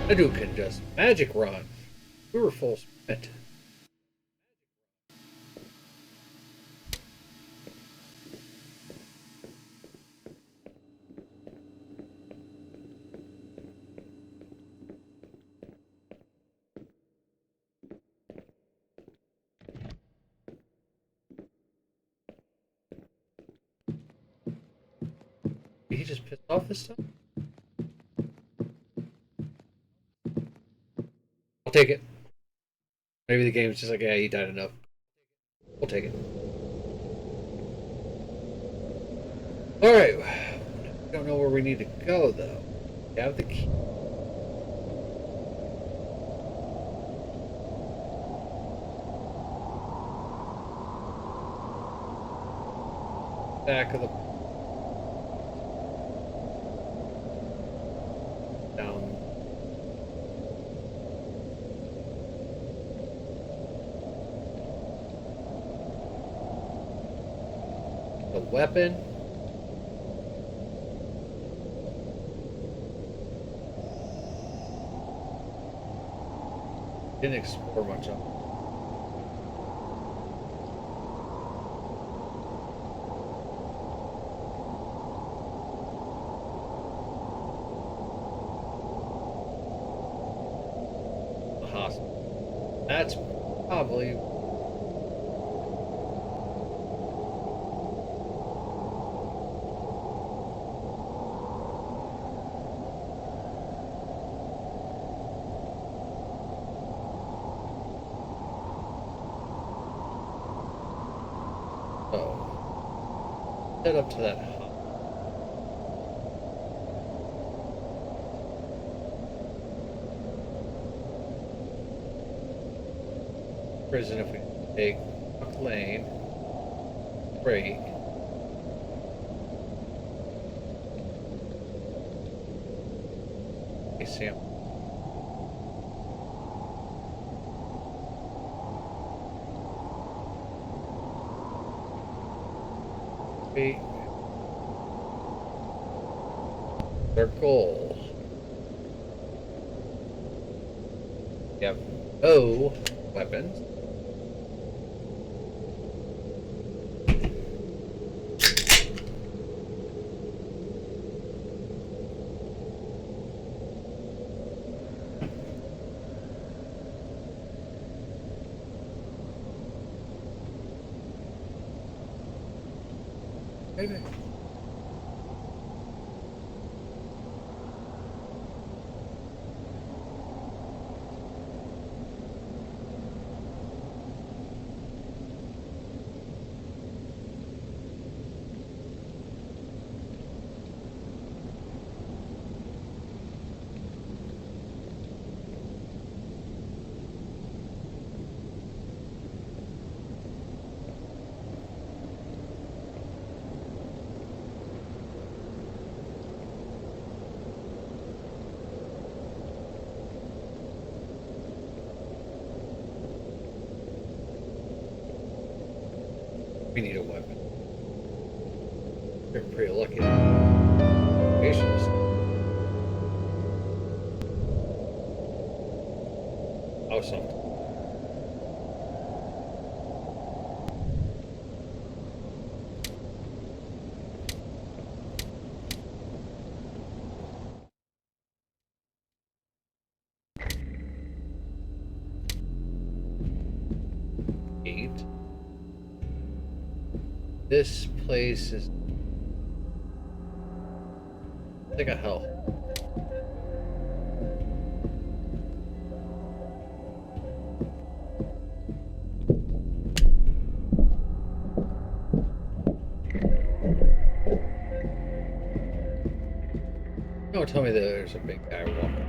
That dude can just magic run. We were full sprint. Did he just piss off this stuff? I'll take it. Maybe the game's just like, yeah, he died enough. We'll take it. Alright. We don't know where we need to go, though. We have the key. Back of the... down. The weapon. Didn't explore much of it. The hospital. That's probably... Head up to that hut. Prison if we take Buck Lane, break. Hey, Sam. Their goal. We have no weapons. Maybe. We need a weapon. You're pretty lucky. Patience. Oh, something. This place is like a hell. Don't tell me that there's a big guy walking.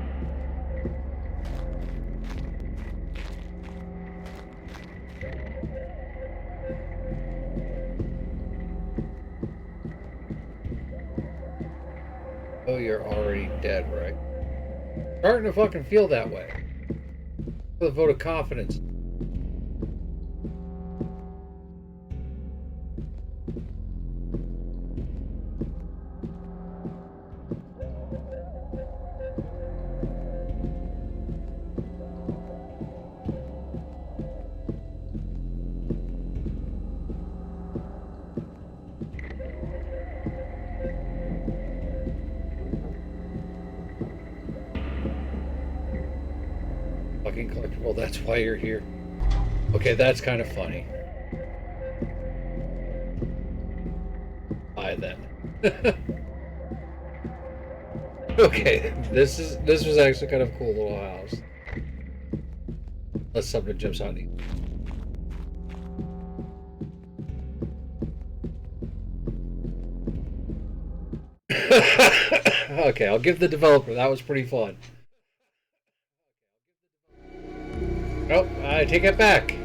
Oh, you're already dead, right? Starting to fucking feel that way. With a vote of confidence. Fucking collectible, that's why you're here. Okay, that's kind of funny. Bye then. Okay, this was actually kind of a cool little house. Unless something jumps on you. Okay, I'll give the developer. That was pretty fun. Nope, I take it back.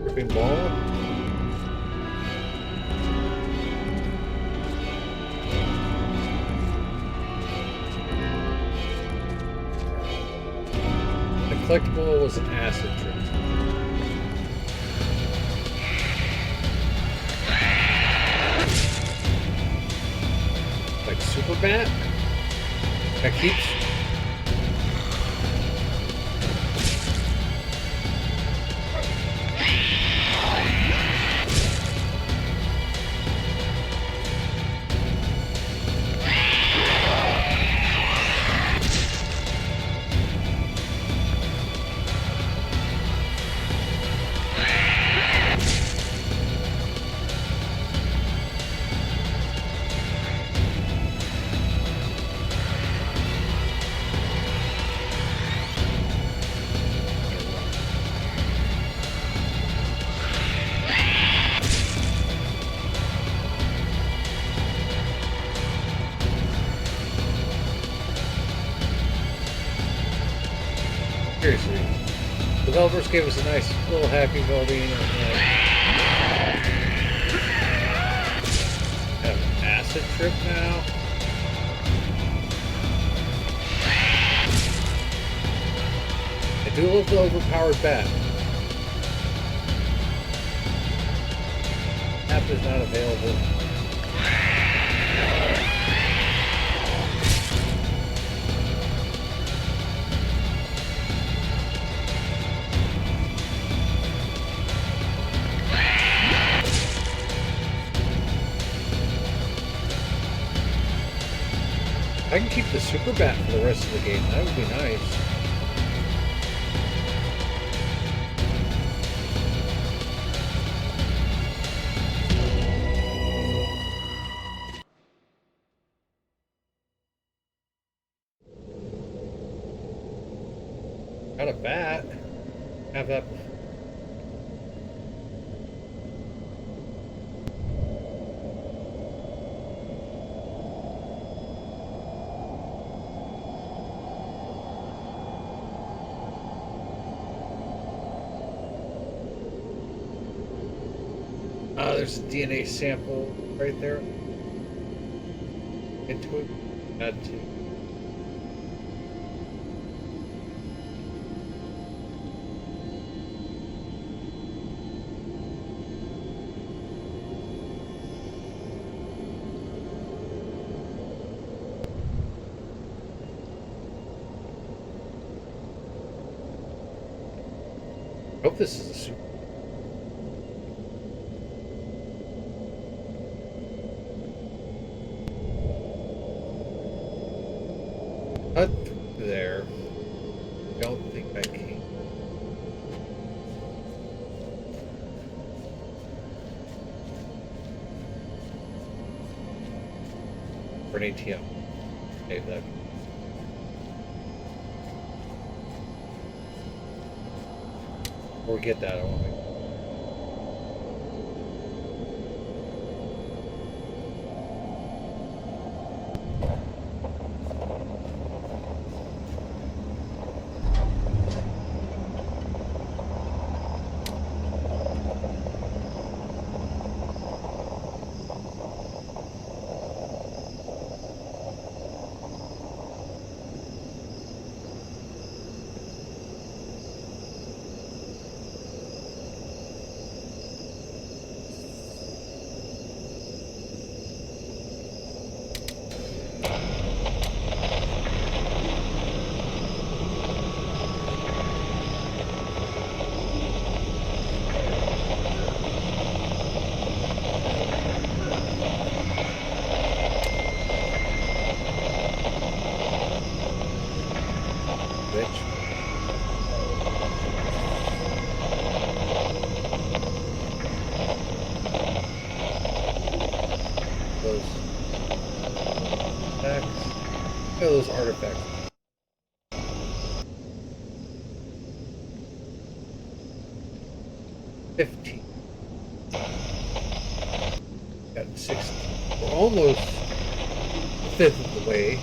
Ripping ball. The collectible was an acid trip. Like super bat? That keeps. Seriously, developers gave us a nice little happy building. Have an acid trip now. I do love the overpowered bat. App is not available. I can keep the super bat for the rest of the game. That would be nice. Got a bat. Have that. There's a DNA sample right there. into it. Add to. I hope this is a super. Cut through there. Don't think I can. For an ATM. Save that. Before we get that, I want to. Those artifacts. $15. Got 16. We're almost a fifth of the way.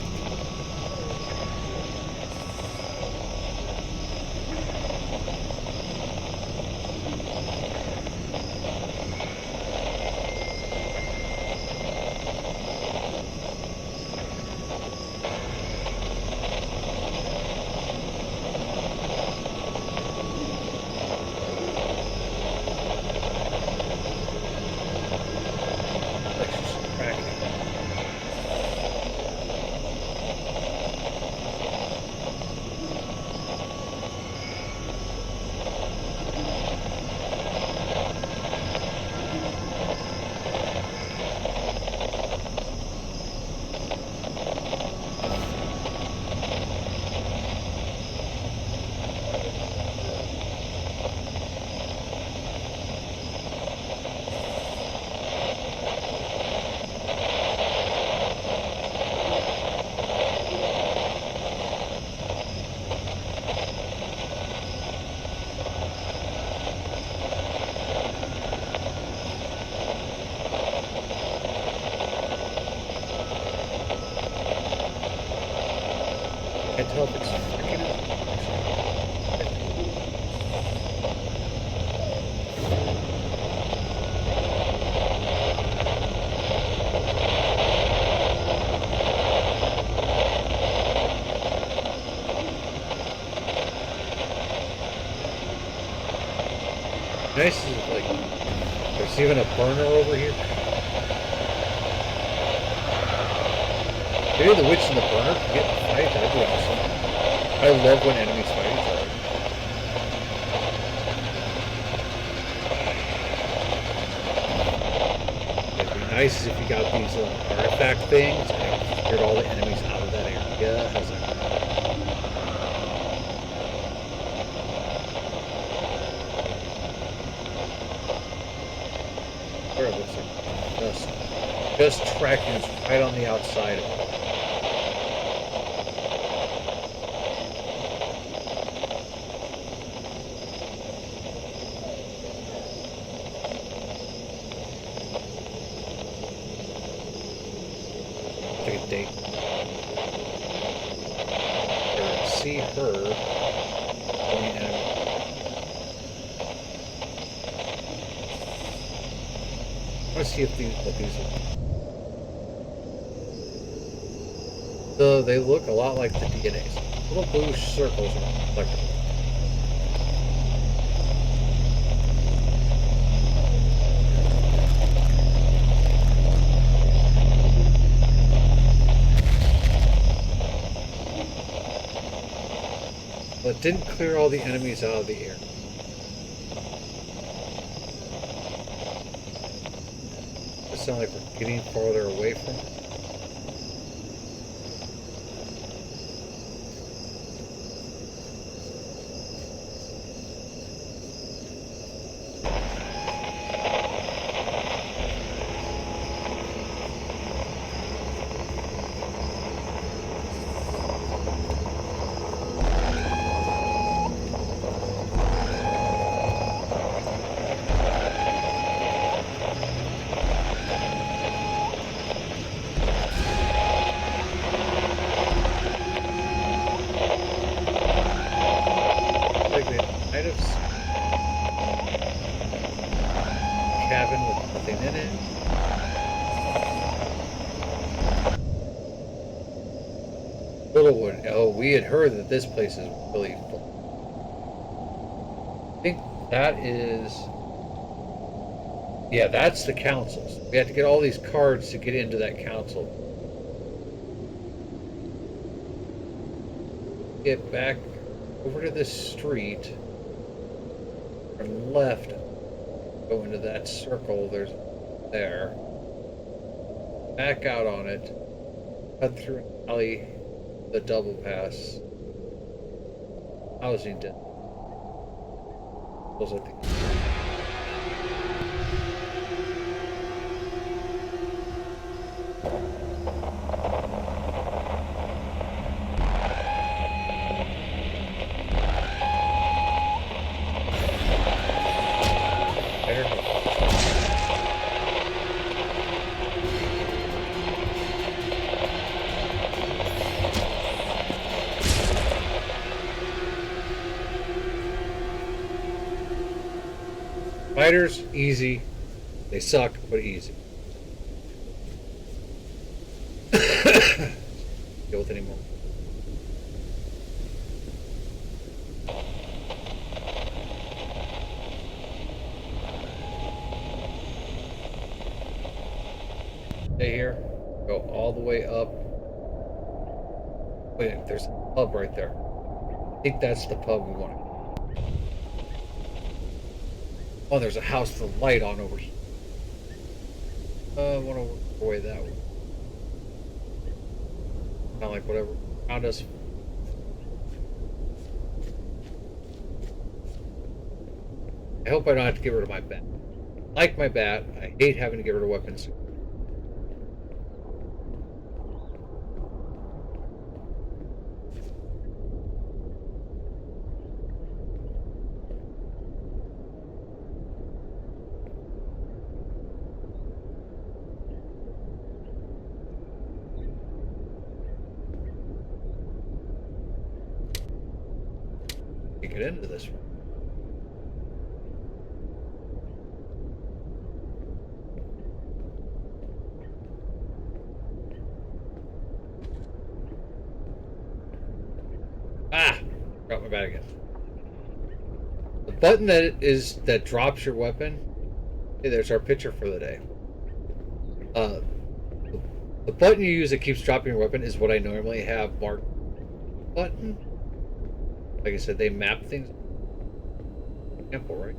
Can't tell if it's freaking nice is like there's even a burner over here. Maybe the witch and the burner can get in a fight. That'd be awesome. I love when enemies fight each other. It'd be nice if you got these artifact things and cleared all the enemies out of that area. How's that? Where it looks like just tracking us right on the outside of it. Take a date. See her going enemy. I want to see if these what these are. So they look a lot like the DNAs. Little blue circles are reflective. But it didn't clear all the enemies out of the air. It sounds like we're getting farther away from it. Cabin with nothing in it. Littlewood. Oh, we had heard that this place is really full. I think that is... Yeah, that's the councils. We have to get all these cards to get into that council. Get back over to this street. Turn left. Go into that circle. There's there. Back out on it. Cut through an alley. The double pass. Housing den. Those are the... Fighters, easy. They suck, but easy. Deal with anymore. Stay here. Go all the way up. Wait, there's a pub right there. I think that's the pub we want. Oh, there's a house with a light on over here. I want to work our way that way. Kind of like whatever around us. I hope I don't have to get rid of my bat. I like my bat. I hate having to get rid of weapons. Get into this one. Ah! Got my bat again. The button that drops your weapon. Hey, there's our picture for the day. The button you use that keeps dropping your weapon is what I normally have marked button. Like I said, they map things. Example, right?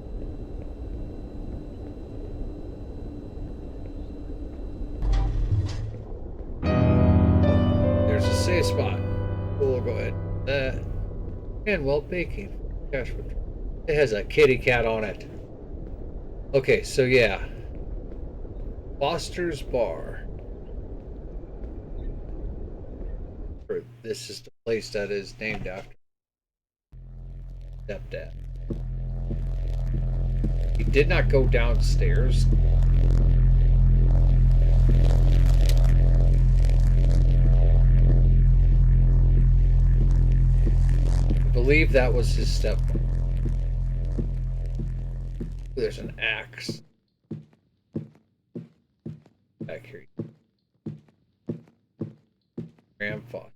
There's a save spot. We'll go ahead. To Hanwell Baking. Cash withdrawal. It has a kitty cat on it. Okay, so yeah. Foster's Bar. This is the place that is named after stepdad. He did not go downstairs. I believe that was his stepfather. There's an axe back here. Grandfather.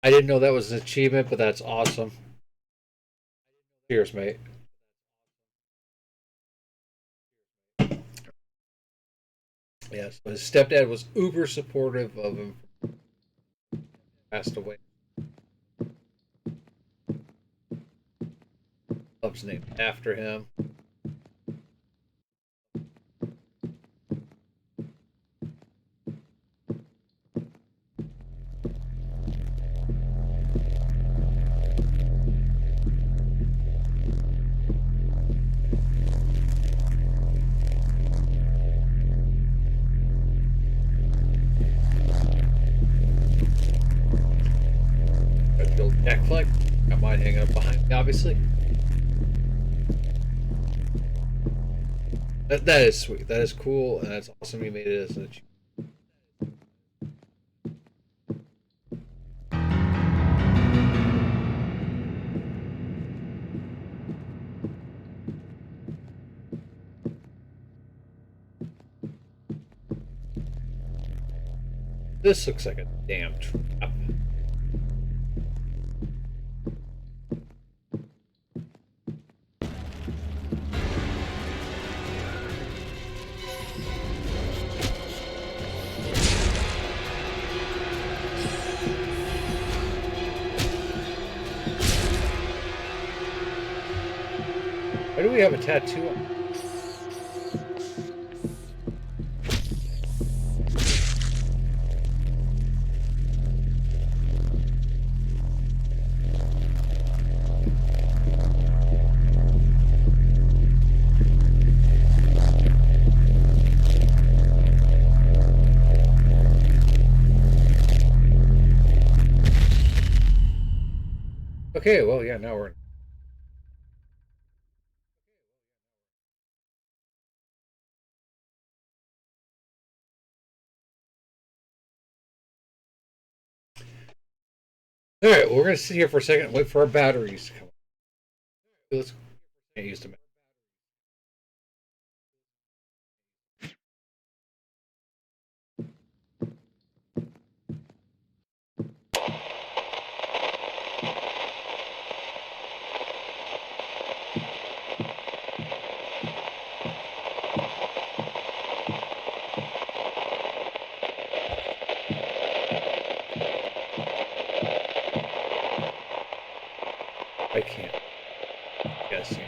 I didn't know that was an achievement, but that's awesome. Cheers, mate. Yes, his stepdad was uber supportive of him. Passed away. Club's named after him. Got the old Jack flag. Got mine hanging up behind me, obviously. That is sweet. That is cool, and that's awesome. He made it as an achievement. This looks like a damn trap. Why do we have a tattoo on? Okay, well, yeah, now we're in. All right, well, we're gonna sit here for a second and wait for our batteries to come. Let's can't use them. I can't. Guessing.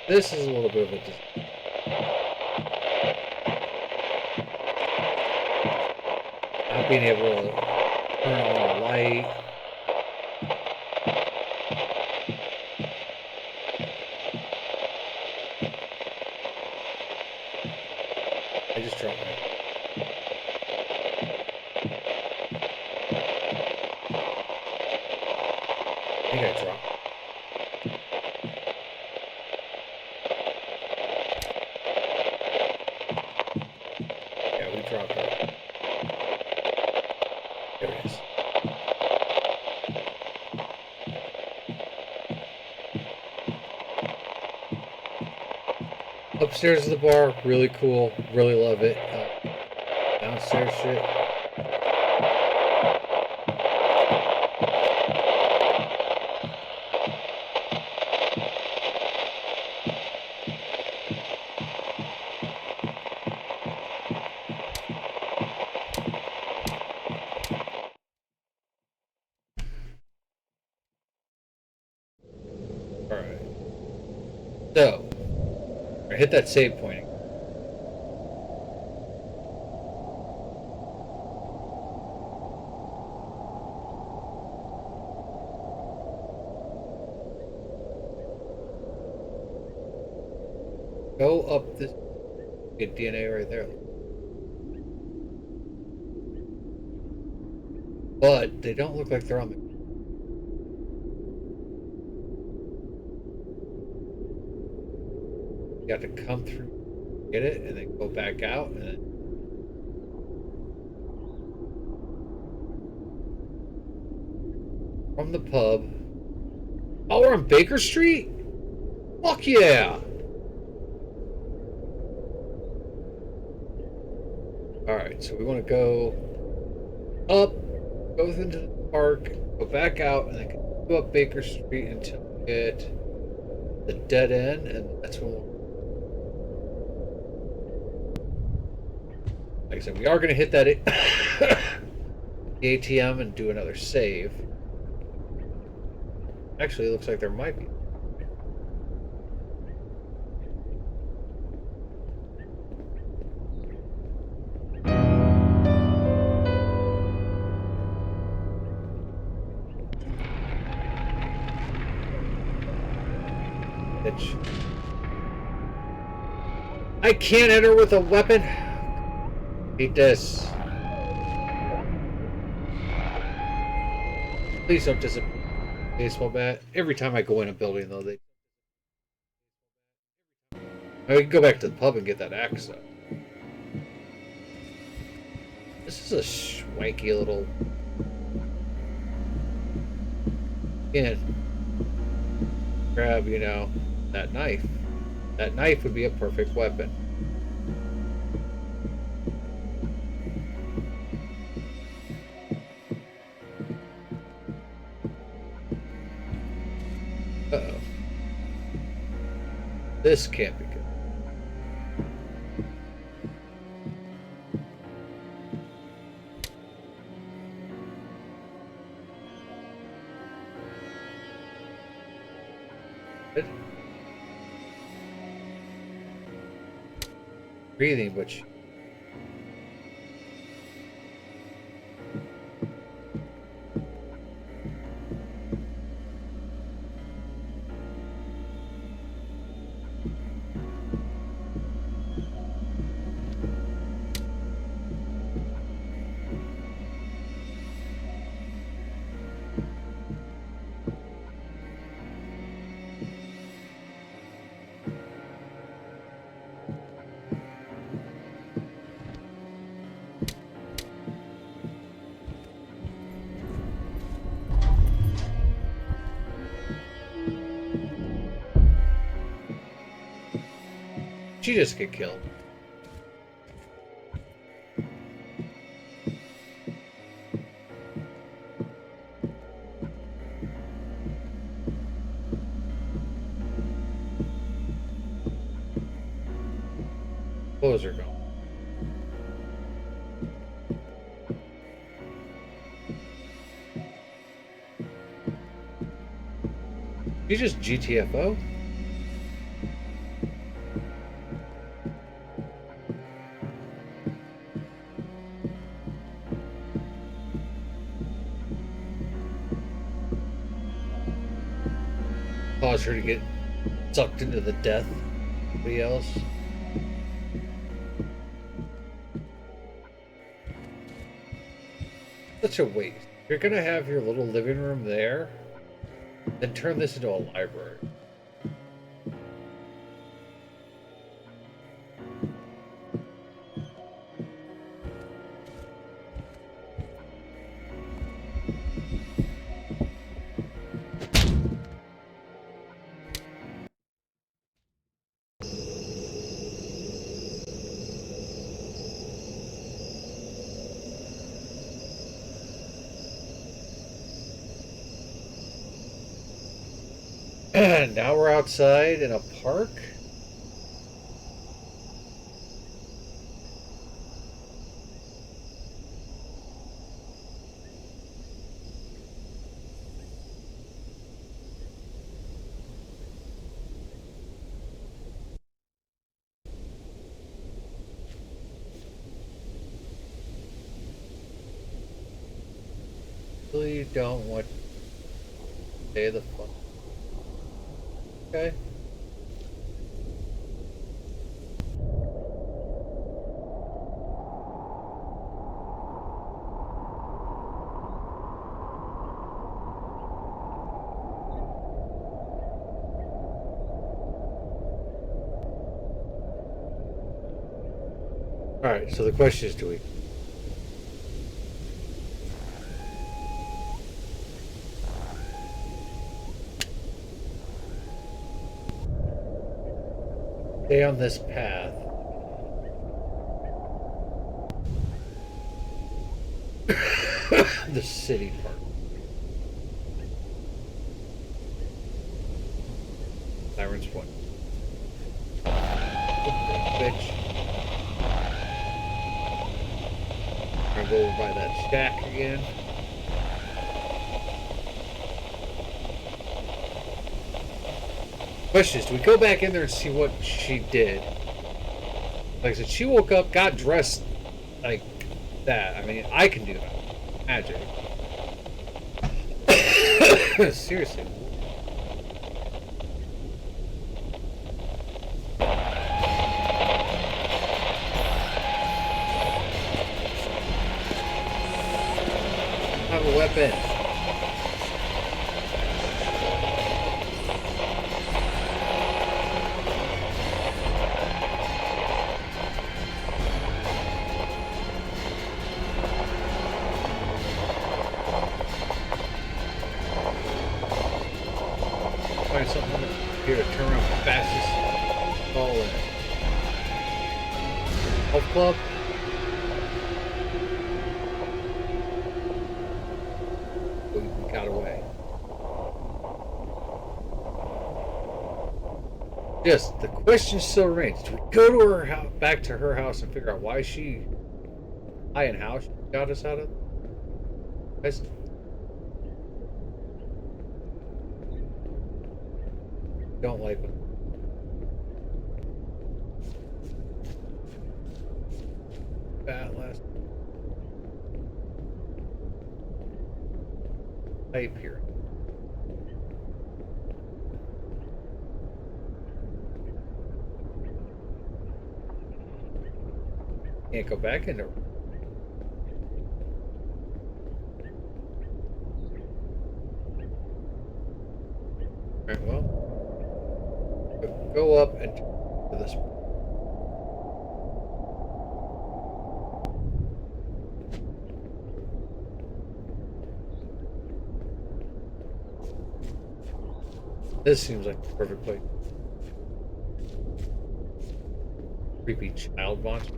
This is a little bit of a. Not being able to turn on a light. I just dropped my. I think I dropped. Yeah, we dropped it. There it is. Upstairs is the bar, really cool, really love it. Downstairs shit. Alright. So, I hit that save point. Go up this. Get DNA right there. But they don't look like they're on the. You got to come through, get it, and then go back out, and then. from the pub. Oh, we're on Baker Street? Fuck yeah! Alright, so we want to go up, go into the park, go back out, and then go up Baker Street until we get the dead end, and that's when we'll... Like I said, we are going to hit that the ATM and do another save. Actually, it looks like there might be. Bitch. I can't enter with a weapon. Eat this. Please don't disappear. Baseball bat. Every time I go in a building, though, they. I can go back to the pub and get that axe, though. This is a swanky little. Again, grab, you know, that knife. That knife would be a perfect weapon. Uh-oh. This can't be good. Good. Breathing, which... She just get killed. Clothes are gone. You just GTFO? Cause her to get sucked into the death of somebody else. Such a waste. You're gonna have your little living room there, then turn this into a library. And now we're outside in a park. Really don't want to stay the fuck. Okay. Alright, so the question is, do we... Stay on this path. The city part. Siren's point. Bitch. I'm gonna go over by that shack again. Question is, do we go back in there and see what she did? Like I said, she woke up, got dressed like that. I mean, I can do that. Magic. Seriously. I have a weapon. Find something here to turn around fastest. All in. Health club. We got away. Yes, the question still remains: do we go to her house, back to her house, and figure out why and how she got us out of? Guys, don't like it. That last type here. Can't go back into her. Alright, well. Go up and to this. This seems like the perfect place. Creepy child monster.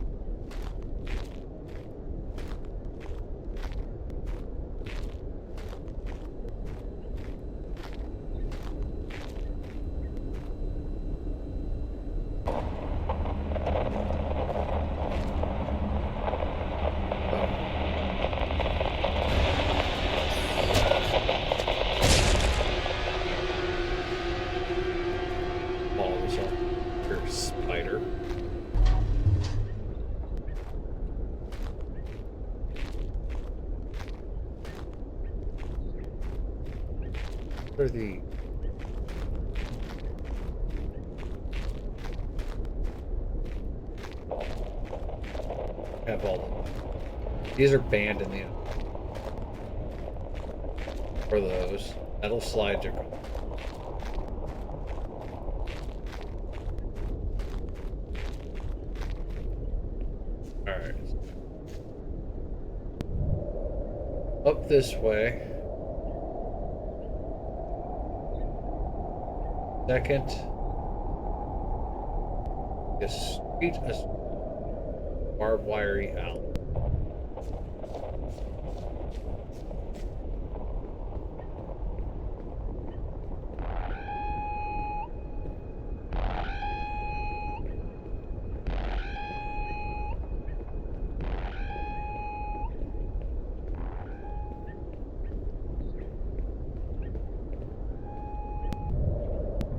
Spider. What are the have all the these are banned in the for those metal slides are gone. Alright. Up this way. Second. This street is barbed wiry out.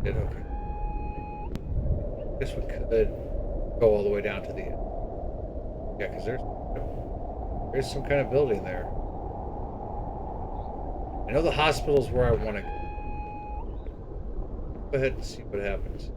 Okay. Guess we could go all the way down to the end. Yeah, because there's some kind of building there. I know the hospital's where I want to go. Go ahead and see what happens.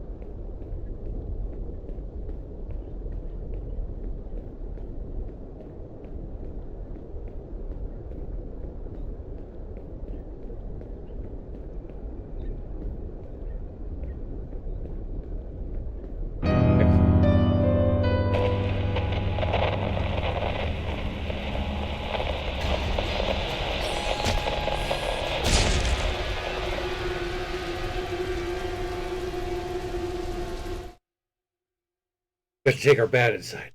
We have to take our bat inside.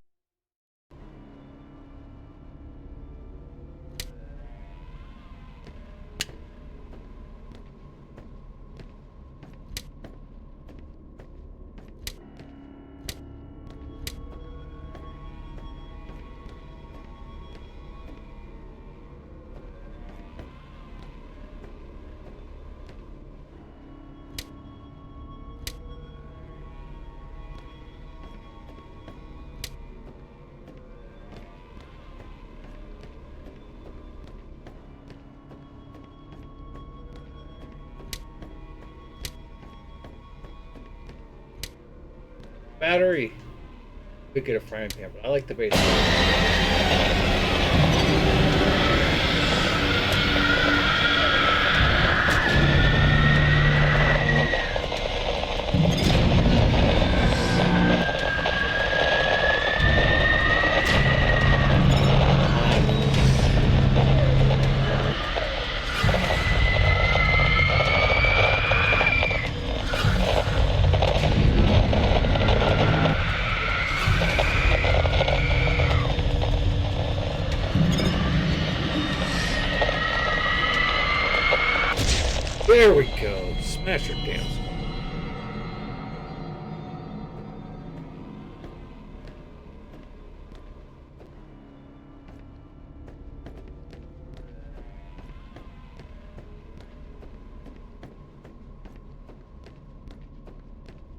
Battery. We could get a frying pan, but I like the base. There we go. Smash her damn.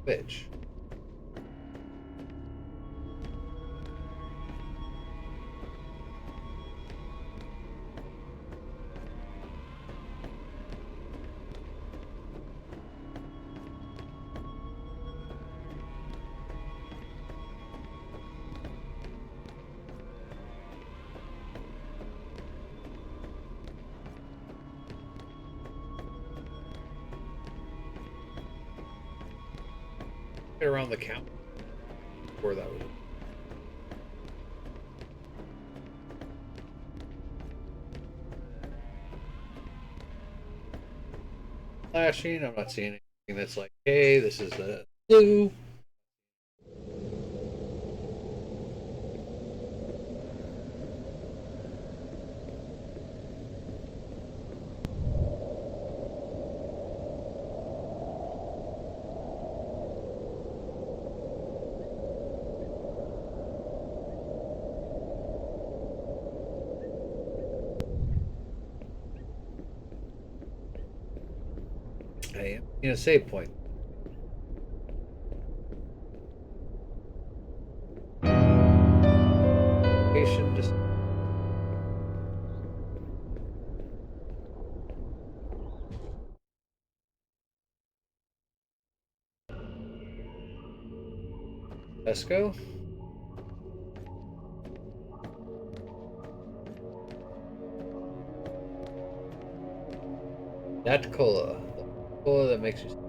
Bitch. Get around the counter. Where that was. Flashing. I'm not seeing anything that's like, hey, this is the blue. I am in a save point. Just let's go. That cola. The cola that makes you.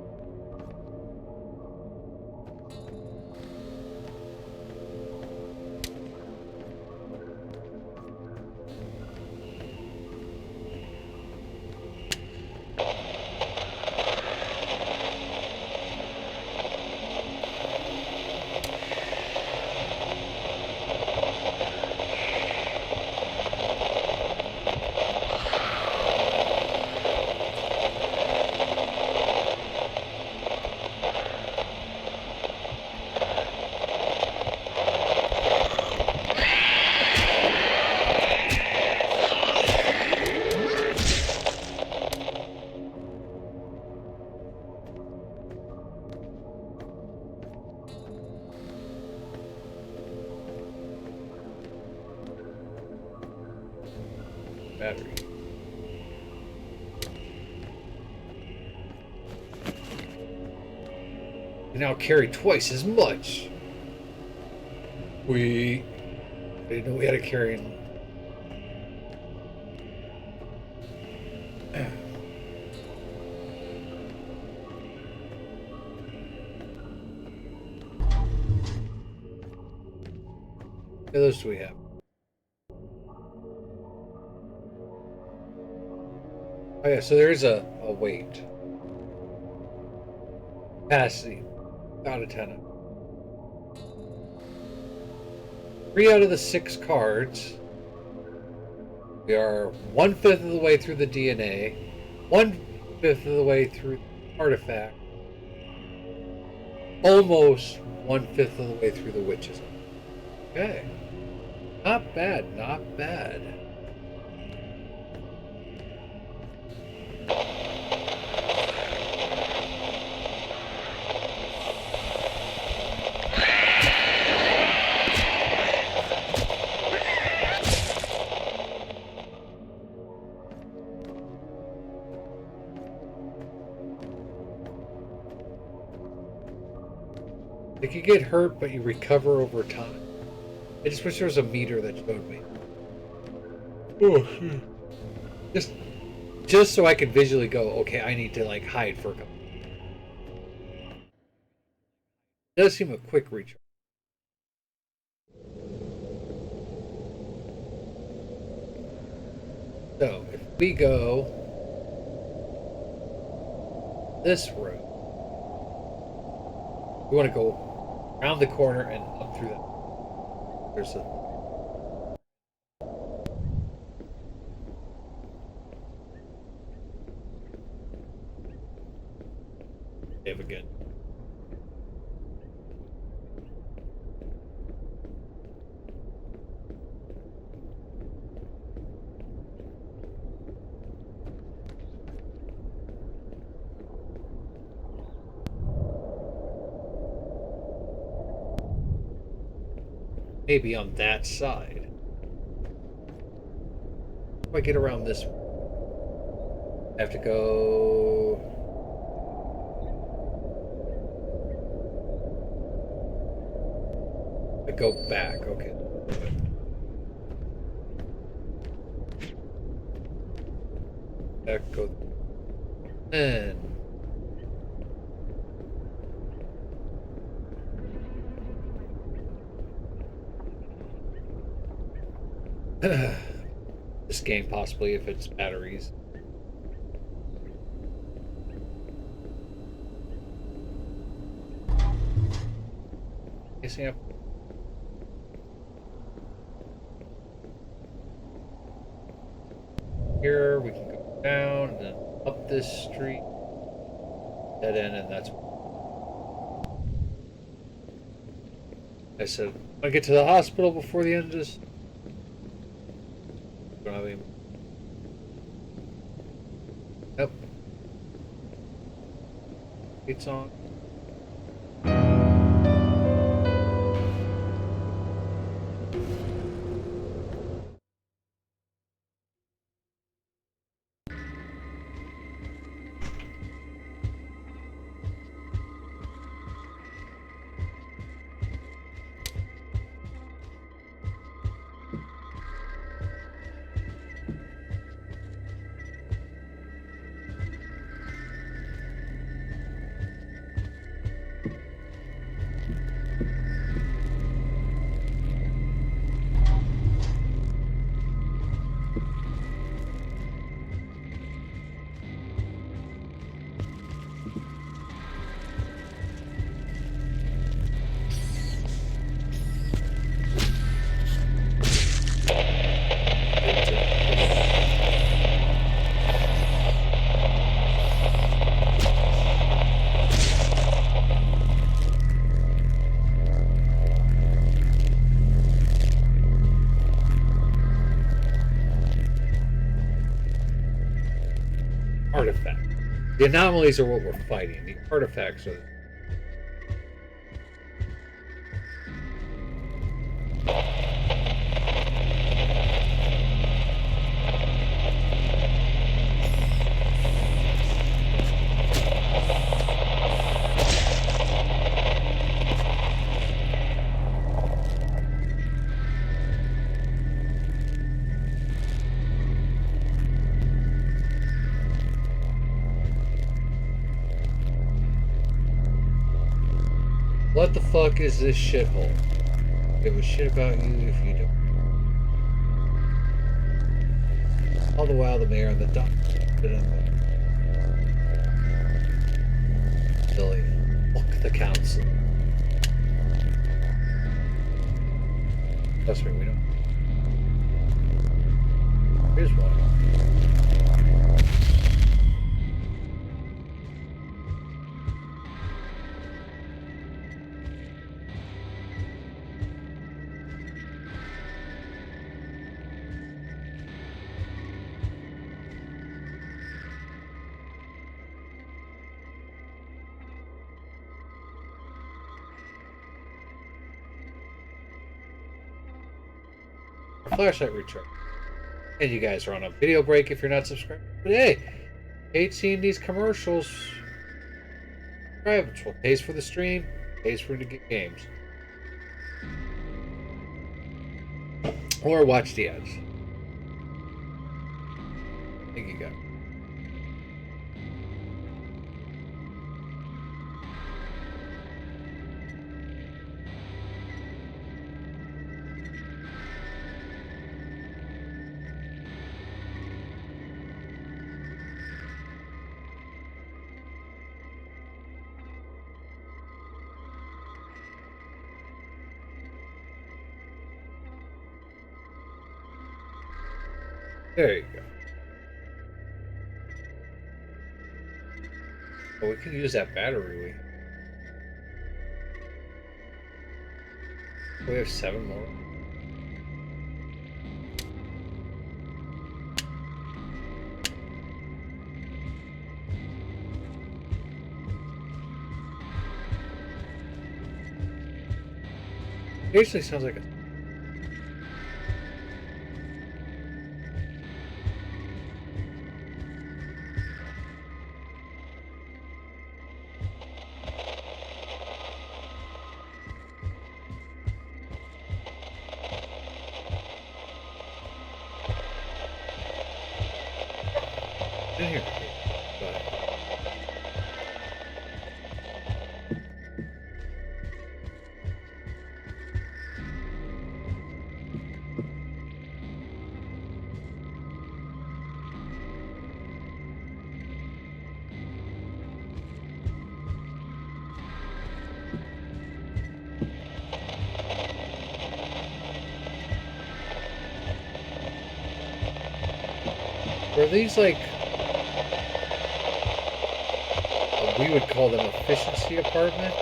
Battery. You now carry twice as much. I didn't know we had to carry. What others do we have? Oh yeah, so there is a weight. Capacity. Out of 10. 3 out of the 6 cards. We are 1/5 of the way through the DNA, 1/5 of the way through the artifact, almost 1/5 of the way through the witches. Okay. Not bad, not bad. Like you get hurt, but you recover over time. I just wish there was a meter that showed me. Oh, just so I could visually go, okay, I need to like hide for a couple. It does seem a quick recharge. So if we go this road, we want to go around the corner and up through that. There's a save again. Maybe on that side. If I get around this one, I have to go. I go back. Okay. Back go. And. This game possibly if it's batteries. Guessing up. Here we can go down and then up this street. Dead end, and that's. I said, I get to the hospital before the end of this. Don't have any. Yep. It's on. Artifact. The anomalies are what we're fighting. The artifacts are. What the fuck is this shithole? Give a shit about you if you don't. All the while the mayor and the doctor sit in the Billy. Fuck the council. Trust me, we don't. Here's one. Flashlight recharge. And you guys are on a video break if you're not subscribed. But hey, hate seeing these commercials. Subscribe. It's what pays for the stream, pays for the games. Or watch the ads. I think you got it. There you go. Well, we can use that battery. We have 7 more. It actually sounds like a in here. But are these like, we would call them efficiency apartment?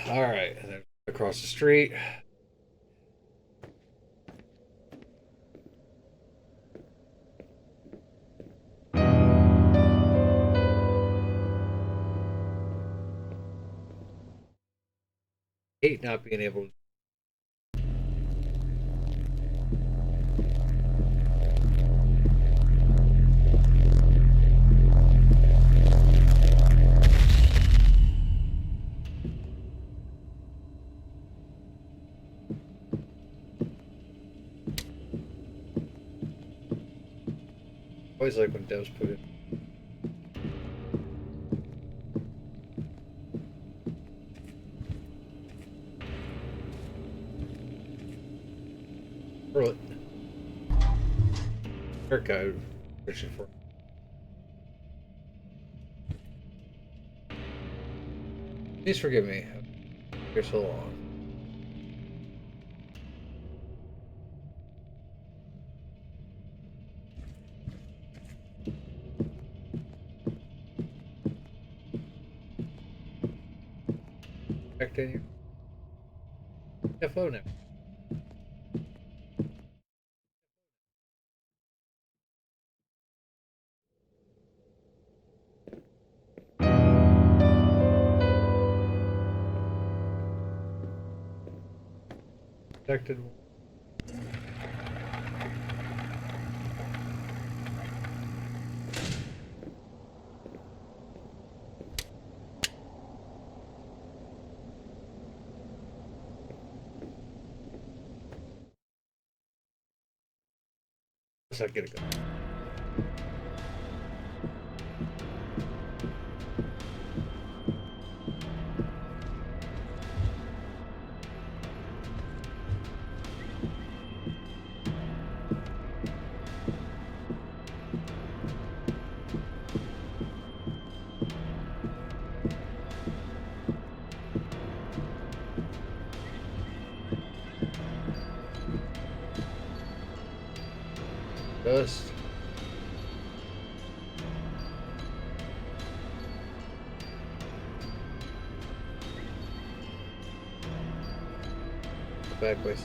All right, and then across the street. Hate not being able to. Always like when devs put it. Really? Guy fishing for. Please forgive me. You're so long. Back in here. FO now. Protected. Let's not get it going. Just. Bad place.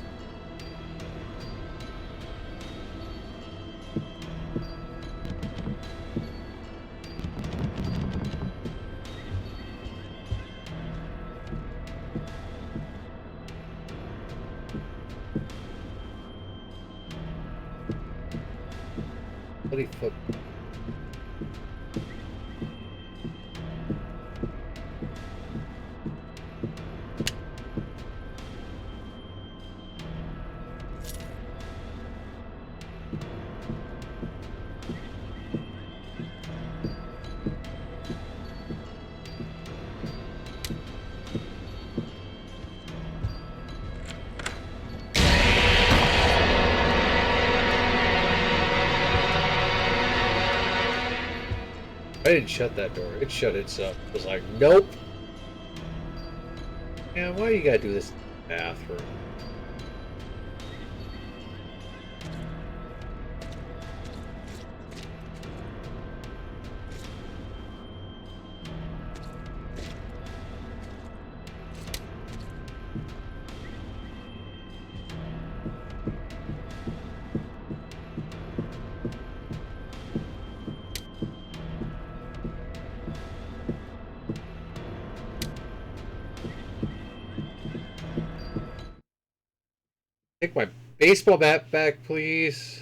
Bloody foot. I didn't shut that door. It shut itself. It was like, nope. Man, why you gotta do this in the bathroom? Take my baseball bat back, please.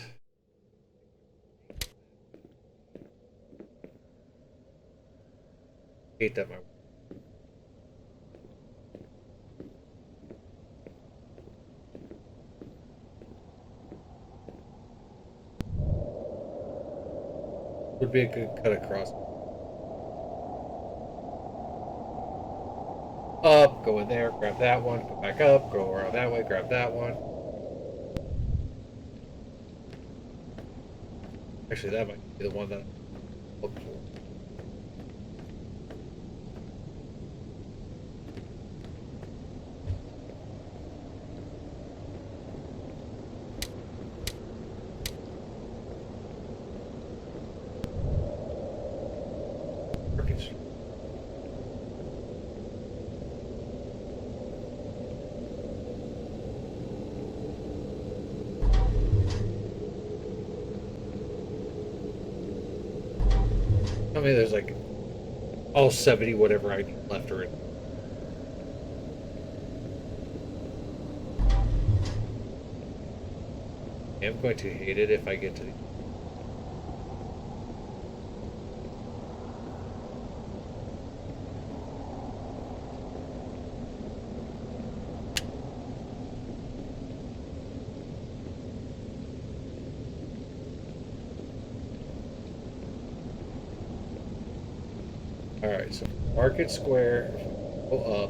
Hate that my would be a good cut across. Up, go in there, grab that one, go back up, go around that way, grab that one. Actually, that might be the one that I'm looking for. Market. I mean, there's like all 70 whatever I need left or in. I'm going to hate it if I get to the... Alright, so Market Square, go up.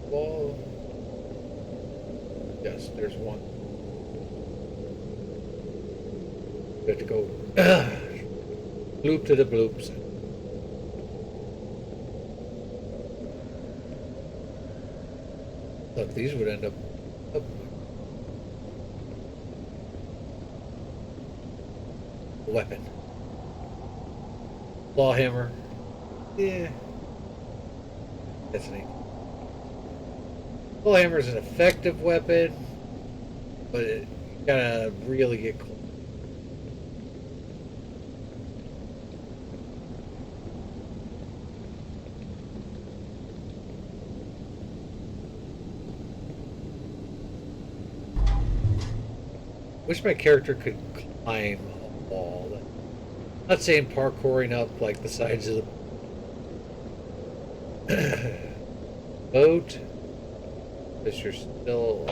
Wall. Yes, there's one. We have to go bloop to the bloops. Look, these would end up. Weapon. Claw hammer. Yeah. That's neat. Claw hammer is an effective weapon, but you gotta really get close. Wish my character could climb a wall. I'm not saying parkouring up like the sides of the boat, because you're still.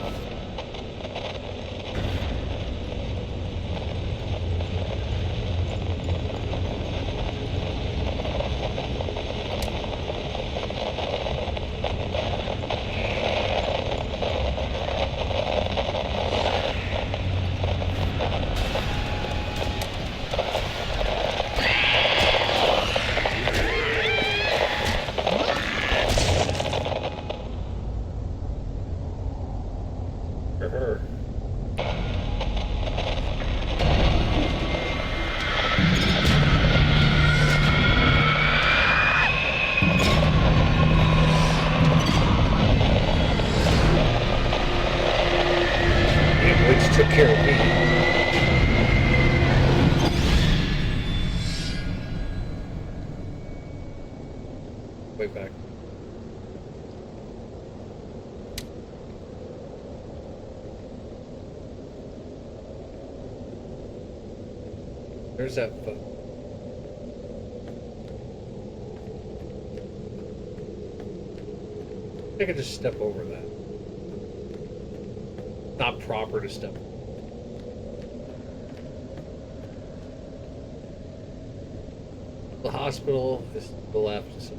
right back. There's that foot. I could just step over that. Not proper to step. The hospital is to the left. So.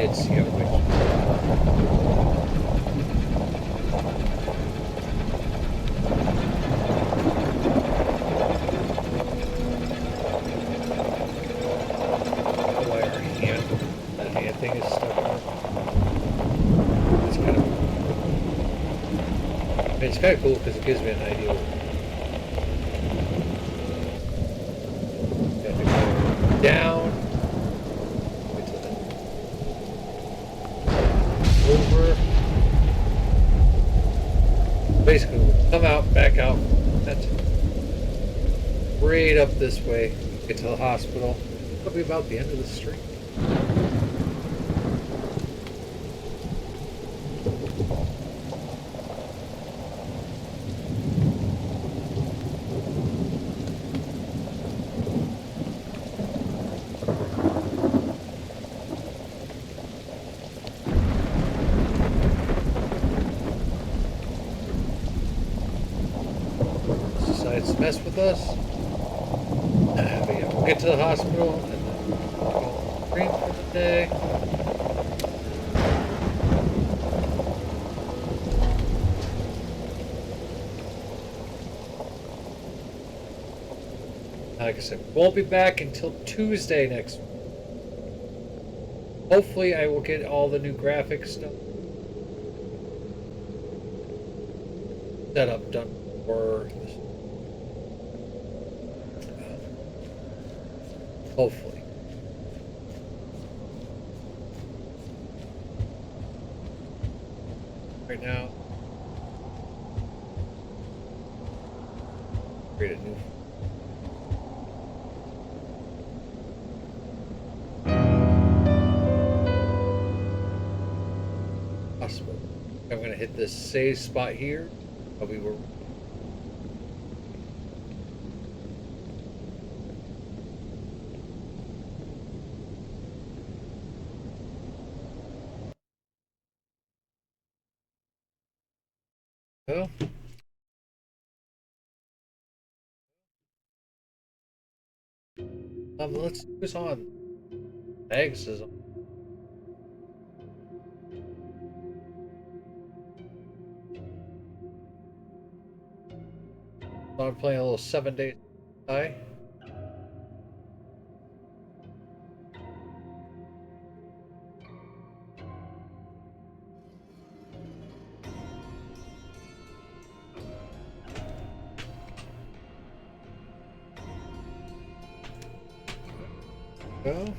It's it's kind of cool because it gives me an idea. Got to go down, over. Basically, we'll come out, back out. That's right up this way. Get to the hospital. Probably about the end of the street. Decides to mess with us. But yeah, we'll get to the hospital and then we'll go green for the day. Like I said, we won't be back until Tuesday next week. Hopefully I will get all the new graphics stuff set up done for this. Hopefully. Right now, create a new. Possible. I'm going to hit this save spot here. We were. Oh. Let's do this on. Eggs is on. So I'm playing a little 7 Days to Die. Go.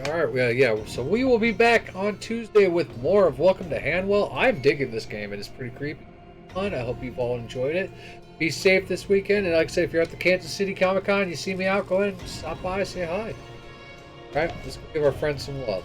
Alright, yeah, so we will be back on Tuesday with more of Welcome to Hanwell. I'm digging this game, and it's pretty creepy. fun. I hope you've all enjoyed it. Be safe this weekend. And like I said, if you're at the Kansas City Comic Con, you see me out, go ahead and stop by, say hi. All right, let's give our friends some love.